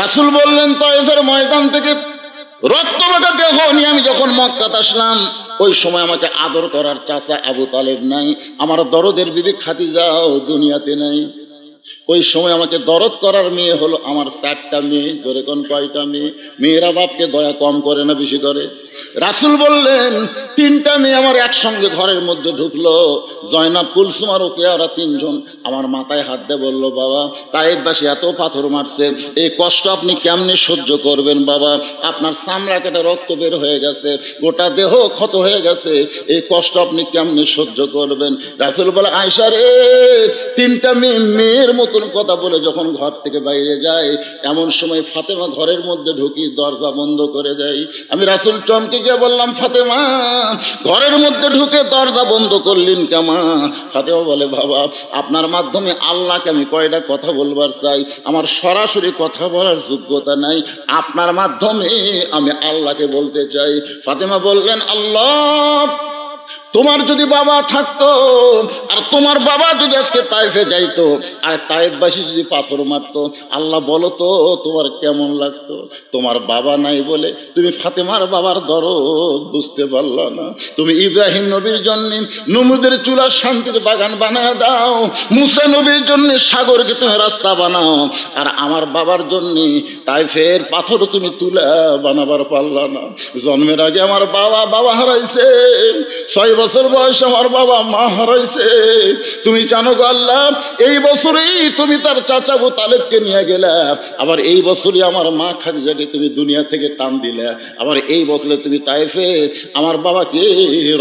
রাসূল বললেন, তায়েফের ময়দান থেকে রক্তমাখা দেহ নিয়ে আমি যখন মক্কাতে আসলাম, ওই সময় আমাকে আদর করার চাচা আবু তালেব নাই, আমার দরদের বিবি খাদিজাও দুনিয়াতে নাই। ওই সময় আমাকে দরদ করার মেয়ে হলো আমার 4টা মেয়ে। ধরে কোন কয়টা মেয়ে? মেয়েরা বাপকে দয়া কম করে না বেশি করে? রাসূল বললেন 3টা মেয়ে আমার একসঙ্গে ঘরের মধ্যে ঢুকলো, জয়নাব, কুলসুম আর রোকেয়া, ওরা 3জন আমার মাথায় হাত দিয়ে বললো, বাবা তায়েফবাসী এত পাথর মারছে, এই কষ্ট আপনি কেমনে সহ্য করবেন বাবা? আপনার চামড়া কেটে রক্ত বের হয়ে গেছে, গোটা দেহ ক্ষত হয়ে গেছে, এই কষ্ট আপনি কেমনে সহ্য করবেন? রাসূল বলে, আয়েশা রে, 3টা মেয়ের মতন কথা বলে যখন ঘর থেকে বাইরে যায়, এমন সময় ফাতেমা ঘরের মধ্যে ঢুকি দরজা বন্ধ করে দেয়। আমি রাসূল চমকে গিয়ে বললাম, ফাতেমা ঘরের মধ্যে ঢুকে দরজা বন্ধ করলেন কেমা? ফাতেমা বলে, বাবা আপনার মাধ্যমে আল্লাহকে আমি কয়টা কথা বলবার চাই, আমার সরাসরি কথা বলার যোগ্যতা নাই, আপনার মাধ্যমে আমি আল্লাহকে বলতে চাই। ফাতেমা বললেন, আল্লাহ, তোমার যদি বাবা থাকতো আর তোমার বাবা যদি আজকে তায়েফে যাইতো আর তায়েফবাসী যদি পাথর মারতো, আল্লাহ বলো তো তোমার কেমন লাগতো? তোমার বাবা নাই বলে তুমি ফাতেমার বাবার দরদ বুঝতে পারলা না। তুমি ইব্রাহিম নবীর জন্য নমরুদের চুলা শান্তির বাগান বানায় দাও, মুসা নবীর জন্য সাগরকে তুমি রাস্তা বানাও, আর আমার বাবার জন্য তায়েফের পাথর তুমি তুলা বানাবার পারলা না। জন্মের আগে আমার বাবা হারাইছে, 6 বছর বয়স আমার বাবা মা হারাইছে। তুমি জানো গো আল্লাহ, এই বছরেই তুমি তার চাচা আবু তালেবকে নিয়ে গেলে, আবার এই বছরই আমার মা খাদিজাকে তুমি দুনিয়া থেকে টান দিলে, আবার এই বছরে তুমি তায়েফে আমার বাবাকে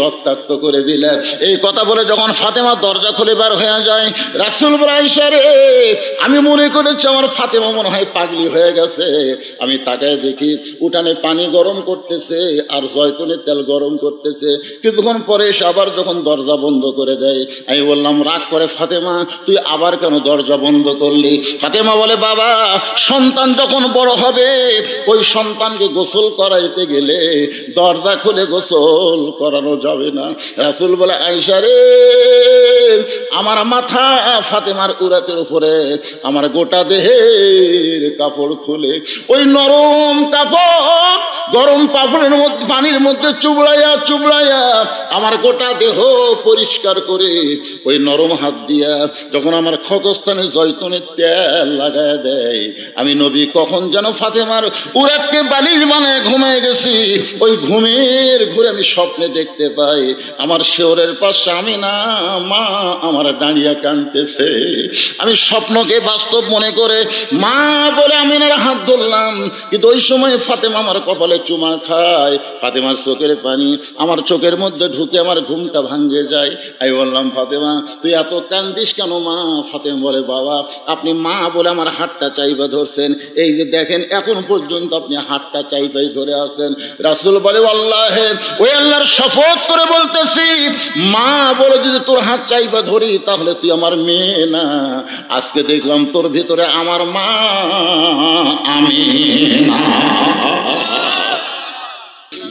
রক্তাক্ত করে দিলে। এই কথা বলে যখন ফাতেমা দরজা খুলে বার হয়ে যায়, রাসূল বলে, আয়েশা রে, আমি মনে করেছি আমার ফাতেমা মনে হয় পাগলি হয়ে গেছে। আমি তাকায় দেখি উঠানে পানি গরম করতেছে আর জয়তুনের তেল গরম করতেছে। কিছুক্ষণ পরে এসে আবার যখন দরজা বন্ধ করে দেয়, আমি বললাম, রাগ করে ফাতেমা তুই আবার কেন দরজা বন্ধ করলি? ফাতেমা বলে, বাবা সন্তান যখন বড় হবে, ওই সন্তানকে গোসল করাইতে গেলে দরজা খুলে গোসল করানো যাবে না। রাসূল বলে, আয়েশা রে, আমার মাথা ফাতেমার উরাতের উপরে আমার গোটা দেহের কাপড় খুলে ওই নরম কাপড় গরম পাপড়ের মধ্যে পানির মধ্যে চুবড়াইয়া আমার গোটা দেহ পরিষ্কার করে ওই নরম হাত দিয়া যখন আমার ক্ষতস্থানে জয়তুনের তেল লাগায় দেয়, আমি নবী কখন যেন ফাতেমার উরাতকে বালিশ বানায় ঘুমিয়ে গেছি। ওই ঘুমের ঘুরে আমি স্বপ্নে দেখতে পাই আমার শেওরের পাশে আমি না মা আমার দাঁড়িয়ে কাঁদতেছে। আমি স্বপ্নকে বাস্তব মনে করে মা বলে আমি না হাত ধরলাম, কিন্তু ওই সময় ফাতেমা আমার কপালে চুমা খায়, ফাতেমার চোখের পানি আমার চোখের মধ্যে ঢুকে আমার ঘুমটা ভাঙে যায়। আমি বললাম, ফাতেমা তুই এত কান্দিস কেন মা? ফাতেমা বলে, বাবা আপনি মা বলে আমার হাতটা চাইবা ধরছেন, এই যে দেখেন এখন পর্যন্ত আপনি হাতটা চাইবাই ধরে আছেন। রাসূল বলে, আল্লাহে ওই আল্লাহর শপথ করে বলতেছি, মা বলে যদি তোর হাত চাইবা ধরি তাহলে তুই আমার মেয়ে না। আজকে দেখলাম তোর ভিতরে আমার মা আমি না।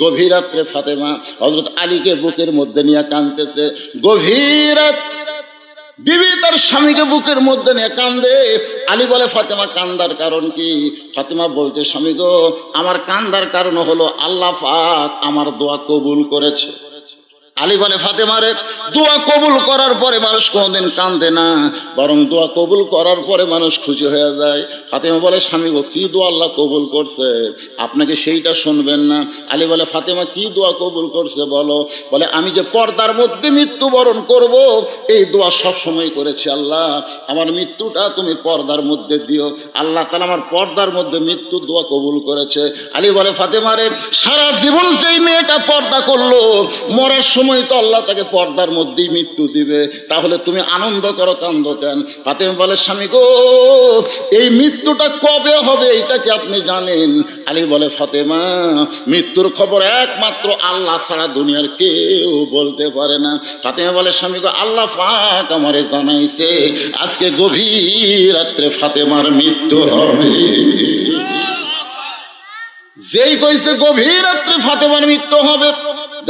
গভীর রাত্রে ফাতেমা হযরত আলীকে বুকের মধ্যে নিয়ে কাঁদতেছে। গভীর রাত বিবি তার স্বামীকে বুকের মধ্যে নিয়ে কান্দে। আলী বলে, ফাতেমা কান্দার কারণ কি? ফাতেমা বলতে, স্বামী গো, আমার কান্দার কারণ হলো আল্লাহ পাক আমার দোয়া কবুল করেছে। আলী বলে, ফাতেমা রে, দোয়া কবুল করার পরে মানুষ কোনোদিন কান্দে না, বরং দোয়া কবুল করার পরে মানুষ খুশি হয়ে যায়। ফাতেমা বলে, স্বামী গো, কি দোয়া আল্লাহ কবুল করছে আপনাকে সেইটা শুনবেন না? আলী বলে, ফাতেমা কি দোয়া কবুল করছে বলো? বলে, আমি যে পর্দার মধ্যে মৃত্যুবরণ করব এই দোয়া সব সময় করেছি, আল্লাহ আমার মৃত্যুটা তুমি পর্দার মধ্যে দিও। আল্লাহ তাআলা আমার পর্দার মধ্যে মৃত্যু দোয়া কবুল করেছে। আলী বলে, ফাতেমা রে, সারা জীবন যেই মেয়েটা পর্দা করলো, মরার সময় তো আল্লাহ তাকে পর্দার মধ্যেই মৃত্যু দিবে, তাহলে তুমি আনন্দ করো, কান্দ কেন? ফাতেমা বলে, স্বামী গো, এই মৃত্যুটা কবে হবে এটা কি আপনি জানেন? আলী বলে, ফাতেমা মৃত্যুর খবর একমাত্র আল্লাহ ছাড়া দুনিয়ার কেউ বলতে পারে না। ফাতেমা বলে, স্বামী গো, আল্লাহ পাক আমারে জানাইছে আজকে গভীর রাত্রে ফাতেমার মৃত্যু হবে। যেই কইছে গভীর রাত্রে ফাতেমার মৃত্যু হবে,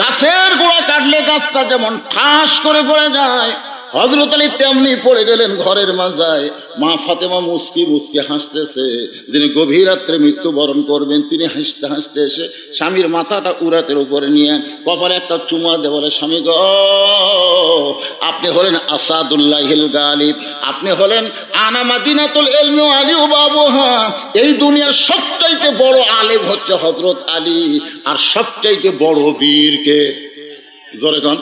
গাছের গোড়া কাটলে গাছটা যেমন ঠাস করে পড়ে যায়, হযরত আলী তেমনি পড়ে গেলেন ঘরের মাজায়। মা ফাতেমা মুস্কি মুস্কি হাসতেছে। যিনি গভীর রাত্রে মৃত্যুবরণ করবেন তিনি হাসতে হাসতে এসে স্বামীর মাথাটা উরাতের উপরে নিয়ে কপালে একটা চুমা দিয়ে বলে, স্বামী গো, আপনি হলেন আসাদুল্লাহিল গালিব, আপনি হলেন আনা মাদিনাতুল ইলমি ওয়া আলী বাবুহা। এই দুনিয়ার সবচাইতে বড় আলেম হচ্ছে হযরত আলী, আর সবচাইতে বড় বীর কে? জোরে কোন?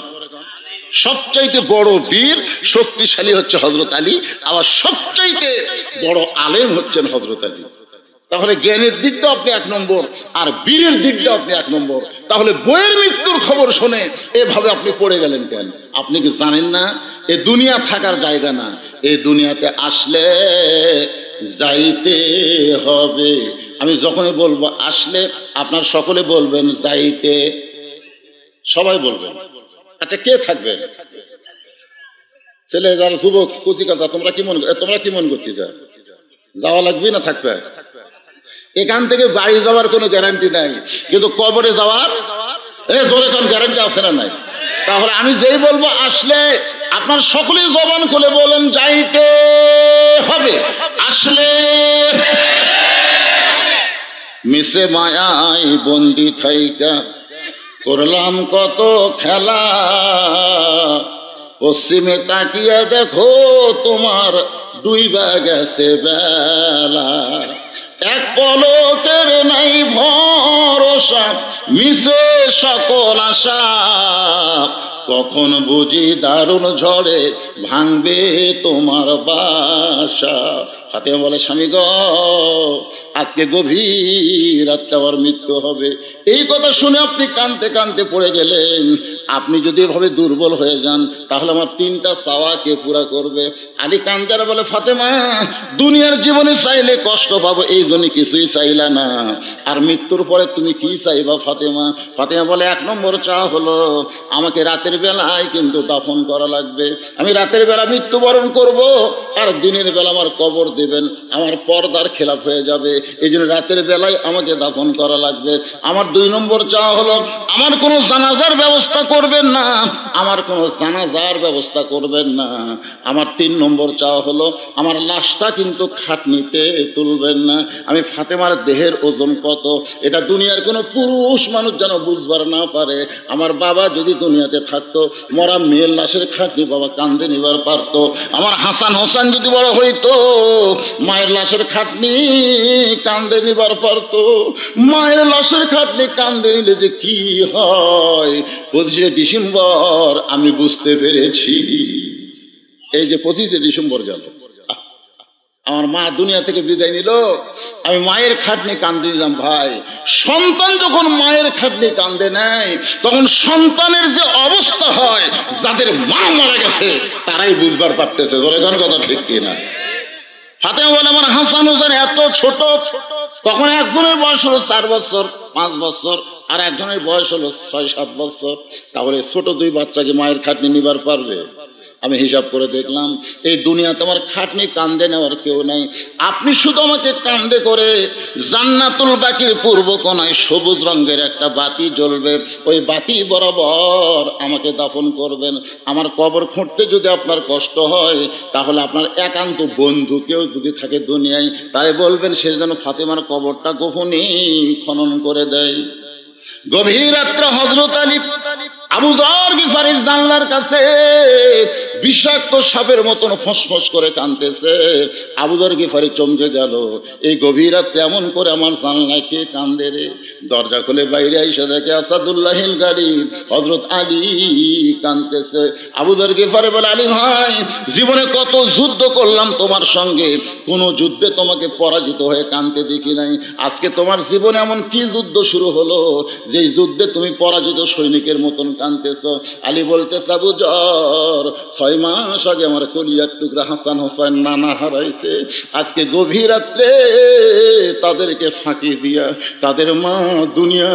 সবচাইতে বড় বীর শক্তিশালী হচ্ছে হযরত আলী, আবার সবচাইতে বড় আলেম হচ্ছেন হযরত আলী। তাহলে জ্ঞানের দিকটা আপনি এক নম্বর, আর বীরের দিকটা আপনি এক নম্বর। তাহলে বইয়ের মৃত্যুর খবর শুনে এভাবে আপনি পড়ে গেলেন কেন? আপনি কি জানেন না এ দুনিয়া থাকার জায়গা না, এই দুনিয়াতে আসলে যাইতে হবে। আমি যখনই বলবো আসলে, আপনার সকলে বলবেন যাইতে, সবাই বলবেন। আচ্ছা, কে থাকবে? ছেলে যারা যুবক কচি কাঁচা, তোমরা কি মনে করতে চাও? যাওয়া লাগবে না থাকবে? এখান থেকে বাড়ি যাওয়ার কোনো গ্যারান্টি নাই, কিন্তু কবরে যাওয়ার জোরে কোন গ্যারান্টি আছে না নাই? তাহলে আমি যেই বলবো আসলে, আপনার সকলেই জবান খুলে বলেন যাইতে হবে। আসলে মিশে মায়ায় বন্দি থাইকা করলাম কত খেলা, পশ্চিমে তাকিয়ে দেখো তোমার ডুইবা গেছে বেলা, এক পলকের নাই ভরসা মিশে সকল আশা, কখন বুঝি দারুণ ঝড়ে ভাঙবে তোমার বাসা। ফাতেমা বলে, স্বামী গো, আজকে গভীর রাতে আমার মৃত্যু হবে। এই কথা শুনে আপনি কাঁদতে কাঁদতে পড়ে গেলেন। আপনি যদি এভাবে দুর্বল হয়ে যান তাহলে আমার তিনটা চাওয়া কে পুরা করবে? আলী কান্দারা বলে, ফাতেমা, দুনিয়ার জীবনে চাইলে কষ্ট পাবো এই জন্য কিছুই চাইলা না, আর মৃত্যুর পরে তুমি কি চাইবা ফাতেমা? ফাতেমা বলে, এক নম্বর চাওয়া হলো আমাকে রাতের বেলায় কিন্তু দাফন করা লাগবে। আমি রাতের বেলা মৃত্যুবরণ করব, আর দিনের বেলা আমার কবর দেবেন, আমার পর্দার খেলাপ হয়ে যাবে, এই জন্য রাতের বেলায় আমাকে দাফন করা লাগবে। আমার দুই নম্বর চাওয়া হলো আমার কোনো জানাজার ব্যবস্থা করবেন না, আমার কোনো জানাজার ব্যবস্থা করবেন না। আমার তিন নম্বর চাওয়া হলো আমার লাশটা কিন্তু খাটনিতে তুলবেন না। আমি ফাতেমার দেহের ওজন কত এটা দুনিয়ার কোনো পুরুষ মানুষ যেন বুঝবার না পারে। আমার বাবা যদি দুনিয়াতে থাকতো, মরা মেয়ের লাশের খাটনি বাবা কান্দে নিবার পারতো। আমার হাসান হোসেন যদি বড় হইতো, মায়ের লাশের খাটনি কান্দে নিবার পারতো। মায়ের লাশের খাটনি কান্দে নিলে যে কি হয় 25শে ডিসেম্বর আমি বুঝতে পেরেছি। এই যে 25শে ডিসেম্বর গেল, আমার মা দুনিয়া থেকে বিদায় নিল, আমি মায়ের খাটনি কান্দে নিলাম। ভাই, সন্তান যখন মায়ের খাটনি কান্দে নেয় তখন সন্তানের যে অবস্থা হয়, যাদের মা মারা গেছে তারাই বুঝবার পারতেছে। জোরে কোন কথা ঠিক কিনা? ফাতেমা বলে, আমার হাসান হোসেন এত ছোট, তখন একজনের বয়স হলো 4 বছর 5 বছর, আর একজনের বয়স হলো 6-7 বছর। তাহলে ছোট দুই বাচ্চাকে মায়ের খাটনি নিবার পারবে? আমি হিসাব করে দেখলাম এই দুনিয়াতে আমার খাটনি কান্দে নেওয়ার কেউ নাই। আপনি শুধু আমাকে কান্দে করে জান্নাতুল বাকির পূর্ব কোণায় সবুজ রঙের একটা বাতি জ্বলবে, ওই বাতি বরাবর আমাকে দাফন করবেন। আমার কবর খুঁড়তে যদি আপনার কষ্ট হয় তাহলে আপনার একান্ত বন্ধু কেউ যদি থাকে দুনিয়ায়, তাই বলবেন সে যেন ফাতেমার কবরটা গোপনে খনন করে দেয়। গভীর রাত্রে হযরত আলী আবু যর গিফারির জানলার কাছে বিষাক্ত সাপের মতন ফসফস করে কাঁদতেছে। আবু যর গিফারি চমকে গেল, এই গভীর রাতে এমন করে আমার জানলায় কে কান্দে রে? দরজা খুলে বাইরে এসে দেখে আসাদুল্লাহিল গালিব হযরত আলী কাঁদতেছে। আবু যর গিফারি বলে, আলী ভাই, জীবনে কত যুদ্ধ করলাম তোমার সঙ্গে, কোনো যুদ্ধে তোমাকে পরাজিত হয়ে কাঁদতে দেখি নাই। আজকে তোমার জীবনে এমন কি যুদ্ধ শুরু হলো যেই যুদ্ধে তুমি পরাজিত সৈনিকের মতন কাঁদতেছ? আলী বলতেছে, আবু যর, 6 মাস আগে আমার কলিজার টুকরা হাসান হোসেন নানা হারাইছে। আজকে গভীর রাত্রে তাদেরকে ফাঁকি দিয়া তাদের মা দুনিয়া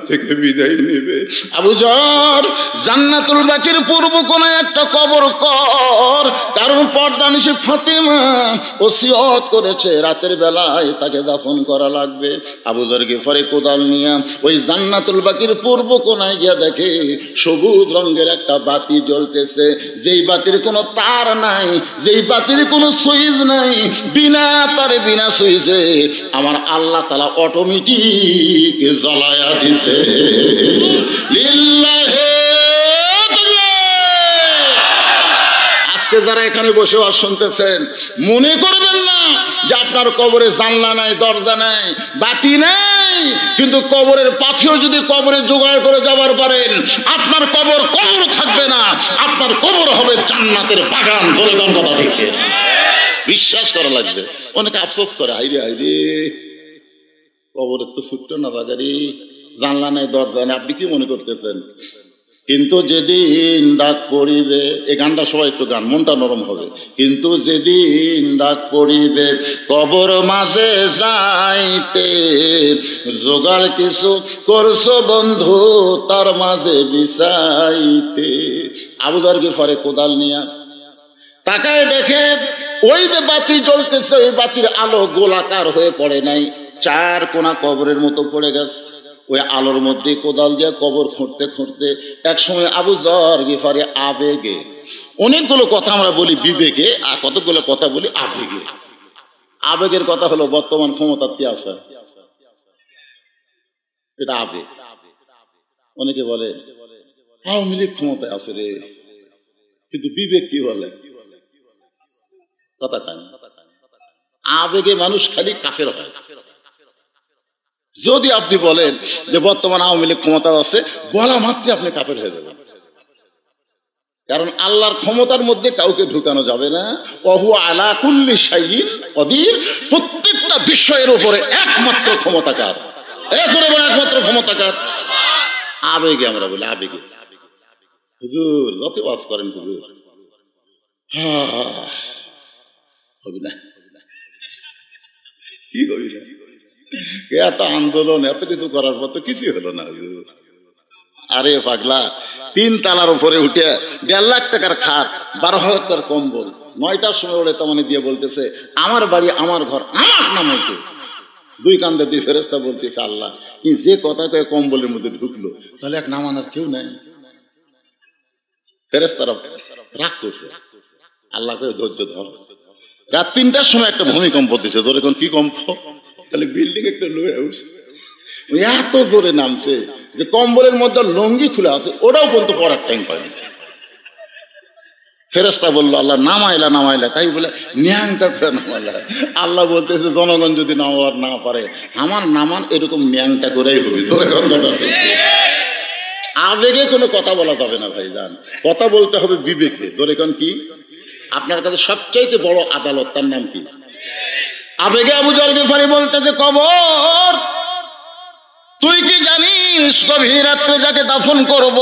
থেকে বিদায় নেবে। আবু যর, জান্নাতুল বাকির পূর্ব কোণায় একটা কবর কর, কারণ পর্দা নিশে ফাতেমা ওসিয়ত করেছে রাতের বেলায় তাকে দাফন করা লাগবে। আবু যর গিফারি কোদাল নিয়ে ওই জান্নাতুল বাকির পূর্ব কোণায় গিয়া দেখে সবুজ রঙের একটা বাতি জ্বলতেছে। যেই বাতির কোনো তার নাই, যেই বাতির কোনো সুইচ নাই, বিনা তারে বিনা সুইচে আমার আল্লাহ তাআলা অটোমেটিক জ্বালায়া দিছে। লিল্লাহি আজকে যারা এখানে বসে ওয়াজ শুনতেছেন, মনে করবেন না যে আপনার কবরে জানলা নাই, দরজা নাই, বাতি নাই, কিন্তু কবরের পাথেও যদি কবরে জোগাড় করে যাবার পারেন, আপনার কবর কবর থাকবে না, আপনার কবর হবে জান্নাতের বাগান। ধরে কোন কথা ঠিক বিশ্বাস করা লাগবে। অনেকে আফসোস করে, হাইরে হাইরে কবরের তো ছোট্ট না বাগারি, জানলা নাই, দরজা নাই। আপনি কি মনে করতেছেন? কিন্তু যেদিন ডাক পড়িবে, এই গানটা সবাই একটু গান, মনটা নরম হবে। কিন্তু যেদিন ডাক পড়িবে কবর মাঝে যাইতে, জোগাড় কিছু করছো বন্ধু তার মাঝে বিছাইতে। আবু যর গিফারি কোদাল নিয়া তাকায় দেখে ওই যে বাতি জ্বলতেছে, ওই বাতির আলো গোলাকার হয়ে পড়ে নাই, চার কোনা কবরের মতো পড়ে গেছে। ওই আলোর মধ্যে কোদাল দিয়ে কবর খুঁড়তে খুঁড়তে এক সময় আবু যর গিফারি আবেগে, অনেকগুলো কথা আমরা বলি বিবেকে, আর কতগুলো কথা বলি আবেগে। আবেগের কথা হলো বর্তমান ক্ষমতা কি আছে, এটা আবেগ। অনেকে বলে আওয়ামী লীগ ক্ষমতায় আছে রে, কিন্তু বিবেক কি বলে? কথা কান। আবেগে মানুষ খালি কাফের হয়। যদি আপনি বলেন যে বর্তমান আওয়ামী লীগ ক্ষমতা আছে, বলা মাত্র আপনি কাফের হয়ে যাবেন। কারণ আল্লাহর ক্ষমতার মধ্যে কাউকে ঢুকানো যাবে না। ওহু আলা কুল্লি শাইইন কদির, প্রত্যেকটা বিষয়ের উপরে একমাত্র ক্ষমতাকার, একমাত্র ক্ষমতাকার। আবেগে আমরা বলি, আবেগে। হুজুর যত ওয়াজ করেন হুজুর, হবে না, কি হবি না, এত আন্দোলন এত কিছু করার পর তো কিছুই হলো না। আরে পাগলা, 3 তালার উপরে উঠে 1.5 লাখ টাকার খাট, 12,000 টাকার কম্বল, 9টার সময় ওরে তেমনি দিয়ে বলতেছে আমার বাড়ি আমার ঘর আমার নামাইতে। 2 কান্দে 2 ফেরেশতা বলতেছে আল্লাহ যে কথা কয়ে কম্বলের মধ্যে ঢুকলো, তাহলে এক নামানোর কেউ নাই। ফেরেশতারা রাগ করছে, আল্লাহ কয়ে ধৈর্য ধর। রাত 3টার সময় একটা ভূমিকম্প দিছে, ধরে কোন কি কম্প, তাহলে বিল্ডিং একটা লয়ে উঠছে, এত জোরে নামছে যে কম্বলের মধ্যে লঙ্গি খুলে আছে, ওটাও পর্যন্ত পড়ার টাইম পায়নি। ফেরেশতা বললো আল্লাহ নামাইলা নামাইলা, তাই বলে ন্যাংটা করে নামাইলা। আল্লাহ বলতেছে জনগণ যদি নামাবার না পারে, আমার নামান এরকম ন্যাংটা করেই হবে। আবেগে কোনো কথা বলা যাবে না ভাই জান, কথা বলতে হবে বিবেকে। ধরে কোন কি আপনার কাছে সবচাইতে বড় আদালত, তার নাম কি? আবেগে আবু যর গিফারি বলতেছে কবর, তুই কি জানিস গভীর রাত্রে যাকে দাফন করব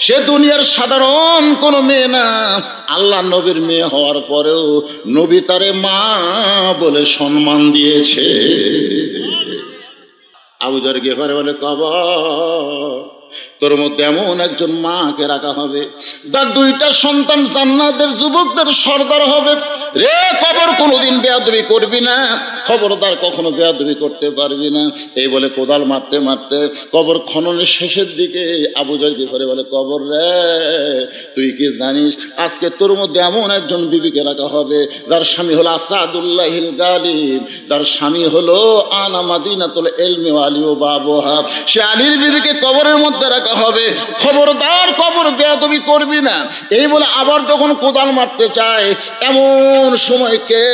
সে দুনিয়ার সাধারণ কোন মেয়ে না, আল্লাহ নবীর মেয়ে হওয়ার পরেও নবী তারে মা বলে সম্মান দিয়েছে। আবু যর গিফারি বলে কবর, তোর মধ্যে এমন একজন মাকে রাখা হবে তার 2টা সন্তান জান্নাতের যুবকদের সর্দার হবে। রে কবর কোনোদিন বেয়াদবি করবি না, খবরদার কখনো বেয়াদবি করতে পারবি না। এই বলে কোদাল মারতে মারতে কবর খননের শেষের দিকে আবু যর গিফারি বলে কবর রে, তুই কি জানিস আজকে তোর মধ্যে এমন একজন বিবিকে রাখা হবে যার স্বামী হলো আসাদুল্লাহিল গালিব, তার স্বামী হলো আনা মাদিনাতুল ইলমি ওয়া আলী ওয়া বাবুহা। সে আলীর বিবিকে কবরের মধ্যে রাখা হবে, খবরদার কবর বেয়াদবি করবি না। এই বলে আবার যখন কোদাল মারতে চায়, এমন সময় কে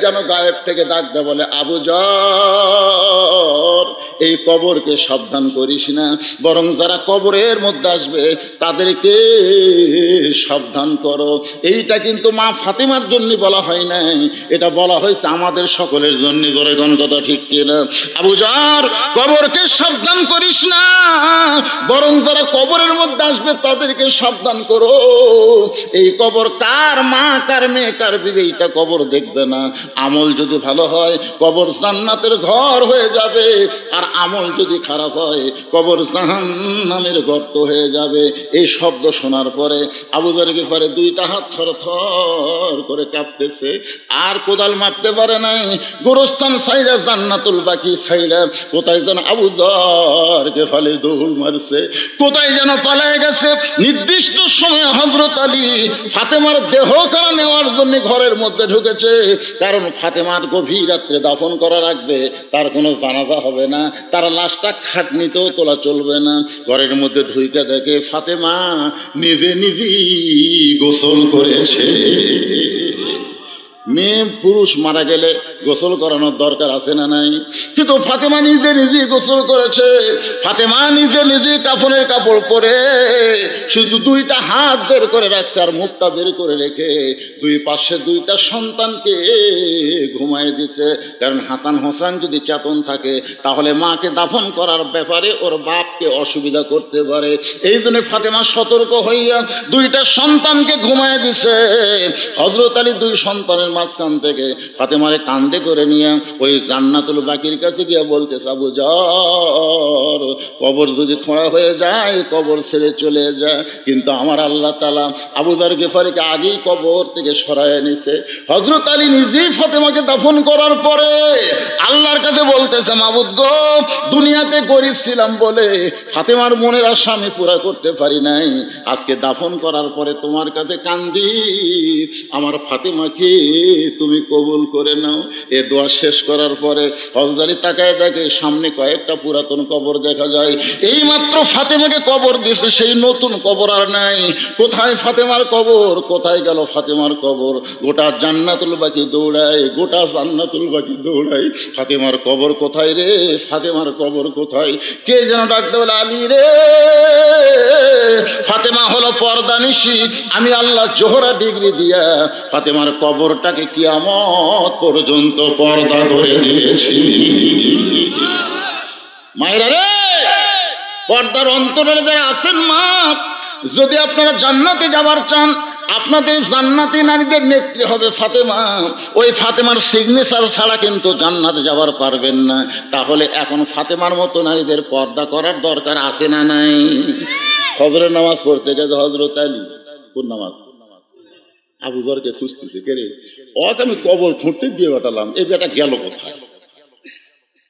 যেন গায়েব থেকে ডাক দেয়, বলে আবু যর এই কবরকে সাবধান করিস না, বরং যারা কবরের মধ্যে আসবে তাদেরকে সাবধান করো। এইটা কিন্তু মা ফাতেমার জন্য বলা হয় নাই, এটা বলা হয়েছে আমাদের সকলের জন্য। ধরে কোন কথা ঠিক কিনা? আবু যর কবরকে সাবধান করিস না, বরং যারা কবরের মধ্যে আসবে তাদেরকে সাবধান করো। এই কবর কার মা কার মেয়ে কার বিবি এইটা কবর দেখবে না। আমল যদি ভালো হয় কবর জান্নাতের ঘর হয়ে যাবে, আর আর আমল যদি খারাপ হয় কবর জাহান্নামের গর্ত হয়ে যাবে। এই শব্দ শোনার পরে আবু যর গিফারি দুইটা হাত থরথর করে কাঁপতেছে, আর কোদাল মারতে পারে নাই। গোরস্থান সাইরা জান্নাতুল বাকি সাইরা কোথায় যেন আবু যর গিফারি দৌড় মারছে, কোথায় যেন পালায় গেছে। নির্দিষ্ট সময়ে হযরত আলী ফাতেমার দেহ কারা নেওয়ার জন্য ঘরের মধ্যে ঢুকেছে, কারণ ফাতেমার গভীর রাত্রে দাফন করা লাগবে, তার কোনো জানাজা হবে না, তার লাশটা খাটনিতেও তোলা চলবে না। ঘরের মধ্যে ঢুকে দেখে ফাতেমা নিজে নিজেই গোসল করেছে। মেয়ে পুরুষ মারা গেলে গোসল করানোর দরকার আছে না নাই? কিন্তু ফাতেমা নিজে নিজেই গোসল করেছে। ফাতেমা নিজে নিজে কাফনের কাপড় পরে শুধু দুইটা হাত বের করে রাখছে আর মুখটা বের করে রেখে দুই পাশে দুইটা সন্তানকে ঘুমায় দিছে। কারণ হাসান হোসেন যদি চেতন থাকে তাহলে মাকে দাফন করার ব্যাপারে ওর বাপকে অসুবিধা করতে পারে। এই জন্য ফাতেমা সতর্ক হইয়া দুইটা সন্তানকে ঘুমায় দিছে। হযরত আলী দুই সন্তানের মাঝখান থেকে ফাতেমারে কান্দে করে নিয়ে ওই জান্নাতুল বাকির কাছে গিয়ে বলতেছে, আবু যর, কবর যদি খোঁড়া হয়ে যায় কবর ছেড়ে চলে যায়, কিন্তু আমার আল্লাহ তাআলা আবু যর গিফারিকে আগেই কবর থেকে সরায় নিছে। হযরত আলী নিজেই ফাতেমাকে দাফন করার পরে আল্লাহর কাছে বলতেছে, মাবুদ গো, দুনিয়াতে গরিব ছিলাম বলে ফাতেমার মনের আশা আমি পুরা করতে পারি নাই, আজকে দাফন করার পরে তোমার কাছে কান্দি, আমার ফাতেমাকে তুমি কবুল করে নাও। এ দোয়া শেষ করার পরে হযরত আলী তাকায় দেখে সামনে কয়েকটা পুরাতন কবর দেখা যায়। এই মাত্র ফাতেমাকে কবর দিয়েছে, সেই নতুন কবর আর নাই। কোথায় ফাতেমার কবর, কোথায় গেল ফাতেমার কবর? গোটা জান্নাতুল বাকি দৌড়ায়, গোটা জান্নাতুল বাকি দৌড়ায়, ফাতেমার কবর কোথায় রে, ফাতেমার কবর কোথায়? কে যেন ডাকতে বলে, আলী রে, ফাতেমা হলো পর্দানিশী, আমি আল্লাহ জোহরা ডিগ্রি দিয়া ফাতেমার কবরটাকে কিয়ামত পর্যন্ত পর্দা করে দিয়েছি। মায়েরা রে, পর্দার অন্তরালে যারা আছেন মা, যদি আপনারা জান্নাতে যাবার চান, আপনাদের জান্নাতি নারীদের নেত্রী হবে ফাতেমা। ওই ফাতেমার সিগনেচার ছাড়া কিন্তু জান্নাতে যাবার পারবেন না। তাহলে এখন ফাতেমার মতো নারীদের পর্দা করার দরকার আছে না নাই? ফজরের নামাজ পড়তে গেছে হযরত আলী, কোন নামাজ? আবু যরকে খুঁজতেছে, কে রে? ওকে আমি কবর খুঁড়তে দিয়ে পাঠালাম, এই বেটা গেল কোথায়?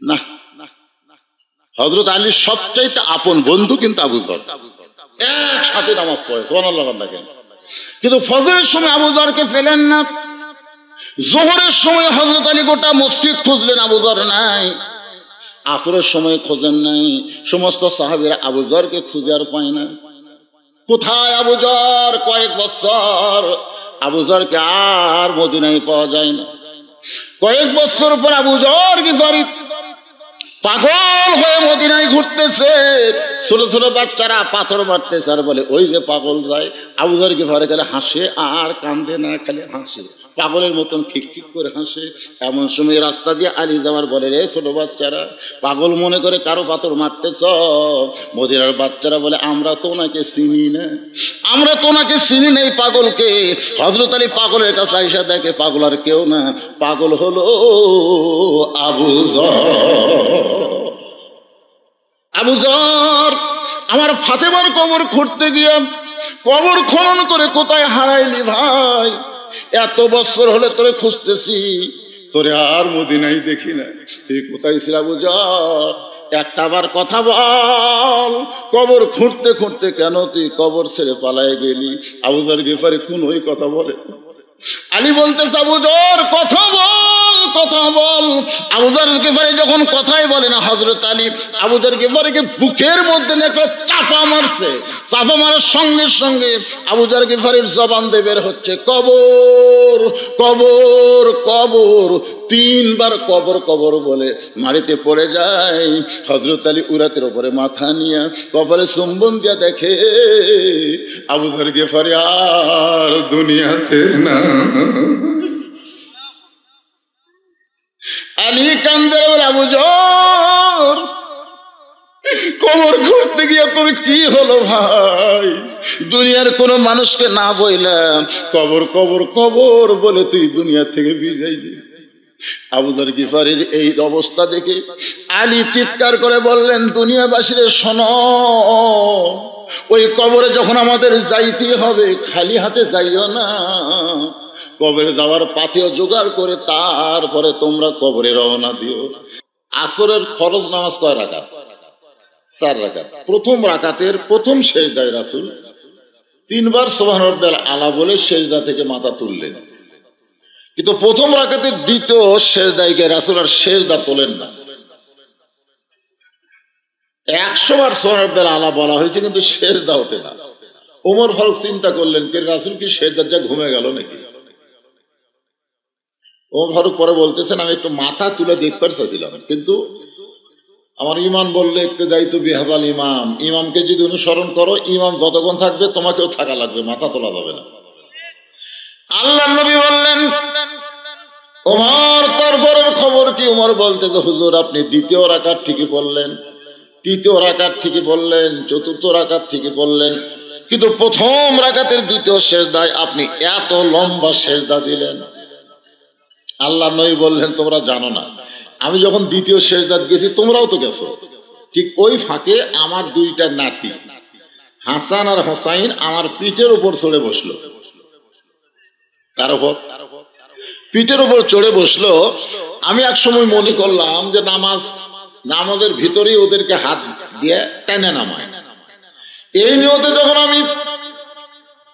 না, হযরত আলীর সবচাইতে আপন বন্ধু কিন্তু আবু যর, একসাথে নামাজ পড়ে, সুবহানাল্লাহ বলেন। কিন্তু ফজরের সময় আবু যরকে পেলেন না। জোহরের সময় হযরত আলী গোটা মসজিদ খুঁজলেন, আবু যর নাই। আসরের সময় খোঁজেন নাই। সমস্ত সাহাবীরা আবু যরকে খুঁজে আর পায় না। কোথায় আবু যর? কয়েক বছর আবু যরকে আর মদিনায় পাওয়া যায় না। কয়েক বছর পর আবু যর গিফারি পাগল হয়ে মদিনায় ঘুরতেছে। ছোট ছোট বাচ্চারা পাথর মারতেছে আর বলে, ওই যে পাগল যায়। আবু যর গিফারি গেলে হাসে আর কান্দে না, খালি হাসে, পাগলের মতন খিকখিক করে হাসে। এমন সময় রাস্তা দিয়ে আলী যাওয়ার বলে, রে ছোট বাচ্চারা, পাগল মনে করে কারো পাথর মারতেছ? মদিনার বাচ্চারা বলে, আমরা তো ওনাকে চিনি না, আমরা তো ওনাকে চিনি না এই পাগলকে। হযরত আলী পাগলের কাছে আইসা দেখে পাগল আর কেউ না, পাগল হলো আবু যর। আবু যর, আমার ফাতেমার কবর খুঁড়তে গিয়ে কবর খনন করে কোথায় হারাইলি ভাই? এত বছর হলে তোরে খুঁজতেছি, তোরে আর মদিনায় দেখি না, তুই কোথায় ছিল আবু যর? একটা বার কথা বল, কবর খুঁড়তে খুঁড়তে কেন তুই কবর ছেড়ে পালায় গেলি? আবু যর গিফারি কোন ওই কথা বলে। আলী বলতে, আবু যর কথা বল, কথা বল। আবু যর গিফারি যখন কথাই বলে না, হযরত আলী আবু যর গিফারিকে বুকের মধ্যে একটা চাপা মারছে। চাপা মারার সঙ্গে সঙ্গে আবু যর গিফারির জবান দিয়ে বের হচ্ছে, কবর কবর কবর। তিনবার কবর কবর বলে মারিতে পড়ে যায়। হযরত আলী উরাতের উপরে মাথা নিয়ে কপালে চুম্বন দিয়া দেখে আবু যর গিফারি আর দুনিয়াতে না। আলী কান্দে বলে, আবু যর, কবর খুঁড়তে গিয়ে তোর কি হলো ভাই? দুনিয়ার কোন মানুষকে না বইলাম, কবর কবর কবর বলে তুই দুনিয়া থেকে বিদায় দিলি। আবু যর গিফারির এই অবস্থা দেখে আলী চিৎকার করে বললেন, দুনিয়াবাসীরে শোনো, ওই কবরে যখন আমাদের যাইতে হবে খালি হাতে যাইও না, কবরে যাওয়ার পাথেয় জোগাড় করে তারপরে তোমরা কবরে রওনা দিও। আসরের ফরজ নামাজ কয় রাকাত? 4 রাকাত। প্রথম রাকাতের প্রথম সেজদায় রাসূল 3 বার সুবহান রাব্বিয়াল আলা বলে সেজদা থেকে মাথা তুললেন, কিন্তু প্রথম রাকাতের দ্বিতীয় সেজদায় গিয়ে রাসূল আর সেজদা তোলেন না। 100 বার সুবহান রাব্বিয়াল আলা বলা হয়েছে কিন্তু সেজদা ওঠে না। ওমর ফারুক চিন্তা করলেন, কে রাসূল কি সেজদার যা ঘুমে গেল নাকি? ওমর ফারুক পরে বলতেছেন, আমি একটু মাথা তুলে দেখতে চাইছিলাম, কিন্তু আমার ইমান বললে ইক্তেদাই তো বিহাদাল ইমাম, ইমামকে যদি অনুসরণ করো, ইমাম যতক্ষণ থাকবে তোমাকেও থাকা লাগবে, মাথা তোলা যাবে না। আল্লাহর নবী বললেন, ওমর তারপরের খবর কি? ওমর বলতেছে, হুজুর আপনি দ্বিতীয় রাকাত ঠিকই বললেন, তৃতীয় রাকাত ঠিকই বললেন, চতুর্থ রাকাত ঠিকই বললেন, কিন্তু প্রথম রাকাতের দ্বিতীয় সেজদায় আপনি এত লম্বা সেজদা দিলেন। আল্লাহর নবী বললেন, তোমরা জানো না, আমি যখন দ্বিতীয় সেজদাত গেছি তোমরাও তো গেছো, ঠিক ওই ফাঁকে আমার 2টা নাতি হাসান আর হোসাইন আমার পিঠের উপর চড়ে বসলো। কার উপর? পিঠের উপর চড়ে বসলো। আমি এক সময় মনে করলাম যে নামাজের ভিতরেই ওদেরকে হাত দিয়ে টেনে নামায়। এই নিয়তে যখন আমি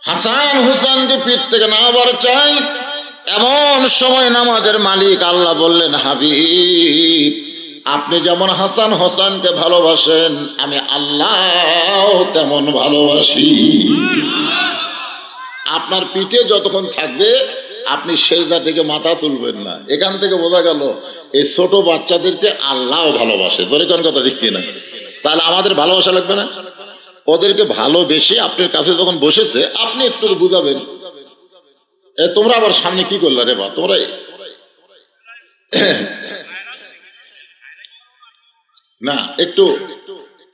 হাসান হোসেনকে পিঠ থেকে নামাবার চাই, এমন সময় নামাজের মালিক আল্লাহ বললেন, হাবিব আপনি যেমন হাসান হোসেনকে ভালোবাসেন আমি আল্লাহ তেমন ভালোবাসি। আপনার পিঠে যতক্ষণ থাকবে আপনি সেজদা থেকে মাথা তুলবেন না। এখান থেকে বোঝা গেল এই ছোট বাচ্চাদেরকে আল্লাহ ভালোবাসে। জোরে কোন কথা ঠিক কিনা? তাহলে আমাদের ভালোবাসা লাগবে না? ওদেরকে ভালোবেসে আপনার কাছে যখন বসেছে আপনি একটু বুঝাবেন, তোমরা আবার সামনে কি করলে রে বা, তোমরা না, একটু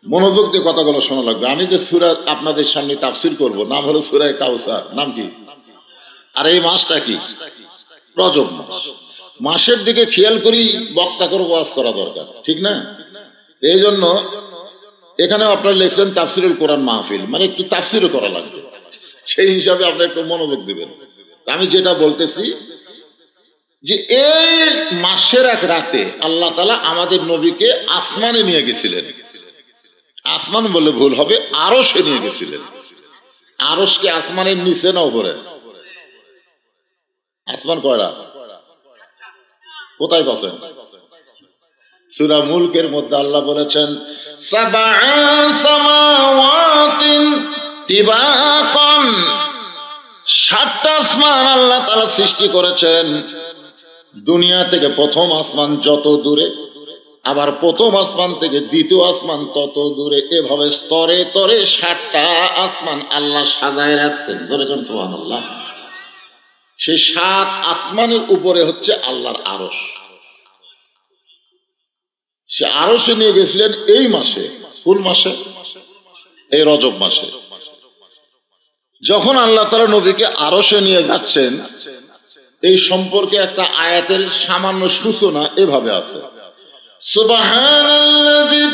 মনোযোগ দিয়ে কথাগুলো শোনা লাগবে। আমি যে সূরা আপনাদের সামনে তাফসীর করব, নাম হলো সূরা কাউসার। নাম কি? আর এই মাসটা কি? রজব মাস। মাসের দিকে খেয়াল করি বক্তা করে ওয়াজ করা দরকার, ঠিক না? এই জন্য এখানেও আপনারা লিখছেন তাফসীরুল কোরআন মাহফিল, মানে একটু তাফসীরও করা লাগবে, সেই হিসাবে আপনারা একটু মনোযোগ দিবেন। আমি যেটা বলতেছি যে এই মাসের এক রাতে আল্লাহ তাআলা আমাদের নবীকে আসমানে নিয়ে গেছিলেন। আসমান বললে ভুল হবে, আরশে নিয়ে গেছিলেন। আরশ কি আসমানের নিচে না উপরে? আসমান কয়টা? কোথায় পাচ্ছেন? সূরা মুলকের মধ্যে আল্লাহ বলেছেন, সাবআ সামাওয়াতিন তিবাকান, 7টা আসমান আল্লাহ তাআলা সৃষ্টি করেছেন। দুনিয়া থেকে প্রথম আসমান যত দূরে, আবার প্রথম আসমান থেকে দ্বিতীয় আসমান তত দূরে, এভাবে স্তরে স্তরে 7টা আসমান আল্লাহ সাজায় রাখছেন। যেরকম সুবহানাল্লাহ। সেই 7 আসমানের উপরে হচ্ছে আল্লাহর আরশ। সে আরশে নিয়ে গেছিলেন এই মাসে। কোন মাসে? এই রজব মাসে। যখন আল্লাহ তাআলা নবীকে আরশে নিয়ে যাচ্ছেন, এই সম্পর্কে একটা আয়াতের সামান্য সূচনা এভাবে আছে, সুবহানাল্লাযী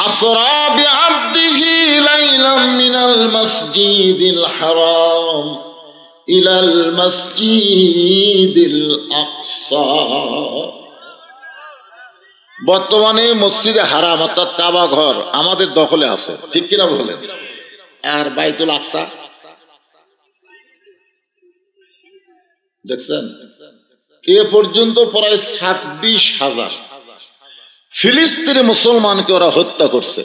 আসরা বিআবদিহি লাইলাম মিনাল মাসজিদিল হারাম ইলাল মাসজিদিল আকসা। বর্তমানে মসজিদে হারাম অর্থাৎ কাবা ঘর আমাদের দখলে আছে, ঠিক কিনা বলেন? আর বাইতুল আকসা দেখছেন, এ পর্যন্ত প্রায় 26,000 ফিলিস্তিনি মুসলমানকে ওরা হত্যা করছে।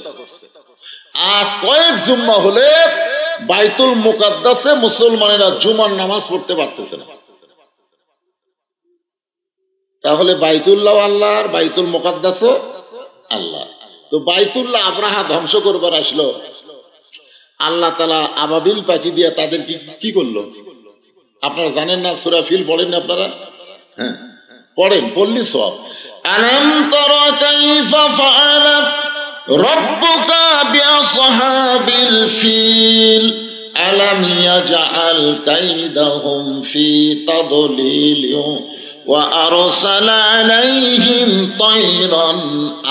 আজ কয়েক জুম্মা হলে বাইতুল মুকাদ্দাসে মুসলমানেরা জুমার নামাজ পড়তে পারতেছে না। তাহলে বাইতুল্লাহ আল্লাহ আর বাইতুল মুকাদ্দাসও আল্লাহ। তো বাইতুল্লাহ আব্রাহা ধ্বংস করবার আসলো, আল্লাহ তাআলা আবাবিল পাখি দিয়ে তাদের কি করলো আপনারা জানেন না? সূরা ফিল পড়েন না আপনারা? হ্যাঁ পড়েন, পড়লি সওয়াব। আলাম তারা কাইফা ফাআলা রাব্বুকা বিআসহাবিল ফিল আলাম ইয়াজআল কাইদাহুম ফি তাদলিল وأرسل عليهم طيرا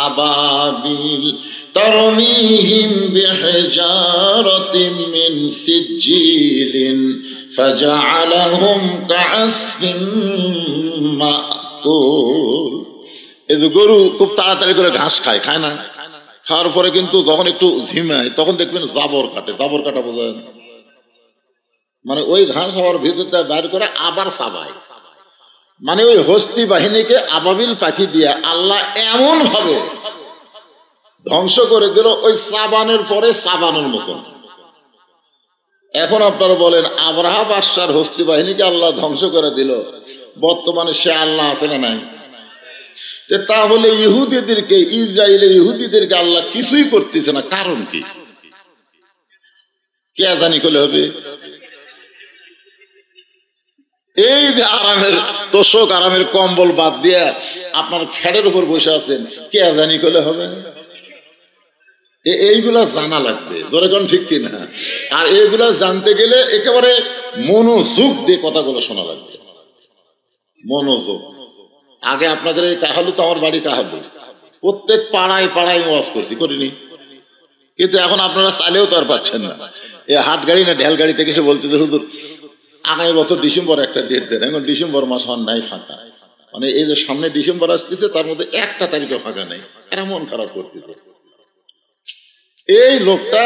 أبابيل ترميهم بحجارة من سجيل فجعلهم كعصف مأكول। এই যে গরু খুব তাড়াতাড়ি করে ঘাস খায় না, খাওয়ার পরে কিন্তু যখন একটু ঝিমায় তখন দেখবেন জাবর কাটে। জাবর কাটা বোঝায় না, মানে ওই ঘাস আবার ভিতরটা বাইর করে আবার চাবায়। মানে ওই হস্তি বাহিনীকে আবাবিল পাখি দিয়ে আল্লাহ এমন ভাবে ধ্বংস করে দিল, ওই সাবানের পরে সাবানের মতন। এখন আপনারা বলেন, আবরাহা বাদশার হস্তি বাহিনীকে আল্লাহ ধ্বংস করে দিল, বর্তমানে সে আল্লাহ আছে না নাই? তাহলে ইহুদিদেরকে, ইসরায়েলের ইহুদিদেরকে আল্লাহ কিছুই করতেছে না, কারণ কি? কে জানি করলে হবে? এই যে আরামের তোষক, আরামের কম্বল বাদ দিয়ে আপনার ফ্যাটের উপর বসে আছেন, কে জানি করলে হবে? এইগুলা জানা লাগবে, ধরে কোন ঠিক কিনা? আর এইগুলা জানতে গেলে একেবারে মনোযোগ দিয়ে কথাগুলো শোনা লাগবে, মনোযোগ। আগে আপনাদের এই কাহালু, তো আমার বাড়ি কাহালু, প্রত্যেক পাড়ায় পাড়ায় ওয়াজ করছি, করিনি? কিন্তু এখন আপনারা চাইলেও তো আর পাচ্ছেন না। এই হাট গাড়ি না ঢেল গাড়ি থেকে সে বলতেছে, হুজুর আগামী বছর ডিসেম্বর একটা ডেট দেন। এখন ডিসেম্বর মাস হন নাই ফাঁকা, মানে এই যে সামনে ডিসেম্বর আসতেছে, তার মধ্যে একটা তারিখে ফাঁকা নেই। এরা মন খারাপ করতেছে। এই লোকটা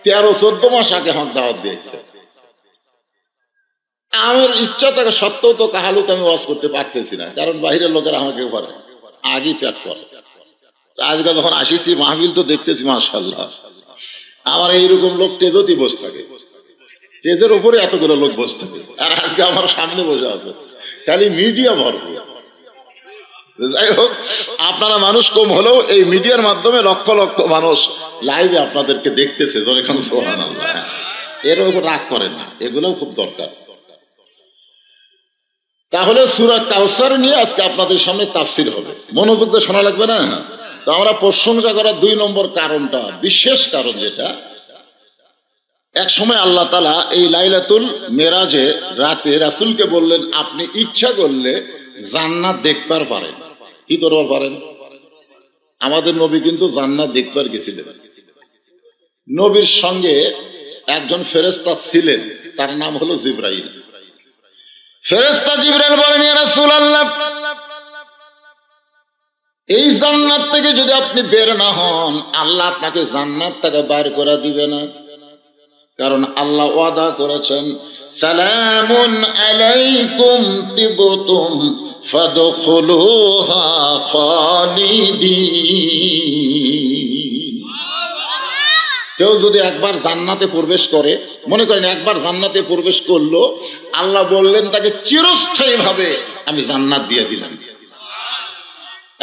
13-14 মাস আগে হক দাওয়াত দিয়েছে। আমার ইচ্ছা থাকা সত্ত্বেও তো কাহালুতে আমি ওয়াজ করতে পারতেছি না, কারণ বাইরের লোকেরা আমাকে করে আগেই প্যাক করে। আজকে যখন আসিছি মাহফিল তো দেখতেছি মাশাআল্লাহ, আমার এইরকম লোক টেজতি বসে থাকে, স্টেজের উপরে এতগুলো লোক বসে থাকে, আর আজকে আমার সামনে বসে আছে, খালি মিডিয়া ভরপুর। যাই হোক, আপনারা মানুষ কম হলেও এই মিডিয়ার মাধ্যমে লক্ষ লক্ষ মানুষ লাইভে আপনাদেরকে দেখতেছে, যখন সুবহানাল্লাহ। এর উপর রাগ করেন না, এগুলোও খুব দরকার। তাহলে সূরা কাউসার নিয়ে আজকে আপনাদের সামনে তাফসীর হবে, মনোযোগ দিয়ে শোনা লাগবে না? তো আমরা প্রশংসা করার 2 নম্বর কারণটা, বিশেষ কারণ যেটা, এক সময় আল্লাহ তাআলা এই লাইলাতুল মেরাজে রাতে রাসূলকে বললেন, আপনি ইচ্ছা করলে জান্নাত দেখতে পারেন। কি করবার পারেন? আমাদের নবী কিন্তু জান্নাত দেখতে গেছিলেন। নবীর সঙ্গে একজন ফেরেশতা ছিলেন, তার নাম হলো জিবরাইল। ফেরেশতা জিবরাইল বলেন, ইয়া রাসূলুল্লাহ, এই জান্নাত থেকে যদি আপনি বের না হন, আল্লাহ আপনাকে জান্নাত থেকে বাইর করে দিবে না। কারণ আল্লাহ ওয়াদা করেছেন, সালামুন আলাইকুম তিবতুম ফাদখুলুহা খালিদিন। কেউ যদি একবার জান্নাতে প্রবেশ করে, মনে করেন একবার জান্নাতে প্রবেশ করলো, আল্লাহ বললেন তাকে চিরস্থায়ী ভাবে আমি জান্নাত দিয়ে দিলাম।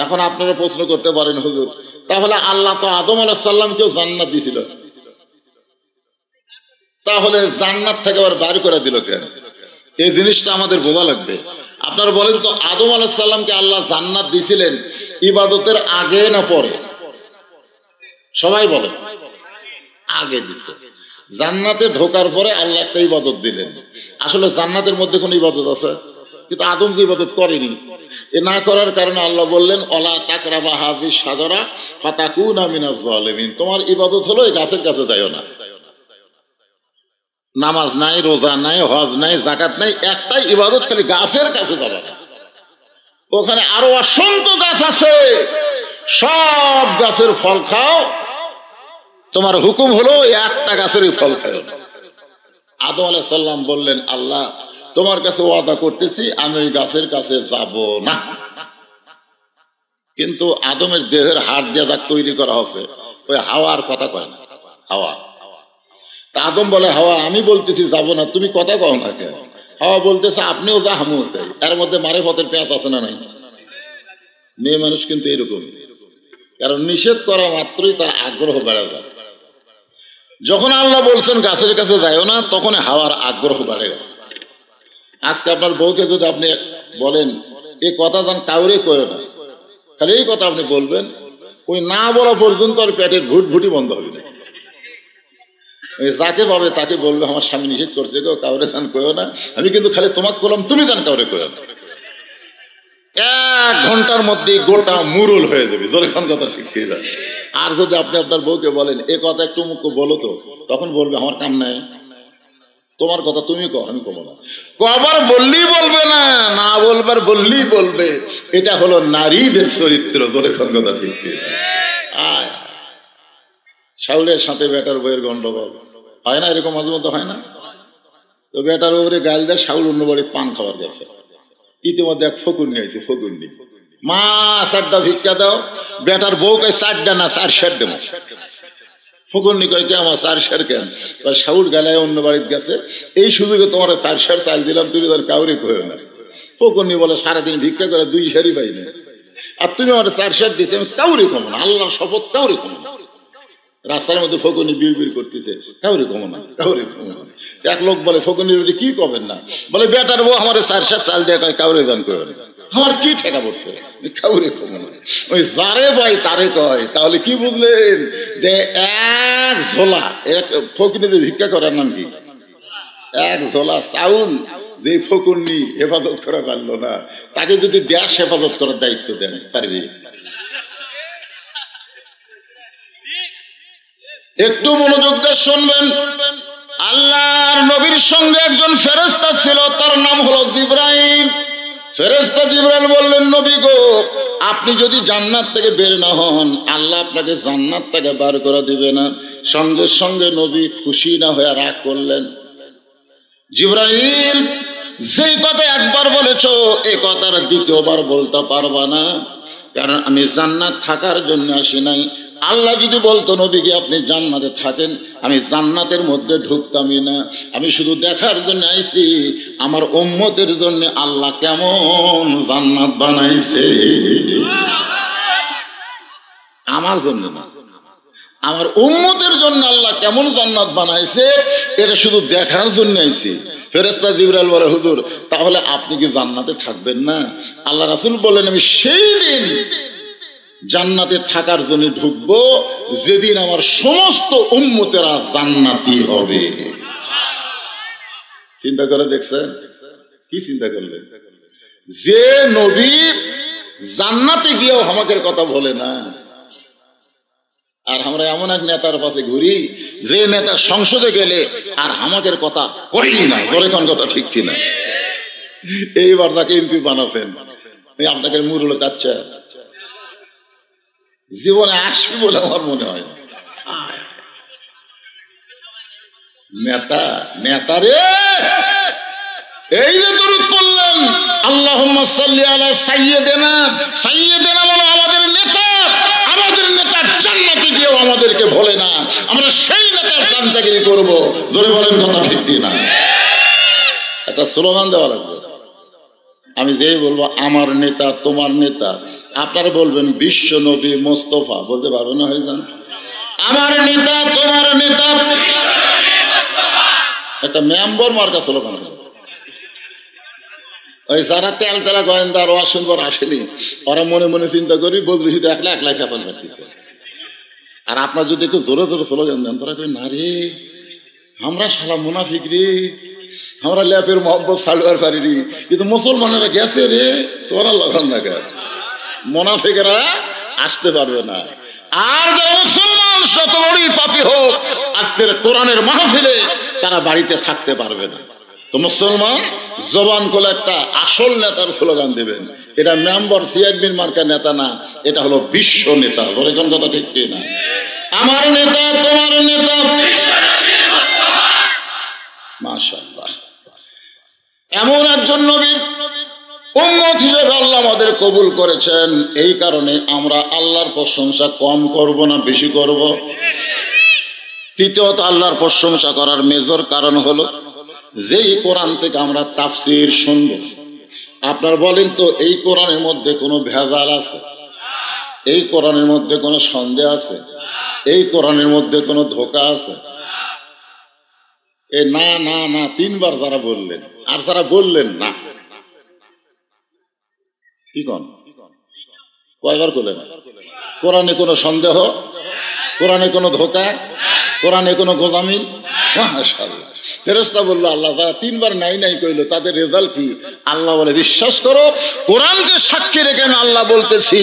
এখন আপনারা প্রশ্ন করতে পারেন, হুজুর তাহলে আল্লাহ তো আদম আলাইহিস সালামকেও জান্নাত দিয়েছিল, তাহলে জান্নাত থেকে আবার বাইর করে দিল কেন? এই জিনিসটা আমাদের বোঝা লাগবে। আপনারা বলেন তো, আদম আলাইহিস সালামকে আল্লাহ জান্নাত দিয়েছিলেন ইবাদতের আগে না পরে? সবাই বলেন, আগে দিছে। জান্নাতে ঢোকার পরে আল্লাহ একটা ইবাদত দিলেন। আসলে জান্নাতের মধ্যে কোনো ইবাদত আছে? কিন্তু আদম যে ইবাদত করেনি, এ না করার কারণে আল্লাহ বললেন, ওয়ালা তাকরাবা হাযিহিশ শাজারা ফাতাকুনা মিনাজ জালিমিন। তোমার ইবাদত হলো এই গাছের কাছে যাইও না। নামাজ নাই, রোজা নাই, হজ নাই, যাকাত নাই, একটাই ইবাদত, খালি গাছের কাছে যাবে না। ওখানে আরো অসংখ্য গাছ আছে, সব গাছের ফল খাও, তোমার হুকুম হলো একটা গাছেরই ফল খাও না। আদম আলাইহিস সালাম বললেন, আল্লাহ তোমার কাছে ওয়াদা করতেছি আমি ওই গাছের কাছে যাব না। কিন্তু আদমের দেহের হাড় দিয়ে যা তৈরি করা হচ্ছে, ওই হাওয়ার কথা কয় না, হাওয়া। তা আদম বলে, হাওয়া আমি বলতেছি যাব না, তুমি কথা কও না কেন? হাওয়া বলতেছে, আপনিও যা আমিও তাই। এর মধ্যে মারেফতের পেঁচ আছে না নাই? মেয়ে মানুষ কিন্তু এরকম, কারণ নিষেধ করা মাত্রই তার আগ্রহ বেড়ে যায়। যখন আল্লাহ বলছেন গাছের কাছে যাইও না, তখন হাওয়ার আগ্রহ বেড়ে গেছে। আজকে আপনার বউকে যদি আপনি বলেন এই কথা যেন কাউরে কয় না, খালি এই কথা আপনি বলবেন, ওই না বলা পর্যন্ত আর পেটের ভুটভুটি বন্ধ হবে না। যাকে পাবে তাকে বলবে, আমার স্বামী নিষেধ করছে গো, কাউরে যেন কয়ো না, আমি কিন্তু খালি তোমাকে বললাম, তুমি যেন কাউরে কয়ো না। 1 ঘন্টার মধ্যেই গোটা মুরুল হয়ে যাবে। যখন কথা ঠিক না। আর যদি আপনি আপনার বউকে বলেন এ কথা একটু মুখ বলো তো, তখন বলবে আমার কাম নাই, তোমার কথা তুমি কও, আমি কব না। কবার বললেই বলবে না, না বলবার বললেই বলবে। এটা হলো নারীদের চরিত্র। যখন কথা ঠিক না। শাউলের সাথে বেটার বইয়ের গন্ডগোল হয় না? এরকম মাঝে মধ্যে হয় না? তো বেটার উপরে গাল দেয়, শাউল অন্য বাড়ির পান খাবার গেছে। ইতিমধ্যে এক ফকুর নিয়ে আইছে, ফকুর নি মা 4টা ভিক্ষা দাও। বেটার বউ কয় 4টা না 4 সের দেবো। ফকুরনি কয় কে আমার 4 সের কেন? শাউল গালায় অন্য বাড়িতে গেছে, এই সুযোগে তোমার 4 সের চাল দিলাম, তুমি তার কাউরে কয়ে না। ফকুরনি বলে সারাদিন ভিক্ষা করে 2 সেরই পাই না, আর তুমি আমার 4 সের দিছে, আমি কাউরে কমো না, আল্লাহর শপথ কাউরে কমো না। রাস্তার মধ্যে ফকুনি বিড় করতেছে, কাউরে কমো না, কাউরে কমো না। এক লোক বলে ফকুনির কি করবেন না? বলে বেটার বউ আমার 4 সের চাল দিয়ে কয় কাউরে দান করে না, আমার কি ঠেকা পড়ছে, কাউরে কমো না। ওই যারে ভাই তারে কয়। তাহলে কি বুঝলেন যে এক ঝোলা, এক ফকুনি যে ভিক্ষা করার নাম কি? এক ঝোলা চাউল যে ফকুনি হেফাজত করা পারলো না, তাকে যদি দেশ হেফাজত করার দায়িত্ব দেন, পারবে? একটু মনোযোগ দিয়ে শুনবেন। আল্লাহর নবীর সঙ্গে একজন ফেরেশতা ছিল, তার নাম হলো জিবরাইল। ফেরেশতা জিবরাইল বললেন, নবী গো, আপনি যদি জান্নাত থেকে বের না হন, আল্লাহ আপনাকে জান্নাত থেকে বার করে দিবে না। সঙ্গে সঙ্গে নবী খুশি না হয়ে রাগ করলেন। জিবরাইল, যেই কথা একবার বলেছো এই কথার দ্বিতীয়বার বলতে পারবা না, কারণ আমি জান্নাত থাকার জন্য আসি নাই। আল্লাহ যদি বলতো নবীকে আপনি জান্নাতে থাকেন, আমি জান্নাতের মধ্যে ঢুকতামই না। আমি শুধু দেখার জন্য আইছি আমার উম্মতের জন্য আল্লাহ কেমন জান্নাত বানাইছে। আমার জন্য না, আমার উম্মতের জন্য আল্লাহ কেমন জান্নাত বানাইছে, এটা শুধু দেখার জন্য আইছি। ফেরেশতা জিবরাইল বলে, হুজুর তাহলে আপনি কি জান্নাতে থাকবেন না? আল্লাহ রাসূল বলেন, আমি সেই দিন জান্নাতে থাকার জন্য ঢুকবো যেদিন আমার সমস্ত উম্মতেরা জান্নাতি হবে। চিন্তা করে দেখছেন? কি চিন্তা করলেন? যে নবী জান্নাতে গিয়েও আমাদের কথা বলে না, আর আমরা এমন এক নেতার পাশে ঘুরি যে নেতা সংসদে গেলে আর আমাদের কথা কইনি না। জোরে কোন কথা ঠিক কিনা? এইবার তাকে এমপি বানাচ্ছেন, আপনাকে মুরুল কাচ্চা জীবনে আসবে বলে আমার মনে হয়। নেতা নেতা রে, এই যে দরুদ পড়লেন, আল্লাহুম্মা সাল্লি আলা সাইয়্যিদিনা, সাইয়্যিদিনা মানে আমাদের নেতা। আমাদের নেতা জান্নাতে গিয়েও আমাদেরকে ভোলে না, আমরা সেই নেতার চামচাগিরি করবো। জোরে বলেন কথা ঠিক কিনা? একটা স্লোগান দেওয়া লাগবে। আমি যেই বলবো আমার নেতা তোমার নেতা, আপনারা বলবেন বিশ্ব নবী মোস্তফা, বলতে পারবেন না? হয়ে যান আমার নেতা তোমার নেতা, একটা মেম্বর মার্কা স্লোগান। ওই যারা তেল তেলা গোয়েন্দা আর অসুন্দর আসেনি, ওরা মনে মনে চিন্তা করি বদরুহি তো একলা একলাই ফেসন কাটতেছে। আর আপনার যদি একটু জোরে জোরে স্লোগান দেন, তারা কই না রে আমরা শালা মুনাফিক রে, আমরা ল্যাপের মহব্বত সালবার পারিনি, কিন্তু মুসলমানেরা গেছে রে, সোনা লাগান না কেন, মুনাফিকেরা আসতে পারবে না। আর যারা মুসলমান যত বড়ই পাপী হোক, আজকের কোরআনের মাহফিলে তারা বাড়িতে থাকতে পারবে না। তো মুসলমান জবান করে একটা আসল নেতার স্লোগান দেবেন। এটা মেম্বার চেয়ারম্যান মার্কা নেতা না, এটা হলো বিশ্ব নেতা। বলে কোন কথা ঠিক কি না? আমার নেতা তোমার নেতা। মাশাআল্লাহ, এমন একজন নবীর উম্মত হিসেবে আল্লাহ আমাদের কবুল করেছেন। এই কারণে আমরা আল্লাহর প্রশংসা কম করব না বেশি করব? তৃতীয়ত আল্লাহর প্রশংসা করার মেজর কারণ হলো যেই কোরআন থেকে আমরা তাফসীর শুনব, আপনার বলেন তো এই কোরআনের মধ্যে কোনো ভেজাল আছে? এই কোরআনের মধ্যে কোনো সন্দেহ আছে? এই কোরআনের মধ্যে কোনো ধোঁকা আছে? এ না না না 3 বার যারা বললেন, আর যারা বললেন না কি কন? কয়বার বললেন? কোরআনে কোনো সন্দেহ, কোরআনে কোনো ধোঁকা, কোরআনে কোনো গোজামি, মাশাআল্লাহ। ফেরেশতা বলল আল্লাহ যারা তিনবার নাই নাই কইলো তাদের রেজাল্ট কি? আল্লাহ বলে বিশ্বাস করো কোরআনকে সাক্ষী রেখে আমি আল্লাহ বলতেছি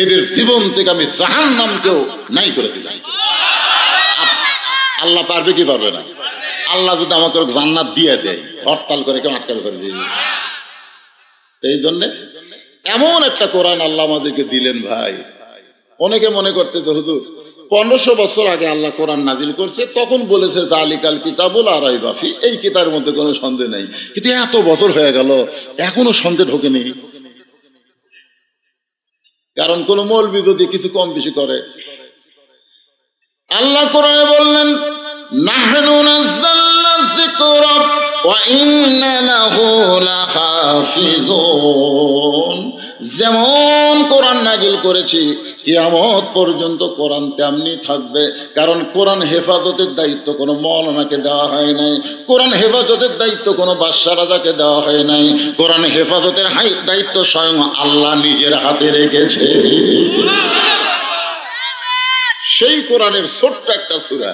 এদের জীবন থেকে আমি জাহান্নামকেও নাই করে দিলাম। আল্লাহ পারবে কি পারবে না? আল্লাহ যদি আমাকে জান্নাত দিয়ে দেয় হরতাল করে কেউ আটকাবে পারবে? এই জন্যে এমন একটা কোরআন আল্লাহ আমাদেরকে দিলেন ভাই। অনেকে মনে করতেছে হুজুর 1500 বছর আগে আল্লাহ কোরআন নাজিল করছে, তখন বলেছে জালিকাল কিতাবুল লা রাইবা ফি, এই কিতাবের মধ্যে কোনো সন্দেহ নেই। কিন্তু এত বছর হয়ে গেল এখনো সন্দেহ ঢোকেনি। কারণ কোন মৌলবি যদি কিছু কম বেশি করে, আল্লাহ কোরআনে বললেন নাহনু নাযালনা যিকরা ওয়া ইন্না লাহু লাহাফিজুন। যেমন কোরআন নাজিল করেছি কিয়ামত পর্যন্ত কোরআন তেমনি থাকবে। কারণ কোরআন হেফাজতের দায়িত্ব কোনো মাওলানাকে দেওয়া হয় নাই, কোরআন হেফাজতের দায়িত্ব কোনো বাদশা রাজাকে দেওয়া হয় নাই, কোরআন হেফাজতের দায়িত্ব স্বয়ং আল্লাহ নিজের হাতে রেখেছে। সেই কোরআনের ছোট্ট একটা সূরা,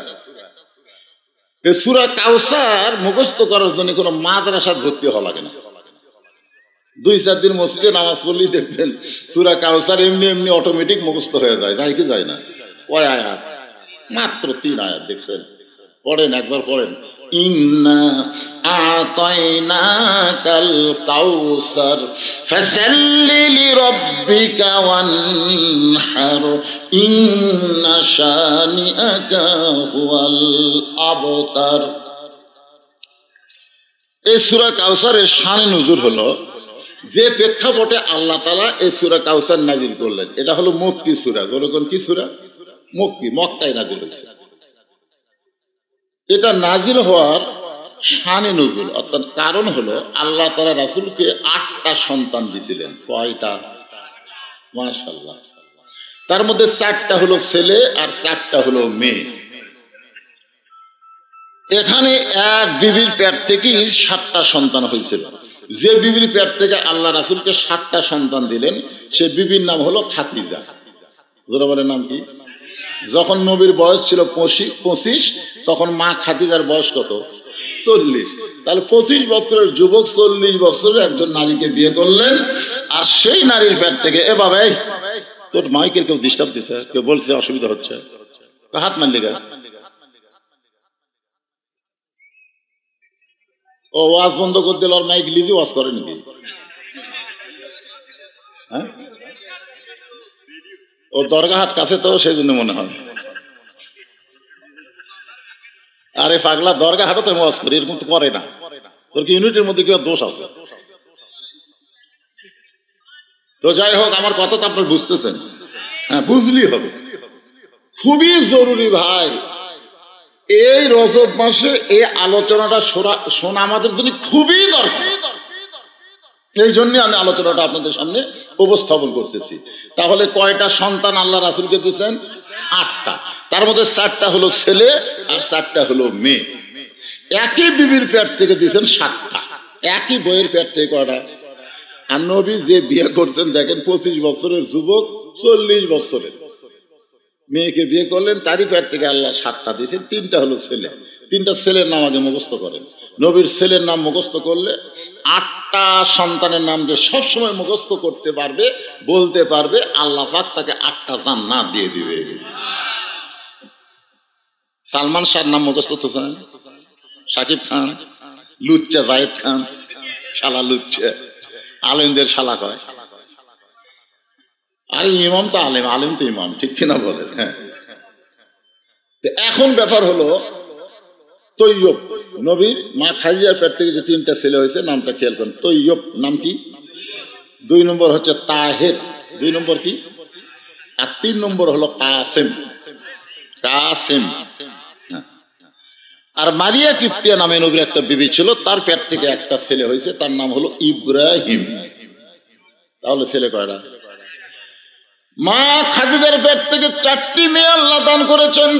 এই সূরা কাউসার মুখস্থ করার জন্য কোনো মাদ্রাসা ভর্তি হওয়া লাগে না। 2-4 দিন মসজিদে নামাজ পড়লেই দেখবেন সূরা কাউসার এমনি এমনি অটোমেটিক মুখস্থ হয়ে যায়। যায় কি যায় না? কয় আয়াত? মাত্র 3 আয়াত। দেখছেন? পড়েন, একবার পড়েন। ইন্না আতাইনাকাল কাউসার ফাসাল্লি লিরাব্বিকা ওয়ানহার ইন্না শানিআকা হুয়াল আবতার। এই সূরা কাউসারের শানে নুজুল হলো যে প্রেক্ষাপটে আল্লাহ তাআলা এই সূরা কাউসার নাজিল করলেন। এটা হলো মক্কি সূরা। যখন কি সূরা? মক্কি, মক্কায় নাজিল হয়েছে। এটা নাজিল হওয়ার শানে নুজুল অর্থাৎ কারণ হলো আল্লাহ তাআলা রাসূলকে 8টা সন্তান দিয়েছিলেন। কয়টা? মাশাআল্লাহ। তার মধ্যে 4টা হলো ছেলে আর 4টা হলো মেয়ে। এখানে এক বিবির পেট থেকেই 7টা সন্তান হয়েছিল। যে বিবির পেট থেকে আল্লাহ রাসূলকে 7টা সন্তান দিলেন সে বিবির নাম হলো খাদিজা। যারা বলে নাম কি? যখন নবীর বয়স ছিল 25, তখন মা খাদিজার বয়স কত? 40। তাহলে 25 বছরের যুবক 40 বছরের একজন নারীকে বিয়ে করলেন। আর সেই নারীর পেট থেকে এ বাবা তোর মাইকের কেউ ডিস্টার্ব দিচ্ছে, কেউ বলছে অসুবিধা হচ্ছে, হাত মারলি গা। ও ওয়াজ বন্ধ করে দিল, আর মাইক লিজি ওয়াজ করে নাকি? হ্যাঁ, ও দরগাহাট কাছে তো সেই জন্য মনে হয়। আরে পাগলা, দরগাহাটও তো ওয়াজ করি, এরকম তো করে না। তোর কি ইউনিটের মধ্যে কেউ দোষ আছে? তো যাই হোক, আমার কথা তো আপনার বুঝতেছেন? হ্যাঁ, বুঝলি হবে। খুবই জরুরি ভাই, এই রজব মাসে এই আলোচনাটা শোনা আমাদের জন্য খুবই দরকার। এই জন্য আমি আলোচনাটা আপনাদের সামনে উপস্থাপন করতেছি। তাহলে কয়টা সন্তান আল্লাহ রাসূলকে দিয়েছেন? 8টা। তার মধ্যে 4টা হলো ছেলে আর 4টা হলো মেয়ে। একই বিবির পেট থেকে দিয়েছেন 7টা। একই বইয়ের পেট থেকে কয়টা? আর নবী যে বিয়ে করছেন দেখেন 25 বছরের যুবক 40 বছরের মেয়েকে বিয়ে করলেন, তারই পেট থেকে আল্লাহ 7টা দিয়েছেন। 3টা হলো ছেলে। 3টা ছেলের নাম আগে মুখস্থ করেন। নবীর ছেলের নাম মুখস্থ করলে 8টা সন্তানের নাম যে সবসময় মুখস্থ করতে পারবে, বলতে পারবে, আল্লাহ পাক তাকে 8টা জান্নাত দিয়ে দিবে। সালমান শাহর নাম মুখস্থ তো চান? শাকিব খান, লুচ্চা জায়েদ খান, শালা লুচ্চা, আলেমদের শালা কয়। আরে ইমাম তো আলেম, আলেম তো ইমাম, ঠিক কিনা বলেন? হ্যাঁ। এখন ব্যাপার হলো তৈয়ব। নবীর মা খাদিজার পেট থেকে যে 3টা ছেলে হয়েছে নামটা খেয়াল করেন। তৈয়ব নাম কি? 2 নম্বর হচ্ছে তাহের, 2 নম্বর কি? আর 3 নম্বর হলো কাসেম। কাসেম। আর মারিয়া কিপ্তিয়া নামে নবীর একটা বিবি ছিল, তার পেট থেকে একটা ছেলে হয়েছে, তার নাম হলো ইব্রাহিম। তাহলে ছেলে কয়টা? মা খাদিজার পেট থেকে 4টি মেয়ে আল্লাহ দান করেছেন।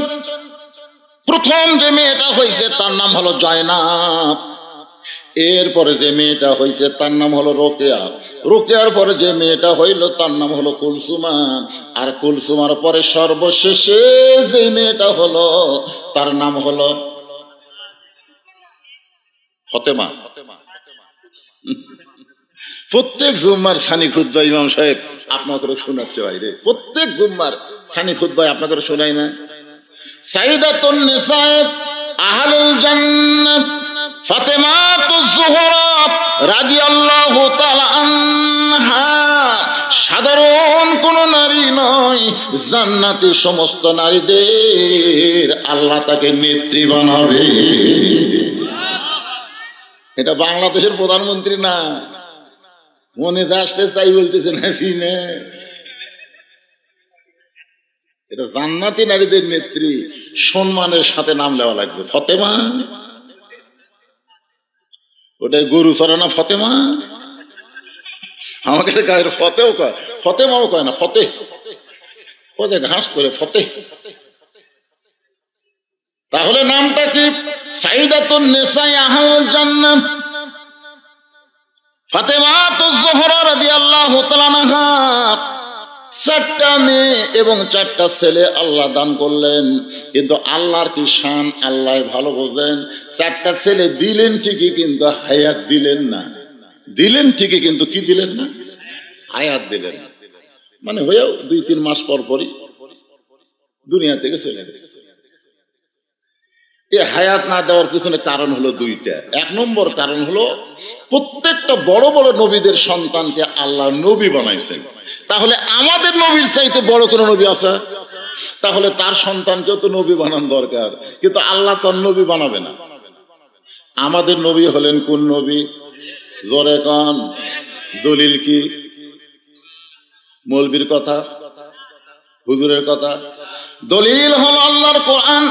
প্রথম যে মেয়েটা হয়েছে তার নাম হলো জয়নাব। এরপরে যে মেয়েটা হয়েছে তার নাম হলো রোকেয়া। রোকেয়ার পরে যে মেয়েটা হইল তার নাম হলো কুলসুমা। আর কুলসুমার পরে সর্বশেষে যে মেয়েটা হলো তার নাম হলো ফতেমা। প্রত্যেক জুম্মার সানি খুতবা ইমাম সাহেব আপনাকে শোনাচ্ছে বাইরে, প্রত্যেক জুম্মার সানি খুতবা আপনাকে শোনাই না? সাইদাতুন নিসা আহলুল জান্নাহ ফাতেমাতুজ জোহরা রাদিয়াল্লাহু তাআলা আনহা সাধারণ কোন নারী নয়, জান্নাতি সমস্ত নারীদের আল্লাহ তাকে নেত্রী বানাবে। এটা বাংলাদেশের প্রধানমন্ত্রী না, মনে আসতে তাই বলতেছে না ফিনে, এটা জান্নাতি নারীদের নেত্রী, সম্মানের সাথে নাম দেওয়া লাগবে ফতেমা। ওটাই গরু চড়ে না ফতেমা, আমাদের গায়ের ফতেও কয়, ফতেমাও কয় না, ফতে ওদের ঘাস করে ফতে। তাহলে নামটা কি? সাইদাতুন নিসা আহলুল জান্নাহ ফাতেমাতুজ জোহরা রাদিয়াল্লাহু তাআলা আনহা। 4টা মেয়ে এবং 4টা ছেলে আল্লাহ দান করলেন, কিন্তু আল্লাহর কি শান আল্লাহ ভালো বোঝেন। 4টা ছেলে দিলেন ঠিকই, কিন্তু হায়াত দিলেন না। দিলেন ঠিকই, কিন্তু কি দিলেন না? হায়াত দিলেন। মানে হয়েও 2-3 মাস পর পরই দুনিয়া থেকে চলে গেছে। এই হায়াত না দেওয়ার পিছনে কারণ হলো 2টা। 1 নম্বর কারণ হলো প্রত্যেকটা বড় বড় নবীদের সন্তানকে আল্লাহ নবী বানাইছেন। তাহলে আমাদের নবীর চাইতে বড় কোন নবী আছে? তাহলে তার সন্তানকেও তো নবী বানানো দরকার, কিন্তু আল্লাহ তার নবী বানাবে না। আমাদের নবী হলেন কোন নবী? জোরে কান, দলিল কি? মৌলবীর কথা, হুজুরের কথা? দলিল হলো আল্লাহর কোরআন।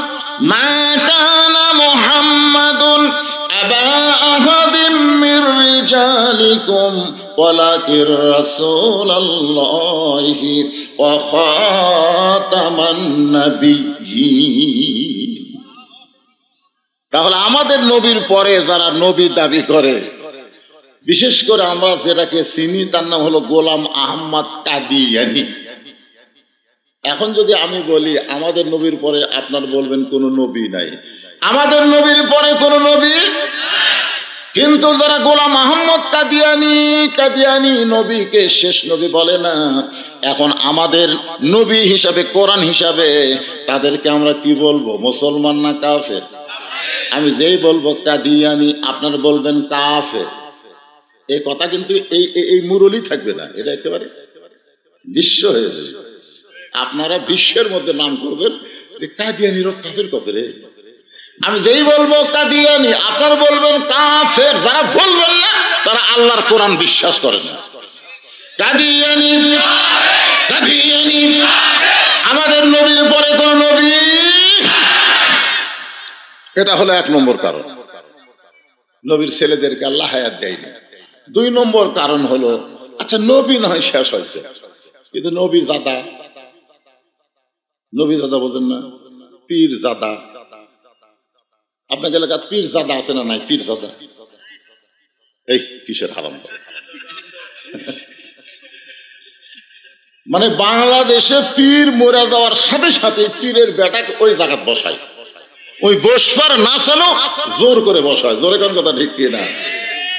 মা কানা মুহাম্মাদুন আবা আহাদিম মির রিজালিকুম ওয়ালাকির রাসূলুল্লাহি ওয়া খাতামান নাবিয়্যিন। তাহলে আমাদের নবীর পরে যারা নবী দাবি করে, বিশেষ করে আমরা যেটাকে চিনি তার নাম হলো গোলাম আহমদ কাদিয়ানী। এখন যদি আমি বলি আমাদের নবীর পরে, আপনার বলবেন কোন নবী নাই। আমাদের নবীর পরে কোন নবী, কিন্তু যারা গোলাম আহমদ কাদিয়ানী নবীকে শেষ নবী বলে না, এখন আমাদের নবী হিসাবে, কোরআন হিসাবে তাদেরকে আমরা কি বলবো? মুসলমান না কাফের? আমি যেই বলবো কাদিয়ানী, আপনার বলবেন কাফের। এই কথা কিন্তু এই মুরলি থাকবে না, এটা একেবারে বিশ্ব হয়ে যাবে। আপনারা বিশ্বের মধ্যে নাম করবেন যে কাদিয়ানির কাফের কত রে। আমি যেই বলবো কাদিয়ানি, আপনারা বলবেন কাফের। যারা বলবেন না তারা আল্লাহর কোরআন বিশ্বাস করেন না। কাদিয়ানি, আমাদের নবীর পরে কোন নবী, এটা হলো 1 নম্বর কারণ। নবীর ছেলেদেরকে আল্লাহ হায়াত দেয়নি। 2 নম্বর কারণ হলো, আচ্ছা নবী নয় শেষ হয়েছে, কিন্তু নবী জাদা বোঝেন না? পীর জাদা। আপনার এলাকার পীর জাদা আছে না নাই? পীর জাদা এই কিসের হারাম? মানে বাংলাদেশে পীর মরে যাওয়ার সাথে সাথে পীরের বেটাকে ওই জায়গায় বসায়, ওই বসবার না চালো জোর করে বসায়। জোরে কোন কথা ঠিক কি না?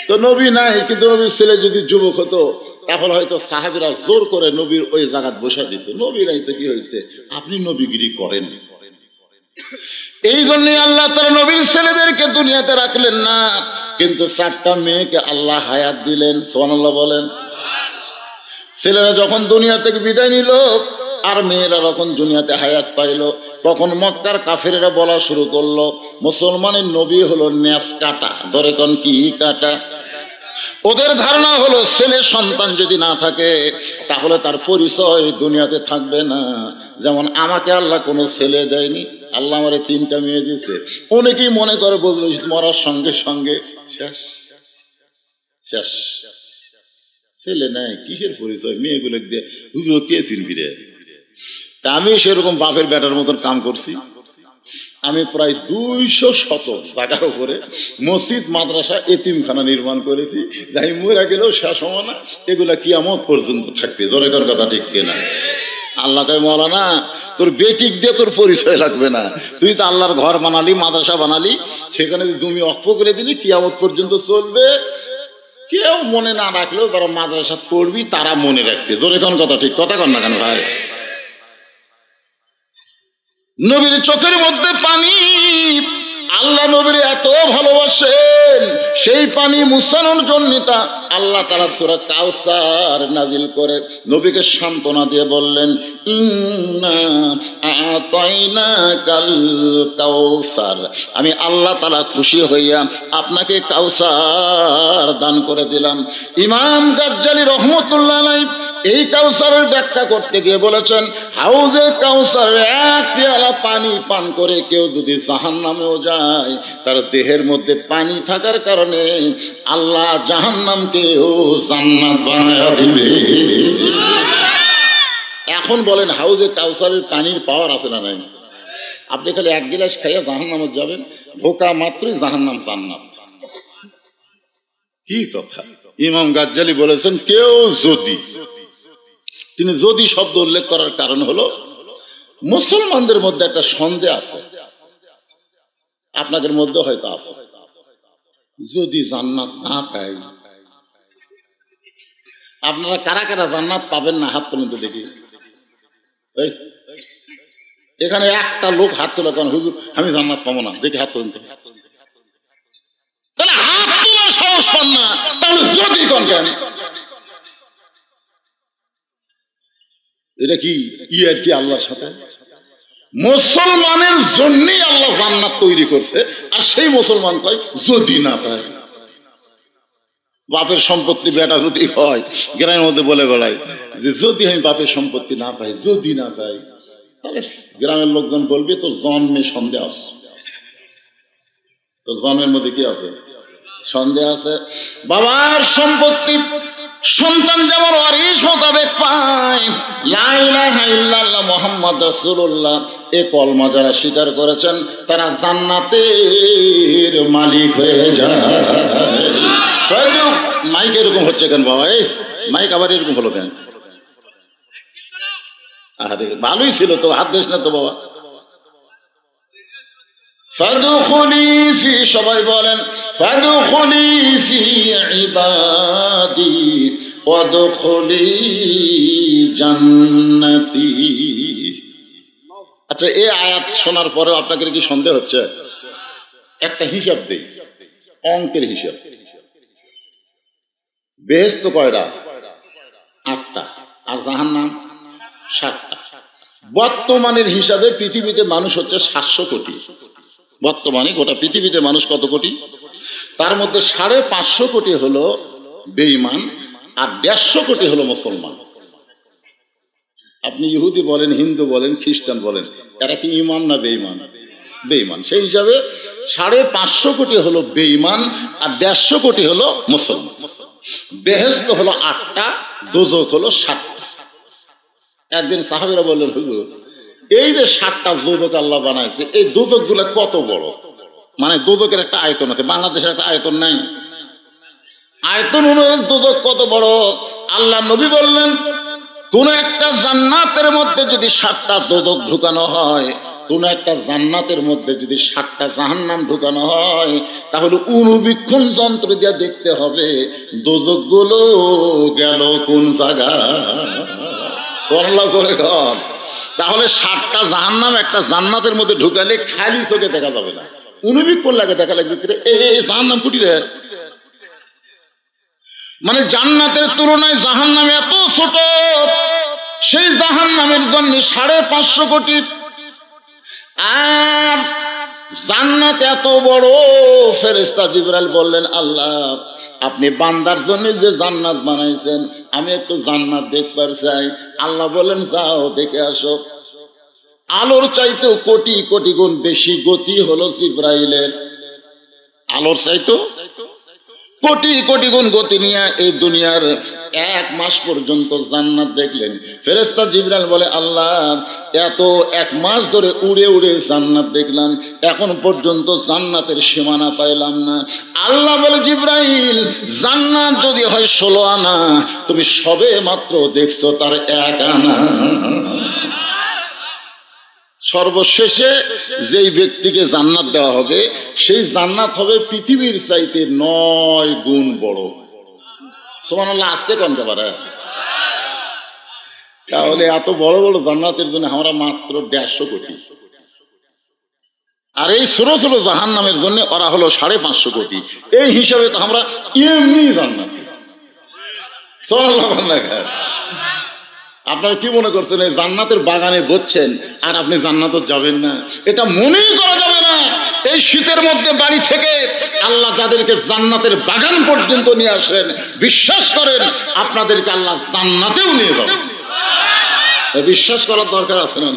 তো নবী নাই, কিন্তু নবীর ছেলে যদি যুবক হতো তাহলে হয়তো সাহাবীরা জোর করে নবীর ওই জায়গায় বসা দিত। নবী নাই তো কি হয়েছে? আপনি নবীগিরি করেন। এই জন্যই আল্লাহ তাআলা নবীর ছেলেদেরকে দুনিয়াতে রাখলেন না, কিন্তু 4টা মেয়েকে আল্লাহ হায়াত দিলেন। সুবহানাল্লাহ বলেন। ছেলেরা যখন দুনিয়া থেকে বিদায় নিল আর মেয়েরা যখন দুনিয়াতে হায়াত পাইল, তখন মক্কার কাফেরেরা বলা শুরু করলো মুসলমানের নবী হলো নেস কাটা। ধরে কোন কি কাটা? ওদের ধারণা হলো ছেলে সন্তান যদি না থাকে তাহলে তার পরিচয় দুনিয়াতে থাকবে না। যেমন আমাকে আল্লাহ কোনো ছেলে দেয়নি, আল্লাহ আমারে 3টা মেয়ে দিয়েছে। অনেকেই মনে করে বললো মরার সঙ্গে সঙ্গে শেষ শেষ, ছেলে নাই কিসের পরিচয়? মেয়েগুলো দিয়ে হুজুর কে চিনবি রে? তা আমি সেরকম বাপের বেটার মতন কাম করছি। আমি প্রায় 200 শতক জায়গার উপরে মসজিদ, মাদ্রাসা, এতিমখানা নির্মাণ করেছি। যাই মরে গেলেও শেষ হবো না, এগুলা কিয়ামত পর্যন্ত থাকবে। জোরে কর কথা ঠিক কিনা? আল্লাহ কয় মৌলানা তোর বেটিক দিয়ে তোর পরিচয় লাগবে না, তুই তো আল্লাহর ঘর বানালি, মাদ্রাসা বানালি, সেখানে তুমি অক্ষ করে দিলি, কিয়ামত পর্যন্ত চলবে। কেউ মনে না রাখলেও যারা মাদ্রাসা পড়বি তারা মনে রাখবে। জোরে কোন কথা, ঠিক কথা কন না কেন ভাই? নবীর চোখের মধ্যে পানি, আল্লাহ নবীর এত ভালোবাসেন, সেই পানি মুছানোর জন্য তা আল্লাহ তাআলা সূরা কাউসার নাজিল করে নবীকে সান্ত্বনা দিয়ে বললেন, ইন্না আতাইনাকাল কাউসার, আমি আল্লাহ তাআলা খুশি হইয়া আপনাকে কাউসার দান করে দিলাম। ইমাম গাজ্জালী রহমতুল্লাহ আলাইহি এই কাউসারের ব্যাখ্যা করতে গিয়ে বলেছেন, হাউজে কাউসার এক পেয়ালা পানি পান করে কেউ যদি জাহান্নামেও যায়, তার দেহের মধ্যে পানি থাকার কারণে আল্লাহ জাহান্নামকেও জান্নাত বানায়া দিবে। এখন বলেন হাউজে কাউসারের পানির পাওয়ার আছে না নাই? আপনি খালি এক গিলাস খাইয়া জাহান্নামে যাবেন, ঢোকা মাত্রই জাহান্নাম জান্নাত। কি কথা! ইমাম গাজ্জালী বলেছেন কেউ যদি, তিনি যদি শব্দ উল্লেখ করার কারণ হলো মুসলমানদের মধ্যে একটা সন্দেহ আছে, আপনাদের মধ্যে হয়তো আছে, যদি জান্নাত না পাই, আপনারা কারা কারা জান্নাত পাবেন না হাত তুলুন তো দেখি। এখানে একটা লোক হাত তোলা কেন, হুজুর আমি জান্নাত পাবো না, দেখি হাত তুলুন তো। তাহলে হাত তোলার সাহস পান না, তাহলে যদি কোন কেন? এটা কি আর কি আল্লাহর সাথে? মুসলমানের জন্যই আল্লাহ জান্নাত তৈরি করছে, আর সেই মুসলমান কয় যদি না পায়। বাপের সম্পত্তি বেটা যদি হয়, গ্রামের মধ্যে বলে বেড়ায় যে যদি আমি বাপের সম্পত্তি না পাই, যদি না পাই, তাহলে গ্রামের লোকজন বলবে তোর জন্মে সন্দেহ আছে, তোর জন্মের মধ্যে কি আছে? সন্দেহ আছে। বাবার সম্পত্তি সন্তান যেমন ওয়ারিশ মোতাবেক পায়, লা ইলাহা ইল্লাল্লাহ মুহাম্মদ রাসূলুল্লাহ এই কলমা যারা স্বীকার করেছেন তারা জান্নাতের মালিক হয়ে যায়। মাইক এরকম হচ্ছে কেন বাবা? এই মাইক আবার এরকম হলো কেন? আরে ভালোই ছিল তো, হাত দিস না তো বাবা। ফাদখুলি ফি, সবাই বলেন ফাদখুলি ফি ইবাদি ওয়াদখুলি জান্নাতি। আচ্ছা, এই আয়াত শোনার পরে আপনাদের কি সন্দেহ হচ্ছে? একটা হিসাব দেই, অঙ্কের হিসাব। বেহেশত কয়টা? 8টা, আর জাহান্নাম 7টা। বর্তমানের হিসাবে পৃথিবীতে মানুষ হচ্ছে 700 কোটি। বর্তমানে গোটা পৃথিবীতে মানুষ কত কোটি? তার মধ্যে 550 কোটি হলো বেঈমান, আর 150 কোটি হলো মুসলমান। আপনি ইহুদি বলেন, হিন্দু বলেন, খ্রিস্টান বলেন, এরা কি ইমান না বেঈমান? বেঈমান। সেই হিসাবে 550 কোটি হলো বেঈমান, আর 150 কোটি হলো মুসলমান। বেহেশত হলো 8টা, দোজখ হলো 7টা। একদিন সাহাবীরা বললেন, হুজুর এই যে 7টা দোজখ আল্লাহ বানাইছে, এই দোজখ গুলো কত বড়? মানে দোজখের একটা আয়তন আছে, বাংলাদেশের একটা আয়তন নাই, আয়তন অনুযায়ী দোজখ কত বড়? আল্লাহ নবী বললেন, কোন একটা জান্নাতের মধ্যে যদি 7টা দোজখ ঢুকানো হয়, কোন একটা জান্নাতের মধ্যে যদি 7টা জাহান্নাম ঢুকানো হয়, তাহলে অনুবীক্ষণ যন্ত্র দিয়ে দেখতে হবে দোজখ গুলো গেল কোন জায়গা। সুবহানাল্লাহ জোরে কর। তাহলে 7টা জাহান্নাম একটা জান্নাতের মধ্যে ঢুকালে খালি চোখে দেখা যাবে না, অনুবীক্ষণ লাগে দেখা লাগবে, এই জাহান্নাম কুটি রে। মানে জান্নাতের তুলনায় জাহান্নাম এত ছোট, সেই জাহান্নামের জন্য 550 কোটি, আর জান্নাত এত বড়। ফেরেশতা জিবরাইল বললেন, আল্লাহ আপনি বান্দার জন্য যে জান্নাত বানাইছেন, আমি একটু জান্নাত দেখবার চাই। আল্লাহ বলেন, যাও দেখে আসো। আলোর চাইতেও কোটি কোটি গুণ বেশি গতি হলো জিবরাইলের, আলোর চাইতেও কোটি কোটি গুণ গতি নিয়ে এই দুনিয়ার 1 মাস পর্যন্ত জান্নাত দেখলেন। ফেরেশতা জিবরাইল বলে, আল্লাহ এত 1 মাস ধরে উড়ে উড়ে জান্নাত দেখলাম, এখন পর্যন্ত জান্নাতের সীমানা পাইলাম না। আল্লাহ বলে, জিবরাইল জান্নাত যদি হয় 16 আনা, তুমি সবে মাত্র দেখছো তার 1 আনা। সর্বশেষে যেই ব্যক্তিকে জান্নাত দেওয়া হবে সেই জান্নাত হবে পৃথিবীর চাইতে 9 গুণ বড়। সুবহানাল্লাহ, আসতে কমতে পারে। তাহলে এত বড় বড় জান্নাতের জন্য আমরা মাত্র 150 কোটি, আর এই ছোট ছোট জাহান্নামের জন্য ওরা হলো 550 কোটি। এই হিসাবে তো আমরা এমনি জান্নাত। সুবহানাল্লাহ। আপনারা কি মনে করছেন এই জান্নাতের বাগানে বসছেন আর আপনি জান্নাতে যাবেন না? এটা মনেই করা যাবে না। এই শীতের মধ্যে বাড়ি থেকে আল্লাহ যাদেরকে জান্নাতের বাগান পর্যন্ত নিয়ে আসেন, বিশ্বাস করেন আপনাদেরকে আল্লাহ জান্নাতেও নিয়ে যাবেন। বিশ্বাস করার দরকার আছে না?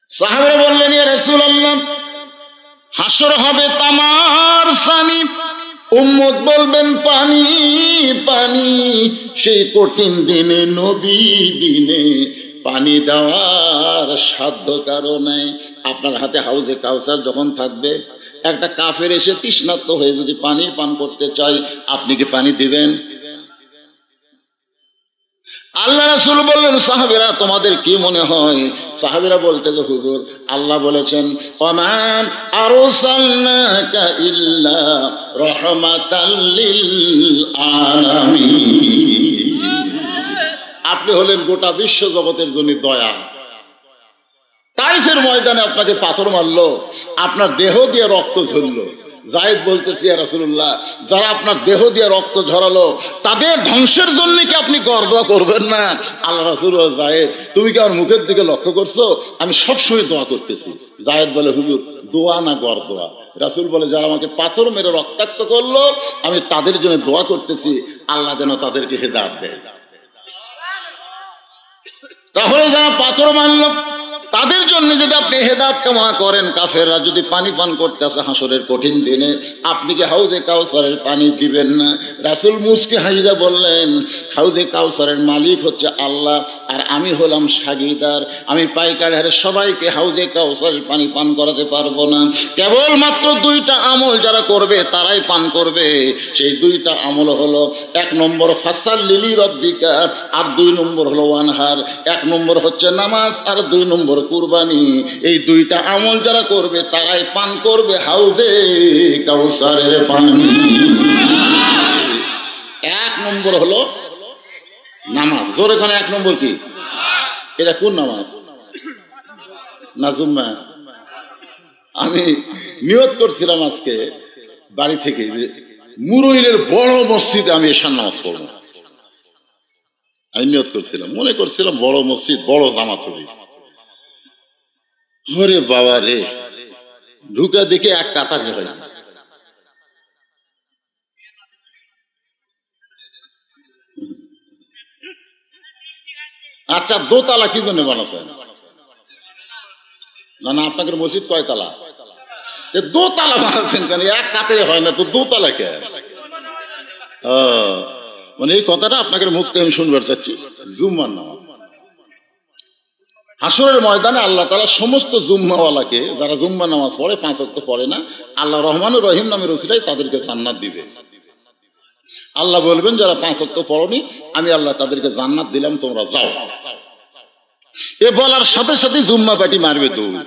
সাহাবারা বললেন, ইয়া রাসূলুল্লাহ, হাসর হবে তামার সানি, উম্মত বলবেন পানি পানি। সেই কঠিন দিনে, নবী দিনে পানি দেওয়ার সাধ্য কারো নাই। আপনার হাতে হাউজে কাউসার যখন থাকবে, একটা কাফের এসে তৃষ্ণার্ত হয়ে যদি পানি পান করতে চায়, আপনি কি পানি দিবেন? আল্লাহ রাসূল বললেন, সাহাবীরা তোমাদের কি মনে হয়? সাহাবীরা বলতে, যে হুজুর আল্লাহ বলেছেন, ওয়ামা আরসালনাকা ইল্লা রাহমাতাল লিল আলামিন। আপনি হলেন গোটা বিশ্ব জগতের জন্য দয়া। তাইফের ময়দানে আপনাকে পাথর মারলো, আপনার দেহ দিয়ে রক্ত ঝরলো। জায়েদ বলতেছি, ইয়া রাসূলুল্লাহ, যারা আপনার দেহ দিয়ে রক্ত ঝরালো তাদের ধ্বংসের জন্য কি আপনি গর্দোয়া করবেন না? আল্লাহ রাসূল বলে, জায়েদ তুমি কি আমার মুখের দিকে লক্ষ্য করছো? আমি সবসময় দোয়া করতেছি। জায়েদ বলে, হুজুর দোয়া না গর্দোয়া? রাসূল বলে, যারা আমাকে পাথর মেরে রক্তাক্ত করলো আমি তাদের জন্য দোয়া করতেছি, আল্লাহ যেন তাদেরকে হেদায়েত দেয়। তাহলে যারা পাথর মারলো তাদের জন্য যদি আপনি হেদায়েত কামনা করেন, কাফেররা যদি পানি পান করতে আসে হাসরের কঠিন দিনে, আপনি কি হাউজে কাউসারের পানি দিবেন না? রাসূল মুসকি হাসিয়া বললেন, হাউজে কাউসারের মালিক হচ্ছে আল্লাহ, আর আমি হলাম সাগীদার। আমি পাইকারি হারে সবাইকে হাউজে কাউসারের পানি পান করাতে পারবো না। কেবলমাত্র 2টা আমল যারা করবে তারাই পান করবে। সেই 2টা আমল হলো, 1 নম্বর ফাসাল্লি লিরাব্বিকা, আর 2 নম্বর হলো ওয়ানহার। 1 নম্বর হচ্ছে নামাজ, আর 2 নম্বর কুরবানি। এই 2টা আমল যারা করবে তারাই পান করবে হাউজে কাউসারের পানি। 1 নম্বর হলো নামাজ। জোরে খানে 1 নম্বর কি? এটা কোন নামাজ? না জুম্মা? আমি নিয়ত করছিলাম আজকে বাড়ি থেকে যে মুরইলের বড় মসজিদে আমি এশার নামাজ পড়বো। আমি নিয়ত করছিলাম, মনে করছিলাম বড় মসজিদ, বড় জামাত হবে। ওরে বাবা রে, ঢুকে দেখে এক কাতারে হয়। আচ্ছা, দোতলা কি জন্য বানাচ্ছেন? না না, আপনাদের মসজিদ কয়তলা? দোতলা বানাচ্ছেন কেন? এক কাতারে হয় না তো দোতলা কে? মানে এই কথাটা আপনাদের মুখ থেকে আমি শুনবার চাচ্ছি। জুম্মার নামাজ হাসরের ময়দানে আল্লাহ তাআলা সমস্ত জুম্মাওয়ালাকে, যারা জুম্মা নামাজ পড়ে, 5 ওয়াক্ত পড়ে না, আল্লাহ রহমানুর রহিম নামের ওসিলায় তাদেরকে জান্নাত দিবে। আল্লাহ বলবেন, যারা 5 ওয়াক্ত পড়নি আমি আল্লাহ তাদেরকে জান্নাত দিলাম, তোমরা যাও। এ বলার সাথে সাথে জুম্মা পাটি মারবে দৌড়।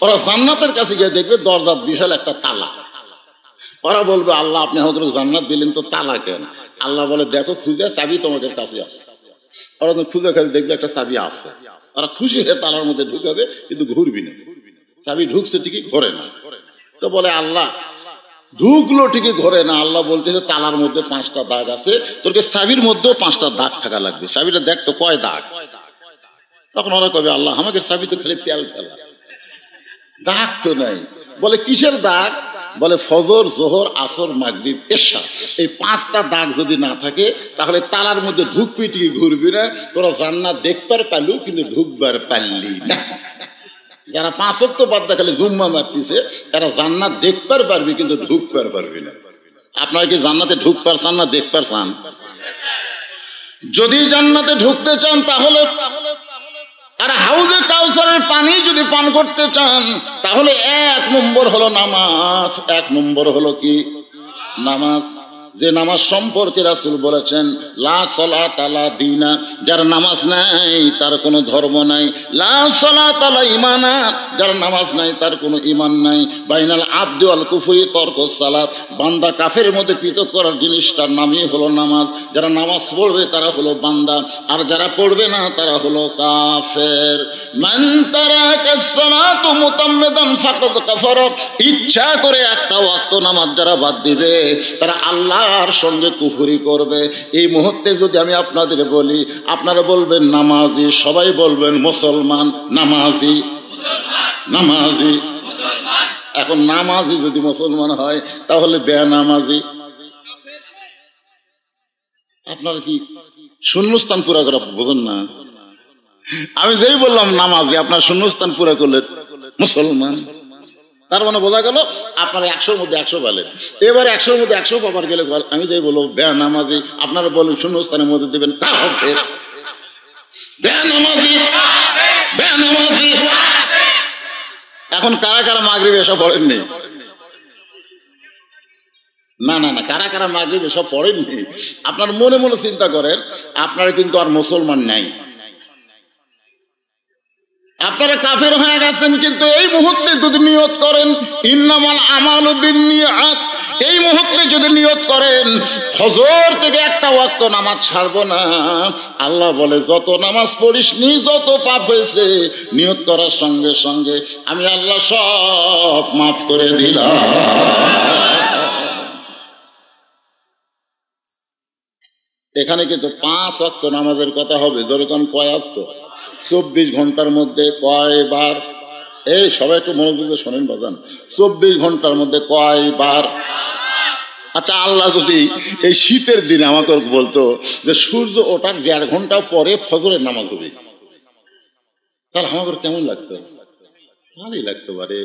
ওরা জান্নাতের কাছে গিয়ে দেখবে দরজার বিশাল একটা তালা। ওরা বলবে, আল্লাহ আপনি আমাকে জান্নাত দিলেন তো তালা কেন? আল্লাহ বলে, দেখো খুঁজে চাবি তোমাদের কাছে আছে। ওরা খুঁজে খালি দেখবে একটা চাবি আছে। ওরা খুশি হয়ে তালার মধ্যে ঢুকাবে, কিন্তু ঘুরবি না। চাবি ঢুকছে ঠিকই, ঘরে না। তো বলে, আল্লাহ ঢুকলো ঠিকই, ঘরে না। আল্লাহ বলতেছে, তালার মধ্যে 5টা দাগ আছে, তোরকে চাবির মধ্যেও 5টা দাগ থাকা লাগবে। চাবিটা দেখ তো কয় দাগ। তখন ওরা কবে, আল্লাহ আমাকে চাবি তো খালি তেল ফেলা, দাগ তো নাই। বলে, কিসের দাগ? বলে, ফজর, জোহর, আসর, মাগরিব, এশা, এই 5টা দাগ যদি না থাকে তাহলে তালার মধ্যে ঢুকবি ঠিকই, ঘুরবি না। তোরা জান্নাত দেখবার পারলু কিন্তু ঢুকবার পারলি না। যারা 5 ওয়াক্ত বাদ খালি জুম্মা মারতেছে, তারা জান্নাত দেখবার পারবি কিন্তু ঢুকবার পারবি না। আপনারা কি জান্নাতে ঢুকবার চান না দেখবার চান? যদি জান্নাতে ঢুকতে চান তাহলে, আর হাউজে কাউসারের পানি যদি পান করতে চান তাহলে 1 নম্বর হলো নামাজ। 1 নম্বর হলো কি? নামাজ। যে নামাজ সম্পর্কে রাসূল বলেছেন লা সালাতা লা দীনা, যার নামাজ নাই তার কোনো ধর্ম নাই। লা সালাতা লা ঈমানা, যার নামাজ নাই তার কোনো ঈমান নাই। বাইনাল আবদি ওয়াল কুফরি তরকুস সালাত, বান্দা কাফের মধ্যে পৃথক করার জিনিসটার নামই হলো নামাজ। যারা নামাজ পড়বে তারা হলো বান্দা, আর যারা পড়বে না তারা হলো কাফের। মান তারাকাস সালাতু মুতাম্মিদান ফাকাদ কাফারা, ইচ্ছা করে একটা ওয়াক্ত নামাজ যারা বাদ দিবে তারা আল্লাহর সঙ্গে কুফরি করবে। এই মুহূর্তে যদি আমি আপনাদের বলি, আপনারা বলবেন নামাজি, সবাই বলবেন মুসলমান। নামাজি নামাজি, এখন নামাজি যদি মুসলমান হয় তাহলে বেনামাজি। আপনারা কি শূন্যস্থান পুরা করা বোঝেন না? আমি যেই বললাম নামাজি, আপনার শূন্যস্থান পুরা করলেন মুসলমান। তার মানে বোঝা গেল আপনারা 100-র মধ্যে 100 পেলেন। এবার 100-র মধ্যে 100 পাবার গেলে আমি যেই বলবো বেনামাজি, আপনারা বলবেন শূন্যস্থানের মধ্যে দেবেন কাফের। বেনামাজি বেনামাজি। এখন কারা কারা মাগরিব এসব পড়েননি? না না না, কারা কারা মাগরিব এসব পড়েননি? আপনার মনে মনে চিন্তা করেন, আপনারা কিন্তু আর মুসলমান নাই, আপনারা কাফের হয়ে গেছেন। কিন্তু এই মুহূর্তে যদি নিয়ত করেন ইন্নামাল আমালু বিন্নিয়াত, এই মুহূর্তে যদি নিয়ত করেন ফজর থেকে একটা ওয়াক্ত নামাজ ছাড়বো না, আল্লাহ বলে যত নামাজ পড়িস নি, যত পাপ হয়েছে, নিয়ত করার সঙ্গে সঙ্গে আমি আল্লাহ সব মাফ করে দিলাম। এখানে কিন্তু 5 ওয়াক্ত নামাজের কথা হবে। যেরকম কয় ওয়াক্ত? 24 ঘন্টার মধ্যে কয়বার? এই সবাই একটু মনোযোগ দিয়ে শোনেন বাজান, 24 ঘন্টার মধ্যে কয়বার? আচ্ছা, আল্লাহ যদি এই শীতের দিনে আমাকে বলতো যে সূর্য ওঠার 1.5 ঘন্টা পরে ফজরের নামাজ হবে, তাহলে আমাকে কেমন লাগতো? ভালোই লাগতে পারে।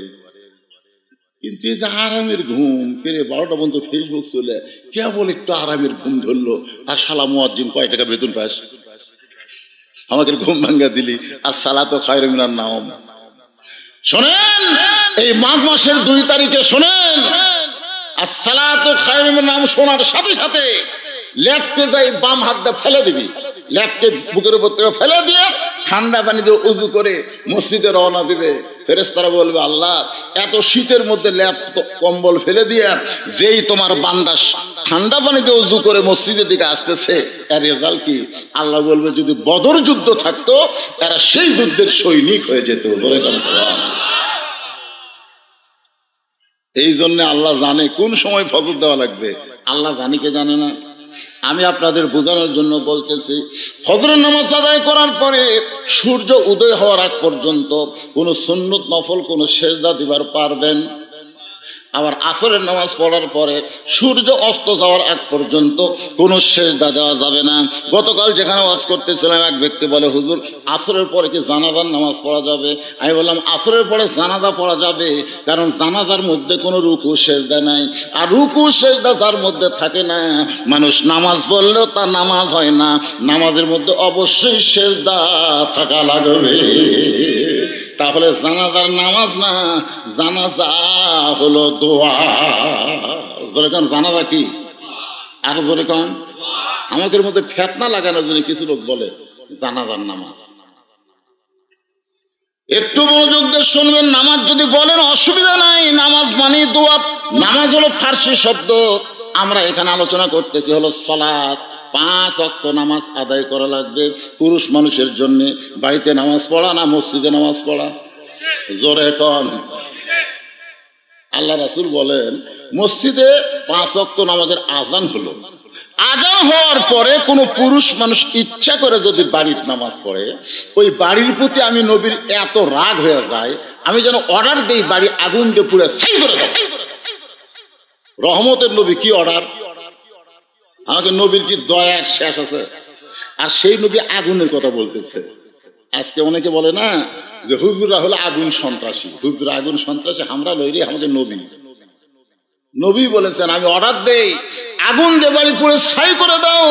কিন্তু এই যে আরামের ঘুম, কেড়ে 12টা পর্যন্ত ফেসবুক চলে, কেবল একটু আরামের ঘুম ধরলো, আর শালা মুয়াজ্জিন কয় টাকা বেতন পাস, আমাকে ঘুম ভাঙ্গা দিলি। আর সালাতু খায়রুম মিনান নাওম। শোনেন, এই মাঘ মাসের 2 তারিখে শোনেন, আর সালাতু খায়রুম মিনান নাওম শোনার সাথে সাথে ল্যাপটে যাই বাম হাত দিয়ে ফেলে দিবি, ল্যাপটে বুকের উপর থেকে ফেলে দিয়ে ঠান্ডা পানি দিয়ে উজু করে মসজিদে রওনা দিবে। ফেরেশতারা বলবে আল্লাহ, এত শীতের মধ্যে ল্যাপ কম্বল ফেলে দিয়ে যেই তোমার বান্দা ঠান্ডা পানিতে উজু করে মসজিদের দিকে আসতেছে, এর রেজাল্ট কি? আল্লাহ বলবে যদি বদর যুদ্ধ থাকতো এরা সেই যুদ্ধের সৈনিক হয়ে যেত। এই জন্য আল্লাহ জানে কোন সময় ফজর দেওয়া লাগবে, আল্লাহ জানি কে জানে না? আমি আপনাদের বোঝানোর জন্য বলতেছি, ফজরের নামাজ আদায় করার পরে সূর্য উদয় হওয়ার আগ পর্যন্ত কোনো সুন্নত নফল কোনো সেজদা দিবার পারবেন। আবার আসরের নামাজ পড়ার পরে সূর্য অস্ত যাওয়ার আগ পর্যন্ত কোনো সেজদা দেওয়া যাবে না। গতকাল যেখানে ওয়াজ করতেছিলাম, এক ব্যক্তি বলে হুজুর আসরের পরে কি জানাজার নামাজ পড়া যাবে? আমি বললাম আসরের পরে জানাজা পড়া যাবে, কারণ জানাজার মধ্যে কোনো রুকু সেজদা নাই, আর রুকু সেজদা যার মধ্যে থাকে না, মানুষ নামাজ পড়লেও তার নামাজ হয় না। নামাজের মধ্যে অবশ্যই সেজদা থাকা লাগবে। তাহলে জানাজার নামাজ না, জানাজা হলো দোয়া। জোরে কান, জানাজা কি? আর জোরে কান। আমাদের মধ্যে ফেতনা লাগানোর জন্য কিছু লোক বলে জানাজার নামাজ। একটু মনোযোগ দিয়ে শুনবেন, নামাজ যদি বলেন অসুবিধা নাই, নামাজ মানে দোয়া। নামাজ হলো ফার্সি শব্দ, আমরা এখানে আলোচনা করতেছি হলো সালাত। 5 ওয়াক্ত নামাজ আদায় করা লাগবে পুরুষ মানুষের জন্য। বাড়িতে নামাজ পড়া না মসজিদে নামাজ পড়া? জোরে কন। আল্লাহ রাসূল বলেন মসজিদে 5 ওয়াক্ত নামাজের আজান হলো, আজান হওয়ার পরে কোনো পুরুষ মানুষ ইচ্ছা করে যদি বাড়িতে নামাজ পড়ে, ওই বাড়ির প্রতি আমি নবীর এত রাগ হয়ে যায়, আমি যেন অর্ডার দেই বাড়ি আগুন দিয়ে পুড়ে ছাই করে দাও। রহমতের নবী কি অর্ডার? আমাকে নবীর কি দয়ার শেষ আছে? আর সেই নবী আগুনের কথা বলতেছে। আজকে অনেকে বলে না যে হুজুরা হলো আগুন সন্ত্রাসী, হুজুরা আগুন সন্ত্রাসী, আমরা লইরে আমাদের নবী। নবী বলেছেন আমি অর্ডার দেই আগুন দিয়ে বাড়ি পুড়ে ছাই করে দাও,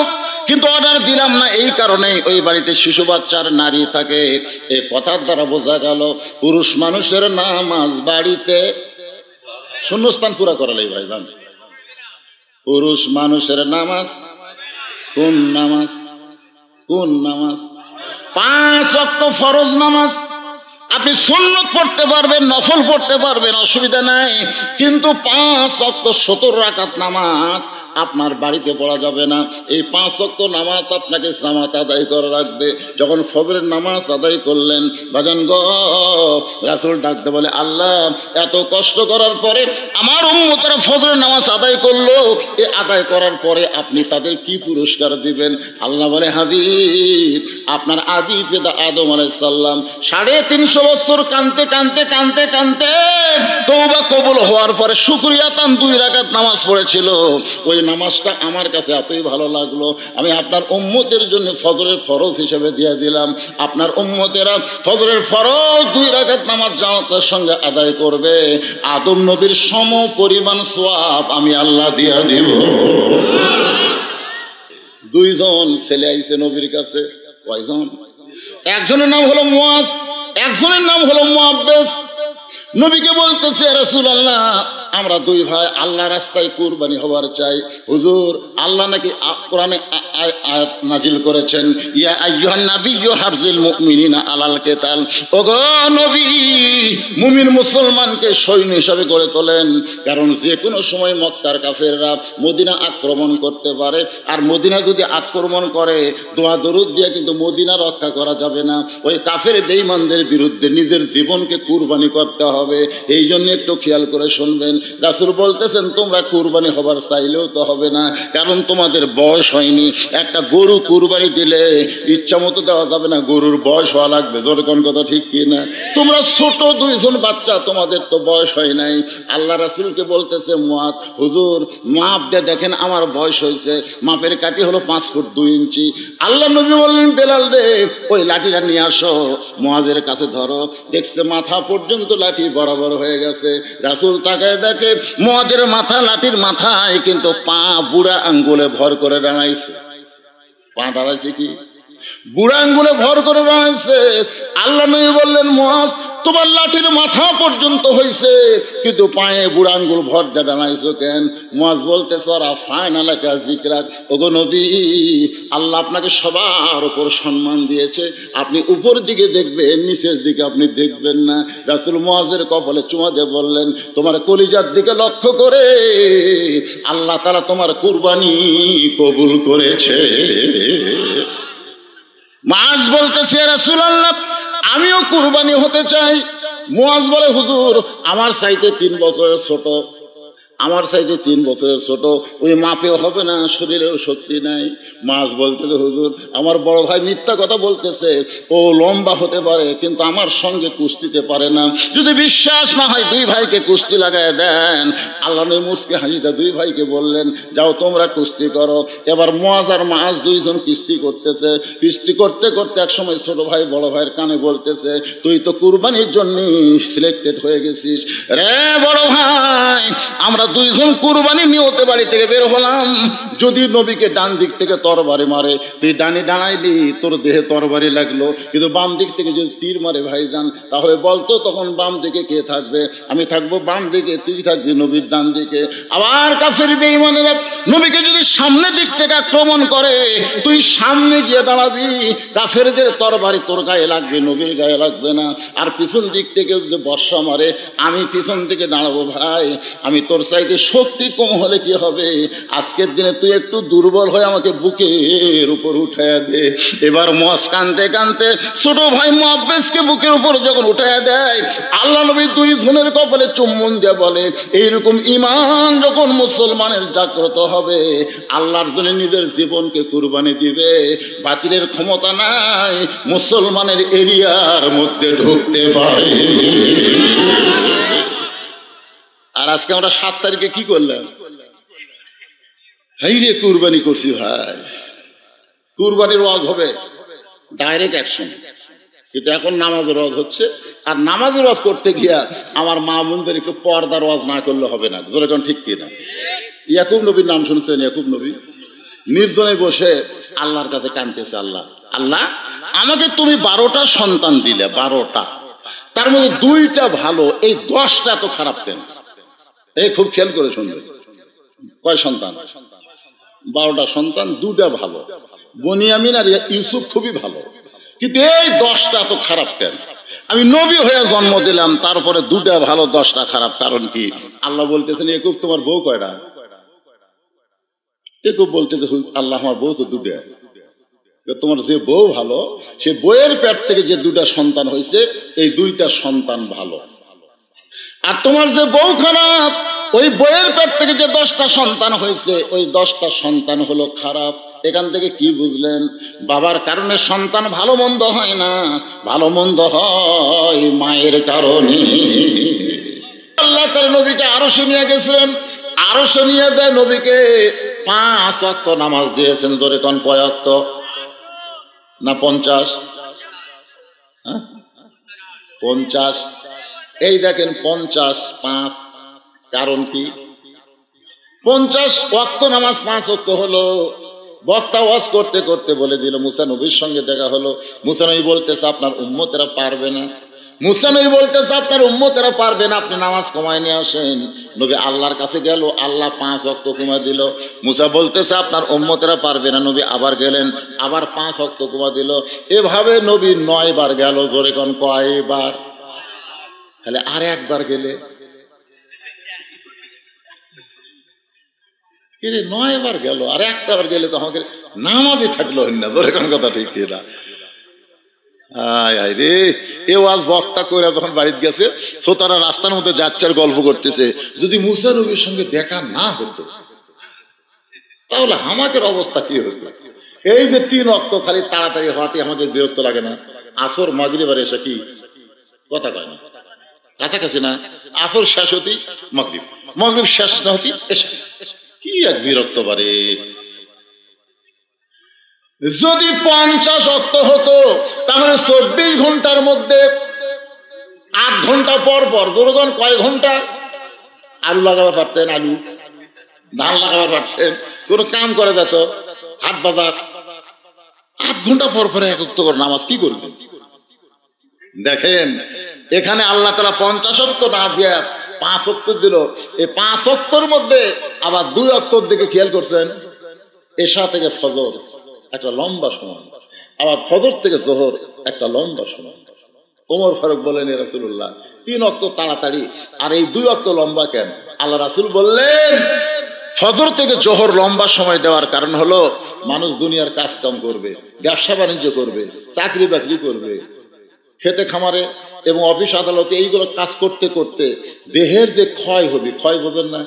কিন্তু অর্ডার দিলাম না এই কারণে ওই বাড়িতে শিশু বাচ্চার নারী থাকে। এই কথার দ্বারা বোঝা গেল পুরুষ মানুষের নামাজ বাড়িতে শূন্যস্থান পুরা করালেই ভাই জান। পুরুষ মানুষের নামাজ কোন নামাজ? কোন নামাজ? 5 ওয়াক্ত ফরজ নামাজ। আপনি সুন্নত পড়তে পারবেন, নফল পড়তে পারবেন, অসুবিধা নাই, কিন্তু 5 ওয়াক্ত 70 রাকাত নামাজ আপনার বাড়িতে পড়া যাবে না। এই 5 ওয়াক্ত নামাজ আপনাকে জামাত আদায় করা লাগবে। যখন ফজরের নামাজ আদায় করলেন, বাজান গো, রাসূল ডাকতে বলে, আল্লাহ এত কষ্ট করার পরে আমার উম্মতরা ফজরের নামাজ আদায় করলো, এ আদায় করার পরে আপনি তাদের কি পুরস্কার দিবেন? আল্লাহ বলে, হাবিব, আপনার আদি পিতা আদম আলাইহিস সালাম 350 বছর কাঁদতে কাঁদতে কাঁদতে কাঁদতে তওবা কবুল হওয়ার পরে শুকরিয়া তান 2 রাকাত নামাজ পড়েছিল। ওই নামাজটা আমার কাছে এতই ভালো লাগলো, আমি আপনার উম্মতের জন্য ফজরের ফরজ হিসেবে দিয়ে দিলাম। আপনার উম্মতেরা ফজরের ফরজ 2 রাকাত নামাজ জামাতের সঙ্গে আদায় করবে, আদম নবীর সম পরিমাণ সওয়াব আমি আল্লাহ দিয়া দিব। 2 জন ছেলে আইছে নবীর কাছে। কয়জন? একজনের নাম হলো মুয়াজ, একজনের নাম হলো মুআব্বাস। নবীকে বলতেছে, রাসূলুল্লাহ, আমরা 2 ভাই আল্লাহ রাস্তায় কুরবানি হবার চাই। হুজুর, আল্লাহ নাকি কোরআনে আয়াত নাজিল করেছেন, ইয়া আইয়ুহান নাবিয়্যু হারজিল মুমিনিনা আলাল কিতাল। ওগো নবী, মুমিন মুসলমানকে সৈন্য হিসাবে গড়ে তোলেন, কারণ যে কোনো সময় মক্কার কাফেররা মদিনা আক্রমণ করতে পারে, আর মদিনা যদি আক্রমণ করে দোয়া দরুদ দিয়ে কিন্তু মদিনা রক্ষা করা যাবে না। ওই কাফের বেঈমানদের বিরুদ্ধে নিজের জীবনকে কুরবানি করতে হবে। এই জন্য একটু খেয়াল করে শুনবেন। রাসূল বলতেছেন, তোমরা কুরবানি হবার চাইলেও তো হবে না, কারণ তোমাদের বয়স হয়নি। একটা গরু কুরবানি দিলে ইচ্ছা মতো দেওয়া যাবে না, গরুর বয়স হওয়া লাগবে। জোরে কোন কথা ঠিক কি না? তোমরা ছোট 2 জন বাচ্চা, তোমাদের তো বয়স হয় নাই। আল্লাহ রাসূলকে বলতেছে মুয়াজ, হুজুর মাপ দিয়ে দেখেন আমার বয়স হয়েছে। মাপের কাঠি হলো 5 ফুট 2 ইঞ্চি। আল্লাহ নবী বললেন, বেলাল রে, ওই লাঠিটা নিয়ে আসো। মুয়াজের কাছে ধরো। দেখছে মাথা পর্যন্ত লাঠি বরাবর হয়ে গেছে। রাসূল তাকায় দেখে মুয়াজের মাথা, লাঠির মাথায় কিন্তু পা বুড়া আঙ্গুলে ভর করে দাঁড়াইছে। পা দাঁড়াইছে কি? বুড়া আঙ্গুলে ভর করে দাঁড়াইছে। আল্লাহ নবী বললেন, মুয়াজ, তোমার লাঠির মাথা পর্যন্ত হয়েছে, কিন্তু পায়ে বুড়া আঙ্গুল ভর দিয়ে দাঁড়াইছো কেন? মুয়াজ বলতেছে, ওরা ফাইনালাকা যিকরাক। ওগো নবী, আল্লাহ আপনাকে সবার উপর সম্মান দিয়েছে, আপনি উপর দিকে দেখবেন, নিচের দিকে আপনি দেখবেন না। রাসূল মুয়াজের কপালে চুমা দিয়ে বললেন, তোমার কলিজার দিকে লক্ষ্য করে আল্লাহ তাআলা তোমার কুরবানি কবুল করেছে। মুয়াজ বলতেছে, রাসূলুল্লাহ, আমিও কুরবানি হতে চাই। মুয়াজ বলে, হুজুর আমার চাইতে 3 বছরের ছোট, আমার চাইতে 3 বছরের ছোট, ওই মাপেও হবে না, শরীরেও শক্তি নাই। মুয়াজ বলতেছে, হুজুর আমার বড় ভাই মিথ্যা কথা বলতেছে, ও লম্বা হতে পারে কিন্তু আমার সঙ্গে কুস্তিতে পারে না। যদি বিশ্বাস না হয় 2 ভাইকে কুস্তি লাগায় দেন। আল্লাহ নবী মুসকে হাসিতে 2 ভাইকে বললেন, যাও তোমরা কুস্তি করো। এবার মুয়াজ আর মুয়াজ 2 জন কুস্তি করতেছে। কুস্তি করতে করতে এক সময় ছোট ভাই বড় ভাইয়ের কানে বলতেছে, তুই তো কুরবানির জন্য সিলেক্টেড হয়ে গেছিস রে বড় ভাই, আমরা 2 জন কুরবানি নিয়তে বাড়ি থেকে বের হলাম। যদি নবীকে ডান দিক থেকে তরবারি মারে, তুই ডানে দাঁড়াইলি, তোর দেহে তরবারি লাগলো, কিন্তু বাম দিক থেকে যদি তীর মারে ভাইজান, তাহলে বলতো তখন বাম দিকে কে থাকবে? আমি থাকবো বাম দিকে, তুই থাকবি নবীর ডান দিকে। আবার কাফের বেঈমানেরা নবীকে যদি সামনে দিক থেকে আক্রমণ করে, তুই সামনে গিয়ে দাঁড়াবি, কাফেরদের তরবারি তোর গায়ে লাগবে, নবীর গায়ে লাগবে না। আর পিছন দিক থেকে যদি বর্ষা মারে, আমি পিছন দিকে দাঁড়াবো। ভাই, আমি তোর চাইতে শক্তি কম হলে কি হবে? আজকের দিনে তুই একটু দুর্বল হয়ে আমাকে বুকের উপর উঠাইয়া দে। এবার মুয়াজ কানতে কানতে ছোট ভাই মুআব্বাসকে বুকের উপর যখন উঠাইয়া দেয়, আল্লাহ নবী 2 জনের কপালে চুম্বন দিয়ে বলে, এইরকম ঈমান যখন মুসলমানের জাগ্রত হবে, আল্লাহর জন্য নিজের জীবনকে কুরবানি দিবে, বাতিলের ক্ষমতা নাই মুসলমানের এরিয়ার মধ্যে ঢুকতে পারে। আর আজকে আমরা 7 তারিখে কি করলাম? হাই রে, কুরবানি করছি ভাই। কুরবানির ওয়াজ হবে ডাইরেক্ট অ্যাকশন, কিন্তু এখন নামাজের ওয়াজ হচ্ছে। আর নামাজের ওয়াজ করতে গিয়া আমার মা বোনদের একটু পর্দার ওয়াজ না করলে হবে না। যেরকম ঠিক কিনা? ইয়াকুব নবীর নাম শুনছেন? ইয়াকুব নবী নির্জনে বসে আল্লাহর কাছে কাঁদতেছে, আল্লাহ আল্লাহ আমাকে তুমি 12টা সন্তান দিলে, 12টা, তার মধ্যে 2টা ভালো, এই 10টা তো খারাপ কেন? এই খুব খেয়াল করে শুনবে। কয় সন্তান? 12টা সন্তান, 2টা ভালো, বনিয়ামিন আর ইউসুফ খুবই ভালো, কিন্তু এই 10টা তো খারাপ কেন? আমি নবী হয়ে জন্ম দিলাম, তারপরে 2টা ভালো 10টা খারাপ, কারণ কি? আল্লাহ বলতেছেন ইয়াকুব তোমার বউ কয়টা? ইয়াকুব বলতেছে আল্লাহ আমার বউ তো 2টা। তোমার যে বউ ভালো, সে বইয়ের পেট থেকে যে 2টা সন্তান হয়েছে, এই 2টা সন্তান ভালো। আর তোমার যে বউ খারাপ, ওই বইয়ের পেট থেকে যে 10টা সন্তান হয়েছে, ওই 10টা সন্তান হলো খারাপ। এখান থেকে কি বুঝলেন? বাবার কারণে সন্তান ভালো মন্দ হয় না, ভালো মন্দ হয় মায়ের কারণে। আল্লাহ তার নবীকে আরশে নিয়ে গেছেন, আরশে নিয়ে যায় নবীকে 5 ওয়াক্ত নামাজ দিয়েছেন। জোরে কোন কয় ওয়াক্ত? না 50? 50। এই দেখেন 50 5, কারণ কি? 50 ওয়াক্ত নামাজ 5 ওয়াক্ত হলো। বক্তা ওয়াজ করতে করতে বলে দিল, মুসা নবীর সঙ্গে দেখা হলো। মুসা নবী বলতেছে আপনার উম্মতেরা পারবে না, মুসা নবী বলতেছে আপনার উম্মতেরা পারবে না, আপনি নামাজ কমায় নিয়ে আসেন। নবী আল্লাহর কাছে গেল, আল্লাহ 5 ওয়াক্ত কমা দিল। মুসা বলতেছে আপনার উম্মতেরা পারবে না, নবী আবার গেলেন, আবার 5 ওয়াক্ত কমা দিল। এভাবে নবী 9 বার গেল। জোরে কোন কয়বার? তাহলে আর একবার গেলে কিরে 9 বার গেল, আর একটা বার গেলে তো আমাকে নামাজই থাকলো না। ধরে কোন কথা ঠিক না? আয় আয় রে, এ ওয়াজ বক্তা করে যখন বাড়িতে গেছে, শ্রোতারা রাস্তার মধ্যে যাচ্ছে আর গল্প করতেছে, যদি মুসা নবীর সঙ্গে দেখা না হতো তাহলে আমাদের অবস্থা কি হতো? এই যে 3 ওয়াক্ত খালি তাড়াতাড়ি হওয়াতে আমাদের বিরক্ত লাগে না? আসর মাগরিব আর এসে কি কথা কয় না, কাছাকাছি না? আসর শেষ হতি মাগরিব, মাগরিব শেষ না হতি এসে, কি এক বিরক্ত পারে। যদি 50 ওয়াক্ত হতো তাহলে 24 ঘন্টার মধ্যে 8 ঘন্টা পর পর, দুর্গণ কয় ঘন্টা আলু লাগাবার পারতেন, আলু ধান লাগাবার পারতেন, কোনো কাম করে যেত, হাট বাজার। 8 ঘন্টা পর পরে 1 ওয়াক্ত করে নামাজ কি করবেন? দেখেন এখানে আল্লাহ তাআলা 50 ওয়াক্ত না দিয়ে 5 ওয়াক্ত দিল। এই 5 ওয়াক্তর মধ্যে আবার 2 ওয়াক্তর দিকে খেয়াল করছেন, এশা থেকে ফজর একটা লম্বা সময়, আবার ফজর থেকে জোহর একটা লম্বা সময়। ওমর ফারুক বলেন ইয়া রাসূলুল্লাহ 3 ওয়াক্ত তাড়াতাড়ি, আর এই 2 ওয়াক্ত লম্বা কেন? আল্লাহ রাসূল বললেন ফজর থেকে জোহর লম্বা সময় দেওয়ার কারণ হলো মানুষ দুনিয়ার কাজ কাম করবে, ব্যবসা বাণিজ্য করবে, চাকরি বাকরি করবে, খেতে খামারে এবং অফিস আদালতে এইগুলো কাজ করতে করতে দেহের যে ক্ষয় হবে, ক্ষয় বোঝেন না?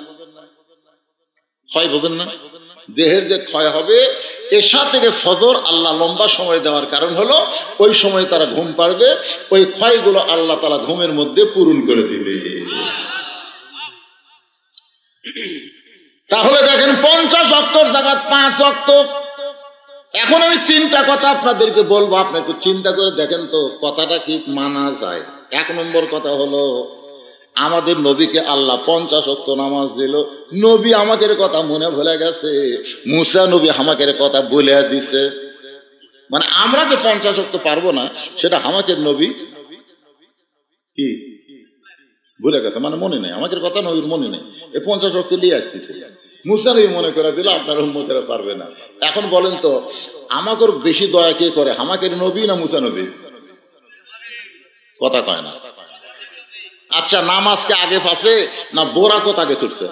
ক্ষয় বোঝেন না? দেহের যে ক্ষয় হবে, এশা থেকে ফজর আল্লাহ লম্বা সময় দেওয়ার কারণ হলো ওই সময় তারা ঘুম পাড়বে, ওই ক্ষয়গুলো আল্লাহ তাআলা ঘুমের মধ্যে পূরণ করে দিবে। তাহলে দেখেন 50 ওয়াক্তর জায়গা 5 ওয়াক্ত। এখন আমি 3টা কথা আপনাদেরকে বলবো, আপনি একটু চিন্তা করে দেখেন তো কথাটা কি মানা যায়। 1 নম্বর কথা হলো আমাদের নবীকে আল্লাহ 50 ওয়াক্ত নামাজ দিল, নবী আমাদের কথা মনে ভুলে গেছে, মুসা নবী আমাদের কথা বলে দিছে। মানে আমরা যে 50 ওয়াক্ত পারবো না সেটা আমাদের নবী কি ভুলে গেছে, মানে মনে নেই, আমাদের কথা নবীর মনে নেই। এই 50 ওয়াক্ত নিয়ে আসতেছে, মুসা নবী মনে করে দিল, আপনার উম্মতেরা পারবে না। এখন বলেন তো আমাদের বেশি দয়া কে করে, আমাদের নবী না মুসা নবী? কথা কয় না। আচ্ছা নামাজকে আগে ফাঁসে না বোরাকত আগে ছুটছে?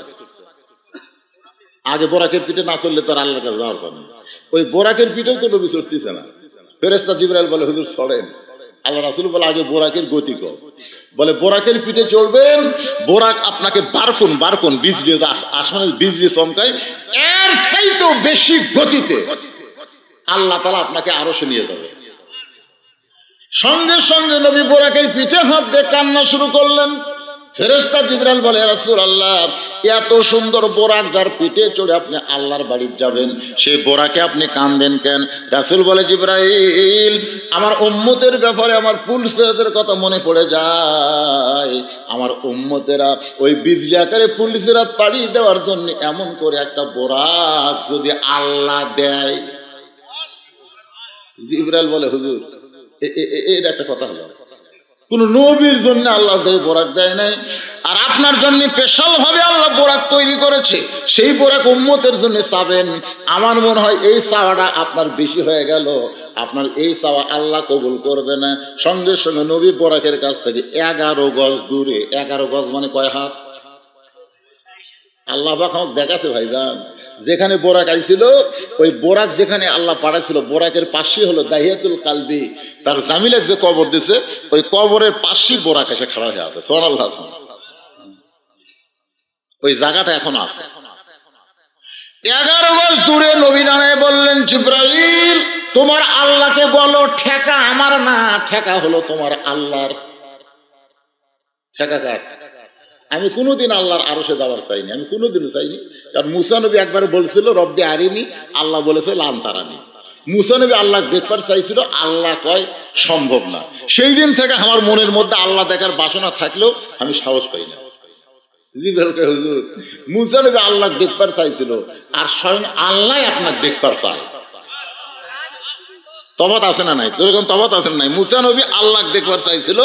আগে বোরাকের পিঠে না চললে তো আল্লাহর কাছে যাওয়ার পারে। ওই বোরাকের পিঠেও তো নবী চড়তেছে না। ফেরেশতা জিবরাইল বলে হুজুর চড়েন, আল্লাহ রাসূল বলে আগে বোরাকের গতি কর। বলে বোরাকের পিঠে চড়বেন, বোরাক আপনাকে বারকুন বিজলি, আসমানের বিজলি চমকায়, এর চাইতেও বেশি গতিতে আল্লাহ তাআলা আপনাকে আরশে নিয়ে যাবে। সঙ্গে সঙ্গে নবী বোরাকের পিঠে হাত দিয়ে কান্না শুরু করলেন। ফেরেশতা জিবরাইল বলে ইয়া রাসূলুল্লাহ এত সুন্দর বোরাক যার পিঠে চড়ে আপনি আল্লাহর বাড়ি যাবেন, সেই বোরাকে আপনি কাঁদেন কেন? রাসূল বলে জিবরাইল আমার উম্মতের ব্যাপারে আমার পুলসিরাতের কথা মনে পড়ে যায়। আমার উম্মতেরা ওই বিজলি আকারে পুলসিরাত পাড়ি দেওয়ার জন্য এমন করে একটা বোরাক যদি আল্লাহ দেয়। জিবরাইল বলে হুজুর এটা একটা কথা হলো, কোন নবীর জন্য আল্লাহ যে বোরাক দেয় নাই, আর আপনার জন্য স্পেশাল ভাবে আল্লাহ বোরাক তৈরি করেছে, সেই বোরাক উম্মতের জন্য চাবেন। আমার মনে হয় এই চাওয়াটা আপনার বেশি হয়ে গেল, আপনার এই চাওয়া আল্লাহ কবুল করবে না। সঙ্গে সঙ্গে নবী বোরাকের কাছ থেকে 11 গজ দূরে, 11 গজ মানে কয় হাত? আল্লাহ পাক আমাকে দেখাছে ভাইজান, যেখানে বোরাক আইছিল ওই বোরাক যেখানে আল্লাহ পাঠাইছিল, বোরাকের পাশে হলো দাহিয়াতুল কালবি, তার জামিলাক যে কবর দিছে ওই কবরের পাশেই বোরাক এসে খাড়া হয়ে আছে। সুবহানাল্লাহ। ওই জায়গাটা এখন আছে। 11 গজ দূরে নবী দাঁড়ায় বললেন, জিবরাইল তোমার আল্লাহকে বলো ঠেকা আমার না, ঠেকা হলো তোমার আল্লাহর। ঠেকা কার? আমি কোনোদিন আল্লাহর আরশে যাওয়ার চাইনি, আমি কোনোদিনও চাইনি। কারণ মুসা নবী একবার বলছিল রব্বি আরিনি, আল্লাহ বলেছে লান তারানি। মুসা নবী আল্লাহ দেখবার চাইছিল, আল্লাহ কয় সম্ভব না। সেই দিন থেকে আমার মনের মধ্যে আল্লাহ দেখার বাসনা থাকলেও আমি সাহস পাই না। জিবরাইলকে হুজুর মুসা নবী আল্লাহ দেখবার চাইছিল, আর স্বয়ং আল্লাহ আপনাকে দেখবার চায়। তফাৎ আছে না নাই? যেরকম তফাৎ আছে না নাই? মুসা নবী আল্লাহ দেখবার চাইছিল,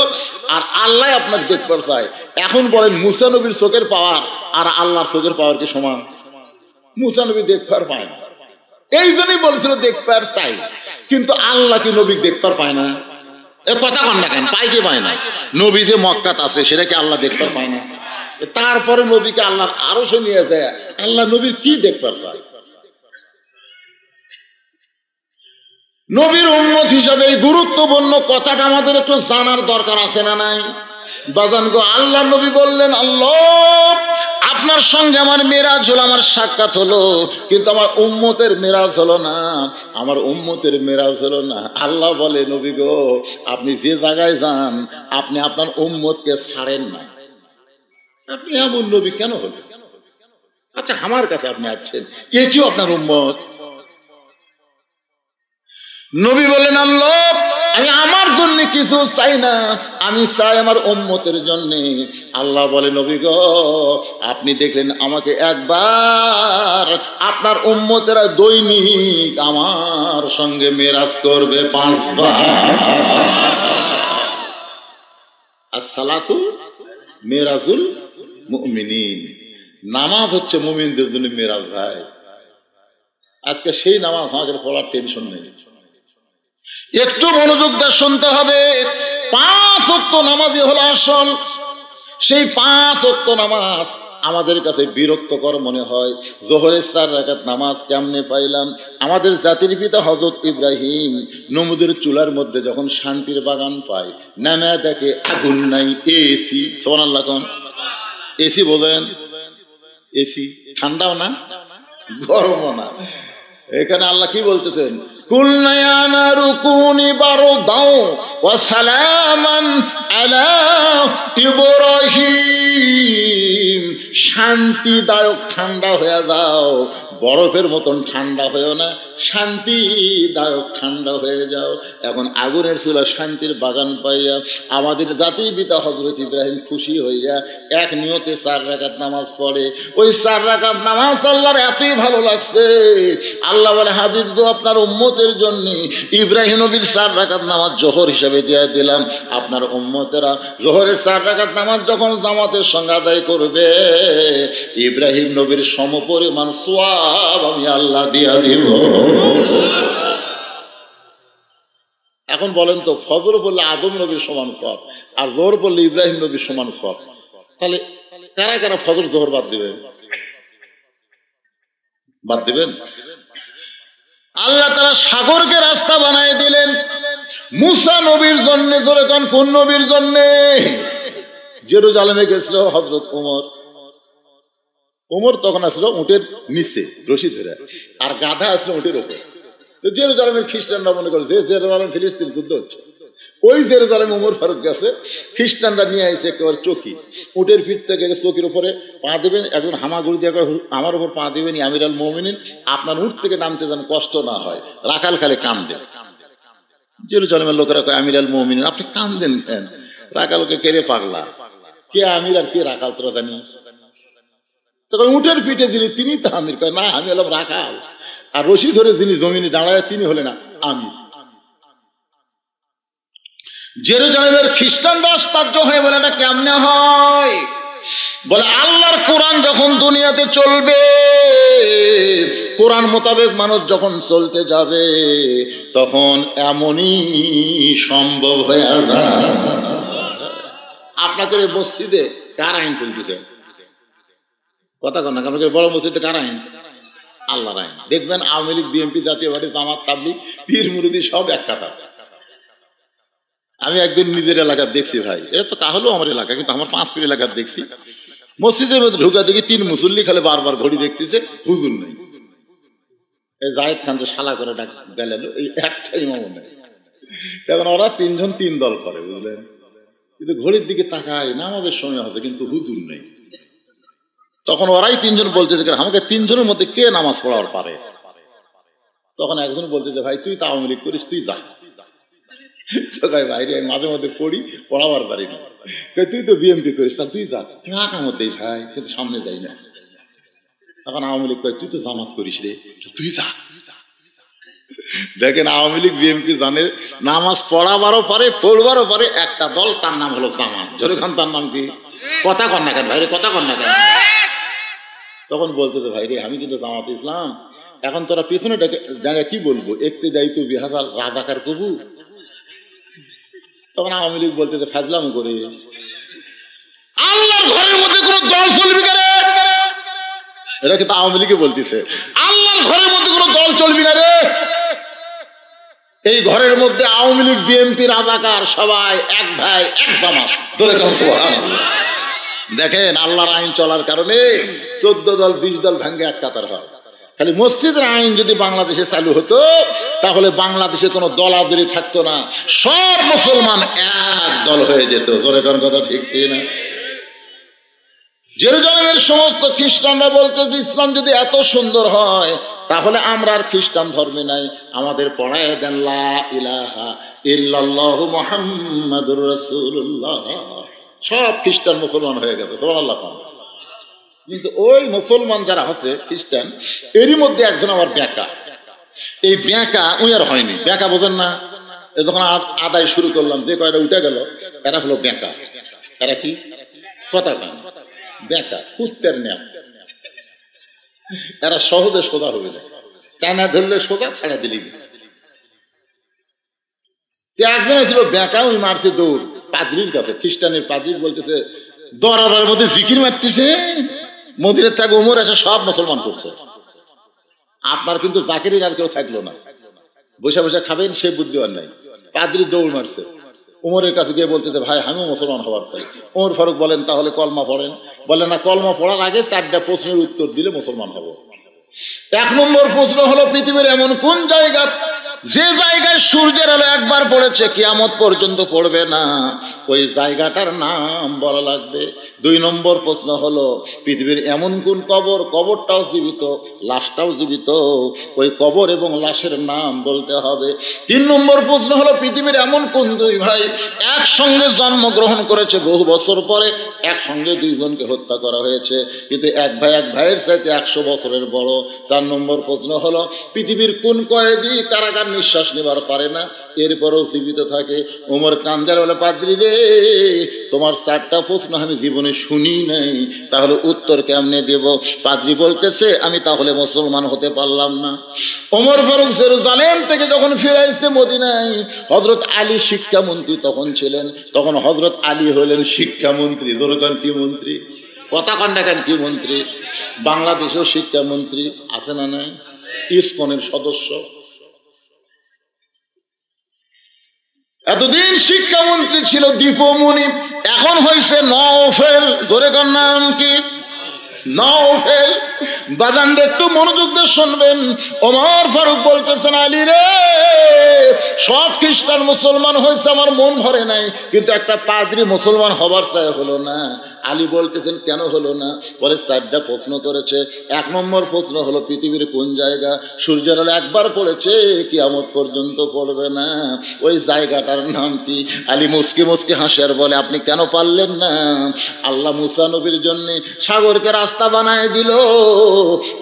আর আল্লাহ আপনাকে দেখবার চায়। এখন বলেন মুসা নবীর চোখের পাওয়ার আর আল্লাহর চোখের পাওয়ার কি সমান? মুসা নবী দেখবার পায় না, এই জন্যই বলছিল দেখবার চাই, কিন্তু আল্লাহ কি নবী দেখবার পায় না? এ কথা কন না কেন? পায় কি পায় না? নবী যে মক্কাত আছে সেটা কি আল্লাহ দেখবার পায় না? তারপরে নবীকে আল্লাহর আরশে নিয়ে যায়, আল্লাহ নবীর কি দেখবার চায়? নবীর উম্মত হিসাবে এই গুরুত্বপূর্ণ কথাটা আমাদের একটু জানার দরকার আছে না নাই? বাজান গো, আল্লাহ নবী বললেন, আল্লাহ আপনার সঙ্গে আমার মেরাজ হলো, আমার সাক্ষাৎ হলো, কিন্তু আমার উম্মতের মেরাজ হলো না, আমার উম্মতের মেরাজ হলো না। আল্লাহ বলে, নবী গো আপনি যে জায়গায় যান আপনি আপনার উম্মতকে ছাড়েন না। আপনি এমন নবী কেন হলেন? আচ্ছা আমার কাছে আপনি আছেন, এটিও আপনার উম্মত। নবী বললেন, আল্লাহ আমি আমার জন্য কিছু চাই না, আমি চাই আমার উম্মতের জন্য। আল্লাহ বলে, নবী গো আপনি দেখলেন আমাকে একবার, আপনার উম্মতেরা দৈনিক আমার সঙ্গে মেরাজ করবে 5 বার। আসসালাতু মেরাজুল মুমিনিন, নামাজ হচ্ছে মুমিনদের জন্য মেরাজ। ভাই আজকে সেই নামাজ আমাকে পড়ার টেনশন নেই। একটু মনোযোগ দিয়ে শুনতে হবে। 5 ওয়াক্ত নামাজই হলো আসল। সেই 5 ওয়াক্ত নামাজ আমাদের কাছে বিরক্তকর মনে হয়। জোহরের 4 রাকাত নামাজ কেমনে পাইলাম? আমাদের জাতির পিতা হযরত ইব্রাহিম নমরুদের চুলার মধ্যে যখন শান্তির বাগান পায়, নামে দেখে আগুন নাই, এসি। সুবহানাল্লাহ কোন? এসি বোঝেন? এসি ঠান্ডাও না গরমও না। এখানে আল্লাহ কি বলতেছেন? কুলনা ইয়া নারু কুনি বারদাও ওয়া সালামান আলা ইব্রাহিম, শান্তিদায়ক ঠান্ডা হয়ে যাও, বরফের মতন ঠান্ডা হয়েও না, শান্তিদায়ক ঠান্ডা হয়ে যাও। এখন আগুনের চুলা শান্তির বাগান পাইয়া আমাদের জাতির পিতা হযরত ইব্রাহিম খুশি হইয়া এক নিয়তে 4 রাকাত নামাজ পড়ে। ওই 4 রাকাত নামাজ আল্লাহর এতই ভালো লাগছে, আল্লাহ বলে, হাবিব গো আপনার উম্মতের জন্য ইব্রাহিম নবীর 4 রাকাত নামাজ জোহর হিসেবে দিয়ে দিলাম। আপনার উম্মতেরা জোহরের 4 রাকাত নামাজ যখন জামাতের সঙ্গে আদায় করবে, ইব্রাহিম নবীর সমপরিমাণ সওয়াব আমি আল্লাহ দিয়া দিব। এখন বলেন তো, ফজর বললে আদম নবীর সমান সওয়াব, আর জোহর বললে ইব্রাহিম নবীর সমান সওয়াব, তাহলে কারা কারা ফজর জোহর বাদ দিবেন? বাদ দিবেন? আল্লাহ তাআলা সাগরকে রাস্তা বানায় দিলেন মুসা নবীর জন্য। ধরে কোন নবীর জন্য? জেরুজালেমে গেছিল হযরত ওমর তখন আসলো উটের নিচে রশি ধরে, আর গাধা আসলো উটের উপর। জেরুজালেমের খ্রিস্টানরা মনে করে যে জেরুজালেম ফিলিস্তিন যুদ্ধ হচ্ছে, ওই জেরুজালেম ওমর ফারুক গেছে, খ্রিস্টানরা নিয়ে আসে একেবারে চকি, উটের পিঠ থেকে চকির উপরে পা দেবেন, একজন হামাগুড়ি দিয়ে আমার উপর পা দেবেন, আমির আল মুমিনিন আপনার উঠ থেকে নামতে যেন কষ্ট না হয়, রাখাল খালে কাম দেন। জেরুজালেমের লোকেরা কয়, আমির আল মুমিনিন আপনি কাম দেন কেন? রাখালকে কেড়ে পাগলা, কে আমির আর কে রাখাল তোরা জানি? তখন উটের পিঠে যিনি তিনি তো আমির। কয় না, আমি হলাম রাখাল, আর রশি ধরে যিনি জমিনে দাঁড়ায় তিনি হলেন আমির। জেরুজালেমের খ্রিস্টানরা আশ্চর্য হয়ে বলে এটা কেমনে হয়? বলে আল্লাহর কোরআন যখন দুনিয়াতে চলবে, কোরআন মোতাবেক মানুষ যখন চলতে যাবে, তখন এমনই সম্ভব হয়ে যায়। আপনাদের মসজিদে কার আইন চলতেছে? কথা কন না, আপনাদের বড় মসজিদে কার আইন? আল্লাহর আইন। দেখবেন আওয়ামী লীগ, বিএনপি, জাতীয় পার্টি, জামাত, তাবলীগ, পীর মুরিদি সব এক কাতা। আমি একদিন নিজের এলাকা দেখছি ভাই, এটা তো তাহলেও আমার এলাকা, কিন্তু আমার 5 পীর এলাকার দেখছি মসজিদের মধ্যে ঢুকা দেখি 3 মুসল্লি খালি বারবার ঘড়ি দেখতেছে, হুজুর নেই। এই জায়েদ খান যে শালা করে ডাক গেল, এই একটাই ইমামও নেই। তখন ওরা 3 জন 3 দল করে, বুঝলেন? কিন্তু ঘড়ির দিকে তাকায়, নামাজের সময় হচ্ছে কিন্তু হুজুর নেই। তখন ওরাই 3 জন বলতেছে আমাকে 3 জনের মধ্যে কে নামাজ পড়ার পারে? তখন একজন বলতেছে ভাই তুই তো আওয়ামী লীগ করিস, তুই যা। বাইরে আমি মাঝে মধ্যে পড়ি, পড়াবার পারি না। তুই তো বিএমপি করিস, তাহলে তুই যা। আঁকার মধ্যেই ভাই, কিন্তু সামনে যাই না। এখন আওয়ামী লীগ কয় তুই তো জামাত করিস রে, তুই যা। দেখেন আওয়ামী লীগ বিএমপি জানে নামাজ পড়াবারও পারে, পড়বারও পারে, একটা দল, তার নাম হলো জামাত। জোরেখান তার নাম কি? কথা কন না কেন ভাইরে, কথা কন না কেন? তখন বলতে তো ভাই রে আমি কিন্তু জামাত ইসলাম। এখন তোরা পিছনে জায়গা কি বলবো, একটি দায়িত্ব বিহাজার রাজাকার কবু। তখন আওয়ামী লীগ বলতে যে ফাজলাম করে, আল্লাহর ঘরের মধ্যে কোন দল চলবি না রে। এটা কিন্তু আওয়ামী লীগে বলতেছে, আল্লাহর ঘরের মধ্যে কোন দল চলবি না রে। এই ঘরের মধ্যে আওয়ামী লীগ, বিএনপি, রাজাকার সবাই এক ভাই, এক জামাত। ধরে কেন সুবহানাল্লাহ। দেখেন আল্লাহর আইন চলার কারণে 14 দল 20 দল ভাঙ্গে এক কাতার হয়। খালি মসজিদের আইন যদি বাংলাদেশে চালু হতো, তাহলে বাংলাদেশে কোনো দলাদলি থাকতো না, সব মুসলমান এক দল হয়ে যেত। ধরে কোন কথা ঠিক না? জেরুজালেমের সমস্ত খ্রিস্টানরা বলতেছে ইসলাম যদি এত সুন্দর হয়, তাহলে আমরা আর খ্রিস্টান ধর্মে নাই, আমাদের পড়ায় দেন লা ইলাহা ইল্লাল্লাহু মুহাম্মাদুর রাসূলুল্লাহ। সব খ্রিস্টান মুসলমান হয়ে গেছে, সুবহানাল্লাহ। কিন্তু ওই মুসলমান যারা আছে খ্রিস্টান, এরই মধ্যে একজন আবার ব্যাকা। এই ব্যাকা উই আর হয়নি, ব্যাকা বোঝেন না? যখন আদায় শুরু করলাম, যে কয়টা উঠে গেল এরা হলো ব্যাকা। এরা কি? কথা কেন? ব্যাকা, কুত্তের ন্যাস। এরা সহজে সোজা হবে না, টানা ধরলে সোজা, ছাড়া দিলি। একজন ছিল ব্যাকা, ওই মারছে দৌড় পাদ্রির কাছে। খ্রিস্টানের পাদ্রি বলতেছে দরবারের মধ্যে জিকির মারতেছে, মদিনার থেকে ওমর এসে সব মুসলমান করছে। আপনার কিন্তু জাকিরের আর কেউ থাকলো না, বসে বসে খাবেন সে বুদ্ধিমান নাই। পাদ্রি দৌড় মারছে, ওমরের কাছে গিয়ে বলতেছে ভাই আমিও মুসলমান হবার চাই। ওমর ফারুক বলেন তাহলে কলমা পড়েন। বলে না, কলমা পড়ার আগে 4টা প্রশ্নের উত্তর দিলে মুসলমান হব। 1 নম্বর প্রশ্ন হলো পৃথিবীর এমন কোন জায়গা যে জায়গায় সূর্যের আলো একবার পড়েছে কিয়ামত পর্যন্ত পড়বে না, ওই জায়গাটার নাম বলা লাগবে। 2 নম্বর প্রশ্ন হলো পৃথিবীর এমন কোন কবর, কবরটাও জীবিত, লাশটাও জীবিত, ওই কবর এবং লাশের নাম বলতে হবে। 3 নম্বর প্রশ্ন হলো পৃথিবীর এমন কোন 2 ভাই একসঙ্গে জন্মগ্রহণ করেছে, বহু বছর পরে একসঙ্গে 2 জনকে হত্যা করা হয়েছে, কিন্তু এক ভাই এক ভাইয়ের চাইতে 100 বছরের বড়। 4 নম্বর প্রশ্ন হলো পৃথিবীর কোন কয়েদি কারাগার নিঃশ্বাস নেবার পারে না, এরপরও জীবিত থাকে। ওমর কান্দার বলে পাদ্রী রে, তোমার 4টা প্রশ্ন আমি জীবনে শুনি নাই, তাহলে উত্তর কেমনে দেব? পাদ্রী বলতেছে আমি তাহলে মুসলমান হতে পারলাম না। ওমর ফারুক জেরুজালেম থেকে যখন ফিরে আসছে মদিনায়, হযরত আলী শিক্ষামন্ত্রী তখন ছিলেন। তখন হযরত আলী হলেন শিক্ষামন্ত্রী। দরকার কি মন্ত্রী? কথা কন না কেন? কি মন্ত্রী? বাংলাদেশেও শিক্ষামন্ত্রী আছে না নাই? ইসকনের সদস্য। এতদিন শিক্ষামন্ত্রী ছিল দীপমণি, এখন হয়েছে নওফেল। ধরে কার নাম কি? নওফেল। বাজানদের একটু মনোযোগ দিয়ে শুনবেন। ওমর ফারুক বলতেছেন আলী রে, সব খ্রিস্টান মুসলমান হয়েছে, আমার মন ভরে নাই, কিন্তু একটা পাদ্রী মুসলমান হবার চাই হলো না। আলী বলতেছেন কেন হলো না? পরে 4টা প্রশ্ন করেছে। 1 নম্বর প্রশ্ন হলো পৃথিবীর কোন জায়গা সূর্যের আলো একবার পড়েছে কিয়ামত পর্যন্ত পড়বে না, ওই জায়গাটার নাম কি? আলী মুসকে মুসকে হাসে আর বলে আপনি কেন পারলেন না? আল্লাহ মুসা নবীর জন্য সাগরকে রাস্তা রাস্তা বানায় দিল।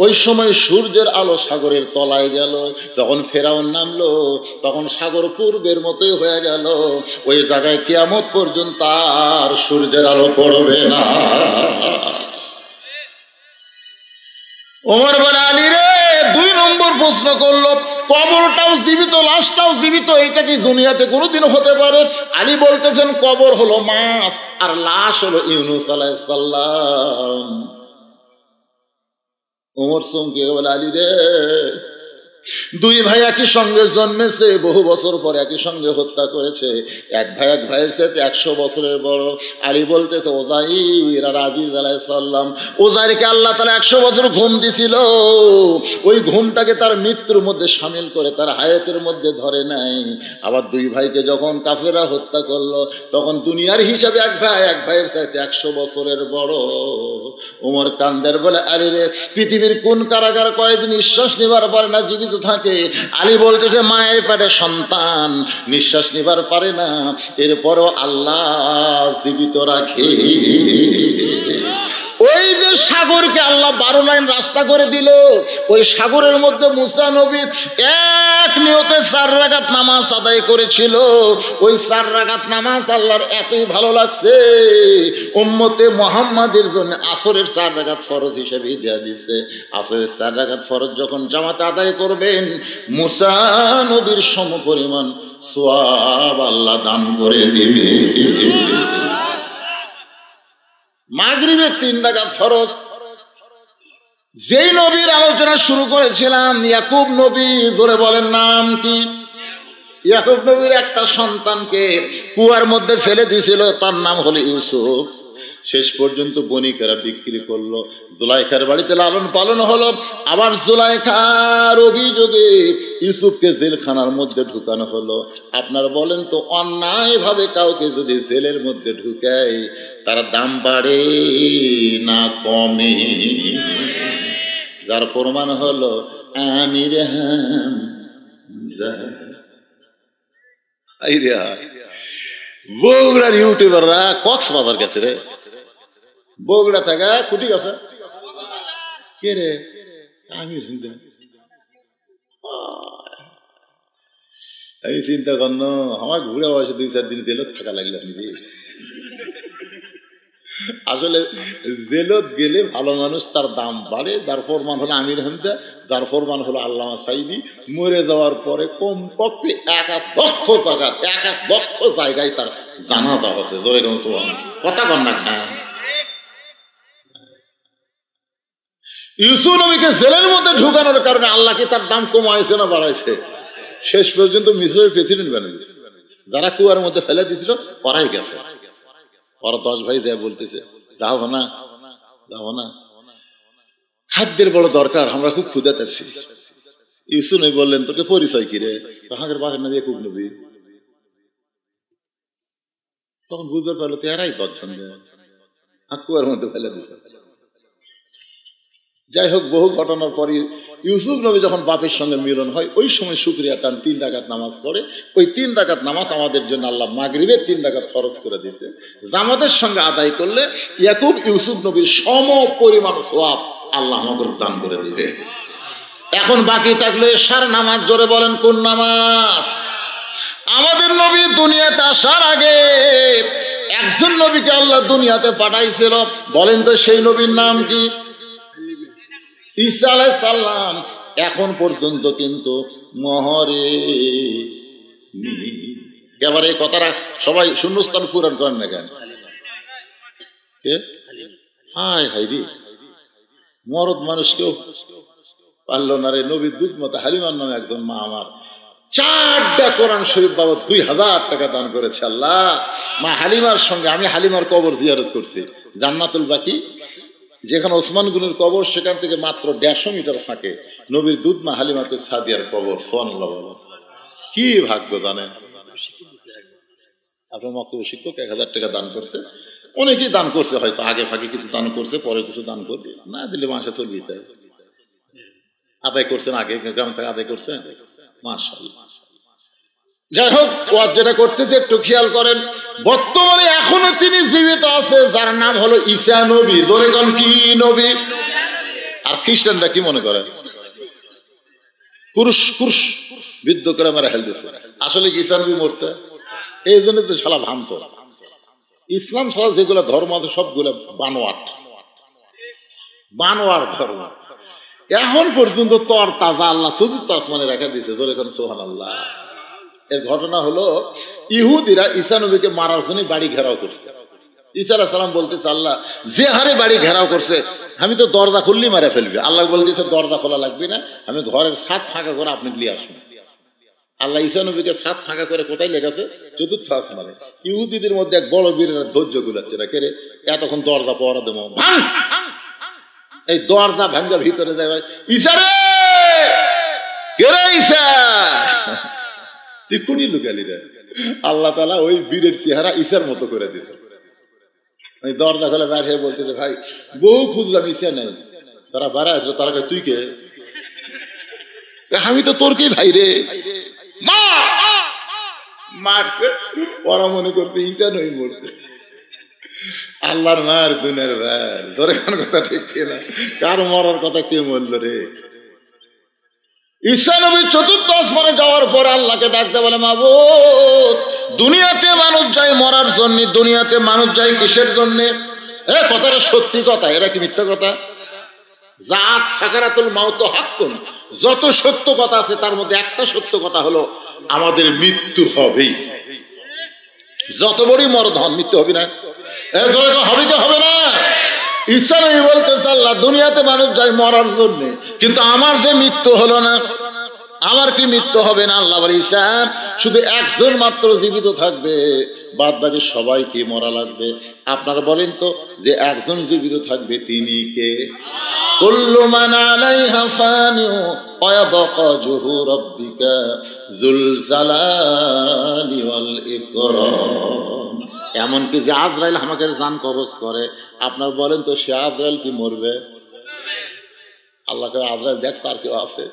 ওই সময় সূর্যের আলো সাগরের তলায় গেল। যখন ফেরাউন নামলো তখন সাগর পূর্বের মতোই হয়ে গেল। ওই জায়গায় কিয়ামত পর্যন্ত আর সূর্যের আলো পড়বে না। ওমর বলে, আলী রে, 2 নম্বর প্রশ্ন করলো, কবরটাও জীবিত লাশটাও জীবিত, এটা কি দুনিয়াতে কোনোদিন হতে পারে? আলী বলতেছেন, কবর হলো মাছ আর লাশ হলো ইউনূস আলাইহিস সালাম। ওমর চমকে বলে, আলী রে, 2 ভাই একই সঙ্গে জন্মেছে, বহু বছর পর একই সঙ্গে হত্যা করেছে, এক ভাই এক ভাইয়ের সাথে 100 বছরের বড়। আলী বলতেছে, ওজাইর আর আজিজ আলাইহিস সালাম, ওজাইরকে আল্লাহ তাআলা 100 বছর ঘুম দিছিল, ওই ঘুমটাকে তার মৃত্যুর মধ্যে শামিল করে তার হায়াতের মধ্যে ধরে নাই। আবার 2 ভাইকে যখন কাফেররা হত্যা করলো তখন দুনিয়ার হিসাবে এক ভাই এক ভাইয়ের সাথে 100 বছরের বড়। ওমর কান্দের বলে, আলী রে, পৃথিবীর কোন কারাগার কয়েকদিন নিঃশ্বাস নিবার পারে না, জীবিত থাকে? আলী বলতেছে, মায়ের পেটে সন্তান নিঃশ্বাস নিবার পারে না, এরপরও আল্লাহ জীবিত রাখে। ওই যে সাগরকে আল্লাহ 12 লাইন রাস্তা করে দিল, ওই সাগরের মধ্যে মুসা নবী এক নিয়তে 4 রাকাত নামাজ আদায় করেছিল। ওই 4 রাকাত নামাজ আল্লাহর এতই ভালো লাগছে, উম্মতে মুহাম্মাদের জন্য আসরের 4 রাকাত ফরজ হিসেবে দেয়া দিয়েছে। আসরের 4 রাকাত ফরজ যখন জামাতে আদায় করবেন, মুসা নবীর সমপরিমাণ সওয়াব আল্লাহ দান করে দিবে। মাগরিবের 3 রাকাত ফরজ। যেই নবীর আলোচনা শুরু করেছিলাম, ইয়াকুব নবী, জোরে বলেন নাম কি? ইয়াকুব নবীর একটা সন্তানকে কুয়ার মধ্যে ফেলে দিয়েছিল, তার নাম হলো ইউসুফ। শেষ পর্যন্ত বণিকেরা বিক্রি করলো, জুলাইখার বাড়িতে লালন পালন হলো। আবার জুলাইখার অভিযোগে ইউসুফকে জেলখানার মধ্যে ঢুকানো হলো। আপনারা বলেন তো, অন্যায়ভাবে কাউকে যদি জেলের মধ্যে ঢুকায় তার দাম বাড়ে না কমে? যার প্রমাণ হলো আমির হামজা। বগুড়ার ইউটিউবাররা কক্সবাজার গেছে রে, বগুড়া থাকা কুটি গেছে, কে রে? আমির হামজা। আমি চিন্তা করল, আমার ঘুরে বয়সে 2-4 দিন জেলত থাকা লাগলো। আসলে জেলত গেলে ভালো মানুষ, তার দাম বাড়ে। যার ফরমান হলো আমির হামজা, যার ফরমান হলো আল্লামা সাঈদী। মরে যাওয়ার পরে কমপক্ষে 1 লক্ষ জায়গায় তার জানাজা আছে। জোরে কোন সুবহানাল্লাহ, কথা কন না খান। ইউসুফ নবীকে জেলের মধ্যে ঢুকানোর কারণে আল্লাহ কি তার দাম কমাইছে না বাড়াইছে? শেষ পর্যন্ত মিশরের প্রেসিডেন্ট বানিয়েছে। যারা কুয়ার মধ্যে ফেলে দিয়েছিল ওরাই গেছে। ওরা 10 ভাই যা বলতেছে, যাও না, যাও না, খাদ্যের বড় দরকার, আমরা খুব ক্ষুধাতে আছি। ইউসুফ নবী বললেন, তোকে পরিচয় কি রে? কাহাগের বাঘের নবী ইয়াকুব নবী। তখন বুঝতে পারলো তো এরাই 10 জন কুয়ার মধ্যে ফেলে দিয়েছে। যাই হোক, বহু ঘটনার পরে ইউসুফ নবী যখন বাপের সঙ্গে মিলন হয়, ওই সময় শুকরিয়া তার 3 রাকাত নামাজ পড়ে। ওই 3 রাকাত নামাজ আমাদের জন্য আল্লাহ মাগরিবের 3 রাকাত ফরজ করে দিয়েছে। জামাতের সঙ্গে আদায় করলে ইয়াকুব ইউসুফ নবীর সম পরিমাণ সওয়াব আল্লাহ আমাদের দান করে দিবে। এখন বাকি থাকলে এশার নামাজ। জোরে বলেন কোন নামাজ? আমাদের নবী দুনিয়াতে আসার আগে একজন নবীকে আল্লাহ দুনিয়াতে পাঠাইছিল। বলেন তো সেই নবীর নাম কি? ঈসা আলাইহিস সালাম। এখন পর্যন্ত কিন্তু মহরে এবার এই কথাটা সবাই শূন্যস্থান পূরণ করেন না কেন? হায় হায় রে, মরদ মানুষকেও পারলো না রে। নবীর দুধ মতো হালিমার নামে একজন মা আমার 4টা কোরআন শরীফ বাবদ 2000 টাকা দান করেছে আল্লাহ। মা হালিমার সঙ্গে আমি হালিমার কবর জিয়ারত করছি, জান্নাতুল বাকি, যেখানে ওসমান গনির কবর, সেখান থেকে মাত্র 150 মিটার ফাঁকে নবীর দুধ মা হালিমাতুস সাদিয়ার কবর। সুবহানাল্লাহ, কি ভাগ্য জানেন। আপনার মক্তব্য শিক্ষক 1000 টাকা দান করছে। অনেকেই দান করছে, হয়তো আগে ফাঁকে কিছু দান করছে, পরে কিছু দান করবে না, দিলে মাসে চলবে। তাই আদায় করছেন, আগে গ্রাম থেকে আদায় করছেন, মাশাআল্লাহ। যাই হোক, ওয়াজ যেটা করতেছে একটু খেয়াল করেন। বর্তমানে এখনো তিনি জীবিত আছে, যার নাম হলো ঈসা নবী। জোরে কোন কি নবী? আর খ্রিস্টানরা কি মনে করে? কুরুশ কুরুশ বিদ্ধ করে মেরে ফেলতেছে। আসলে কি ঈসা নবী মরছে? এই জন্য তো শালা ভ্রান্ত। ইসলাম ছাড়া যেগুলো ধর্ম আছে সবগুলো বানোয়াট, বানোয়ার ধর্ম। এখন পর্যন্ত তর তাজা আল্লাহ চতুর্থ আসমানে রেখে দিয়েছে। ধরে এখন সুবহানাল্লাহ। এর ঘটনা হলো, ইহুদিরা ঈসা নবীকে মারার জন্য বাড়ি ঘেরাও করছে। ঈসা আলাইহিস সালাম বলতেছে, আল্লাহ যে হারে বাড়ি ঘেরাও করছে, আমি তো দরজা খুললেই মারা ফেলবে। আল্লাহ বলতেছে দরজা খোলা লাগবে না, আমি ঘরের ছাদ ফাঁকা করে আপনি নিয়ে আসুন। আল্লাহ ঈসা নবীকে ছাদ ফাঁকা করে কোথায় লেগেছে? চতুর্থ আসমানে। ইহুদিদের মধ্যে এক বড় বীরের ধৈর্য গুলাচ্ছে না, কেরে এতক্ষণ দরজা পড়া দেবো, ভাঙ। এই দরজা ভাঙ্গা ভিতরে দেয়, ঈসা রে, কে রে ঈসা, তুই কুটি লুকালি রে? আল্লাহ তাআলা ওই বীরের চেহারা ঈসার মতো করে দিয়েছে। ওই দরজা খোলা বাইরে হয়ে বলতেছে, ভাই বহু খুঁজলাম ঈসা নেই। তারা বাড়া আসলো, তারা কয় তুই কে? আমি তো তোর কি ভাই রে। মারছে, ওরা মনে করছে ঈসা নই মরছে। আল্লাহর মার দুনিয়ার ভাই, ধরে কোন কথা ঠিক কিনা? কার মরার কথা কে বললো রে? ঈসা নবী চতুর্থ আসমানে যাওয়ার পরে আল্লাহকে ডাকতে বলে, মাবুদ, দুনিয়াতে মানুষ যায় মরার জন্য, দুনিয়াতে মানুষ যায় কিসের জন্য? এ কথাটা সত্যি কথা, এটা কি মিথ্যা কথা? জাত সাকারাতুল মাউত হাক্কুন, যত সত্য কথা আছে তার মধ্যে একটা সত্য কথা হলো আমাদের মৃত্যু হবেই। যত বড়ই মরদ হন, মৃত্যু হবে না। হবে কি হবে না? ঈসা নবী বলতেছে, আল্লাহ দুনিয়াতে মানুষ যায় মরার জন্য, কিন্তু আমার যে মৃত্যু হলো না, আমার কি মৃত্যু হবে না? আল্লাহ বলে, ঈসা শুধু একজন মাত্র জীবিত থাকবে, বাদ বাকি সবাইকে মরা লাগবে। আপনারা বলেন তো, যে একজন জীবিত থাকবে তিনি কে? কুল্লু মান আলাইহা ফানিউ ওয়া ইয়াবকা ওয়াজহু রাব্বিকা যুল জালালি ওয়াল ইকরাম। এমনকি যে আজরাইল আমাকে জান কবজ করে, আপনার বলেন তো সে আজরাইল কি মরবে? আল্লাহকে আজরাইল দেখ তার কেউ আছে?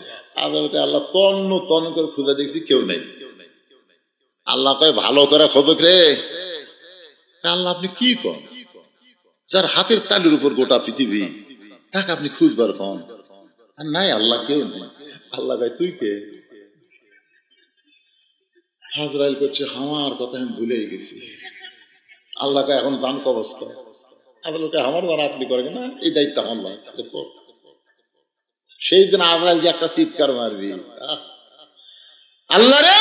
আজরাইলকে আল্লাহ তন্ন তন্ন করে খুঁজে দেখছি, কেউ নেই। আল্লাহ কয় ভালো করে খোঁজক রে। আল্লাহ আপনি কি কন? যার হাতের তালুর উপর গোটা পৃথিবী, তাকে আপনি খুঁজবার কন? আর নাই, আল্লাহ কেউ নেই। আল্লাহ কয় তুই কে? আজরাইল করছে, আমার কথা আমি ভুলেই গেছি। আল্লাহকে এখন জান কবজ কর। আল্লাহকে আমার দ্বারা আপনি করেন না, এই দায়িত্ব আল্লাহ তোর। সেই দিন আজরাইল যে একটা চিৎকার মারবি, আল্লাহ রে,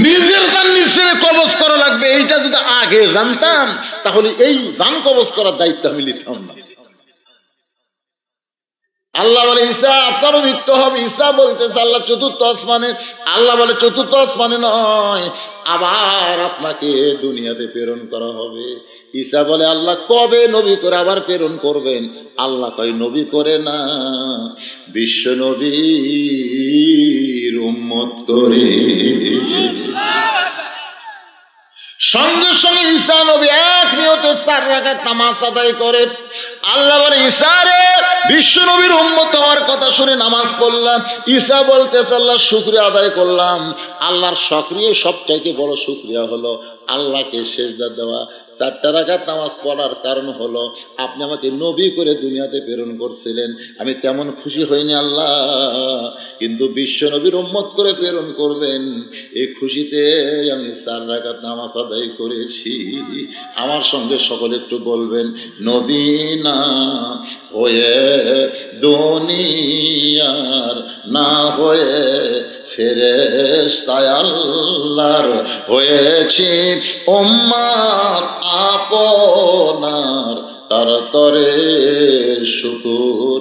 নিজের জান নিজের কবজ করা লাগবে, এইটা যদি আগে জানতাম তাহলে এই জান কবজ করার দায়িত্ব আমি নিতাম না। আল্লাহ বলে, ঈসা আপনারও মৃত্যু হবে। ঈসা বলতেছে, আল্লাহ চতুর্থ আসমানে। আল্লাহ বলে, চতুর্থ আসমানে নয়, আবার আপনাকে দুনিয়াতে প্রেরণ করা হবে। ঈসা বলে, আল্লাহ কবে নবী করে আবার প্রেরণ করবেন? আল্লাহ কয়, নবী করে না, বিশ্ব নবীর উম্মত করে। সঙ্গে সঙ্গে ঈসা নবী এক নিয়তে 4 রাকাত নামাজ আদায় করে। আল্লাহ বলে, ঈসা রে, বিশ্ব নবীর উম্মত হওয়ার কথা শুনে নামাজ পড়লাম। ঈসা বলতেছে, আল্লাহ শুকরিয়া আদায় করলাম। আল্লাহর সক্রিয় সবচাইতে বড় শুকরিয়া হলো আল্লাহকে সেজদা দেওয়া। 4 রাকাত নামাজ পড়ার কারণ হলো আপনি আমাকে নবী করে দুনিয়াতে প্রেরণ করছিলেন, আমি তেমন খুশি হইনি আল্লাহ, কিন্তু বিশ্ব নবীর উম্মত করে প্রেরণ করবেন এই খুশিতে আমি 4 রাকাত নামাজ আদায় করেছি। আমার সঙ্গে সকলে একটু বলবেন, নবী না হয়ে দুনিয়ার, না হয়ে ফেরেশতা আল্লাহর হয়েছি উম্মত আপনার, তার তরে শুকুর।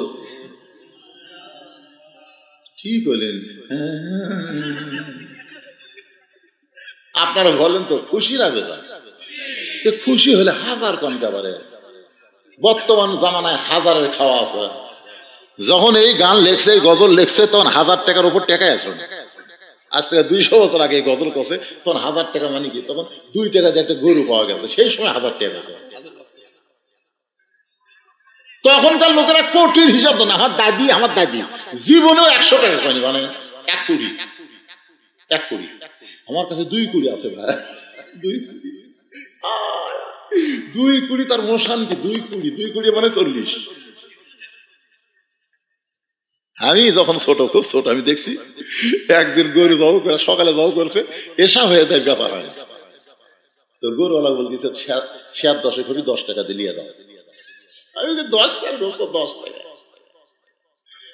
কি বলেন? আপনারা বলেন তো, খুশি না বেজার? খুশি হলে হাজার কনকা পারে। বর্তমান জামানায় হাজারের খাওয়া আছে। যখন এই গান লেখছে, এই গজল লেখছে, তখন 1000 টাকার উপর টাকায় আছে। আজ থেকে 200 বছর আগে গজল করছে, তখন 1000 টাকা মানে কি? তখন 2 টাকা দিয়ে একটা গরু পাওয়া গেছে, সেই সময় 1000 টাকা আছে। তখনকার লোকেরা কোটির হিসাব দেয় না। আমার দাদি জীবনেও 100 টাকা পায়নি, মানে 1 কোটি। আমার কাছে 2 কুড়ি আছে ভাই, 2 কুড়ি। 2 কুড়ি তার মশান কি? 2 কুড়ি, 2 কুড়ি মানে 40। আমি যখন ছোট, খুব ছোট, আমি দেখছি একদিন গরু জব করে, সকালে জব করছে, এসা হয়ে যায়, বেচা হয়। তো গরুওয়ালা বলতেছে 7-10 খুবই 10 টাকা দিলিয়ে দাও। আমি 10 টাকা, 10 টাকা।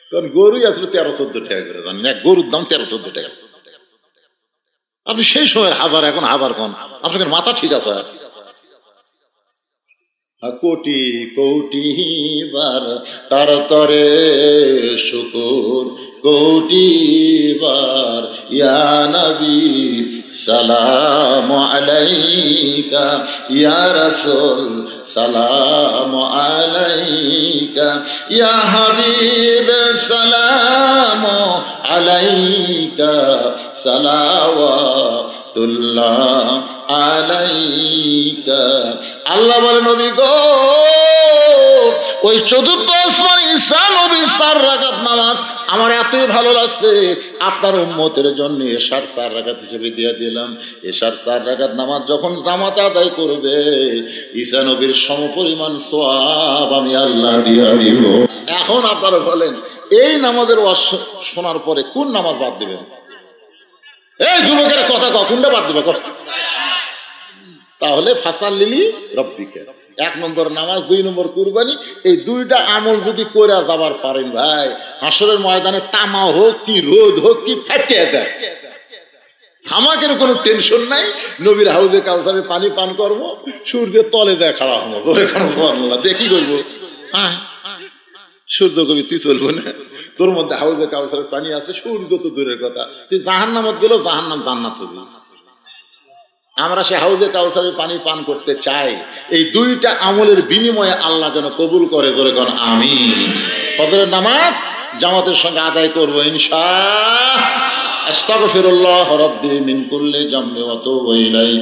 তখন গরুই আসলে 13-14 টাকা করে, জানেন, এক গরুর দাম 13-14 টাকা। আপনি সেই সময়ের হাজার, এখন হাজার কম, আপনাদের মাথা ঠিক আছে? কোটি কোটি বার তার তরে শুকুর, কোটি বার ইয়া নবী সালাম আলাইকা, ইয়া রাসূল সালাম আলাইকা, ইয়া হাবিব সালাম আলাইকা, সালাওয়াতুল্লাহ আলাইকা। আল্লাহ বলে, নবী গো, ওই 4র্থ আসমান ঈসা নবীর 4 রাকাত নামাজ আমার এতই ভালো লাগছে, আপনার উম্মতের জন্য এশার 4 রাকাত হিসেবে দিয়ে দিলাম। এশার 4 রাকাত নামাজ যখন জামাতে আদায় করবে, ঈসা নবীর সমপরিমাণ সওয়াব আমি আল্লাহ দিয়ে দিব। এখন আপনারা বলেন, এই নামাজের ওয়াজ শোনার পরে কোন নামাজ বাদ দিবেন? এই যুবকের কথা কও, কোনটা বাদ দিবে? তাহলে ফাসাল্লি রব্বিকা, 1 নম্বর নামাজ, 2 নম্বর কুরবানি। এই 2টা আমল যদি করে যাবার পারেন ভাই, হাসরের ময়দানে তামা হোক কি রোদ হোক কি ফেটে যায়, আমাদের কোনো টেনশন নাই। নবীর হাউজে কাউসারের পানি পান করবো, সূর্যের তলে দেয় খাড়া হবো, তোরে কোনো সুবহানাল্লাহ দিয়ে কি করবো? হ্যাঁ, সূর্য কবি তুই চলবো না, তোর মধ্যে হাউজে কাউসারের পানি আছে, সূর্য তো দূরের কথা, তুই জাহান্নামত গেলেও জাহান্নাম জান্নাত হবে। আমরা সে হাউজে কাউসারের পানি পান করতে চাই। এই 2টা আমলের বিনিময়ে আল্লাহ যেন কবুল করে, জোরে কোন আমিন। ফজরের নামাজ জামাতের সঙ্গে আদায় করবো ইনশাআল্লাহ। আস্তাগফিরুল্লাহ রাব্বি মিন কুল্লি জামবি ওয়া আতুবু ইলাইহি।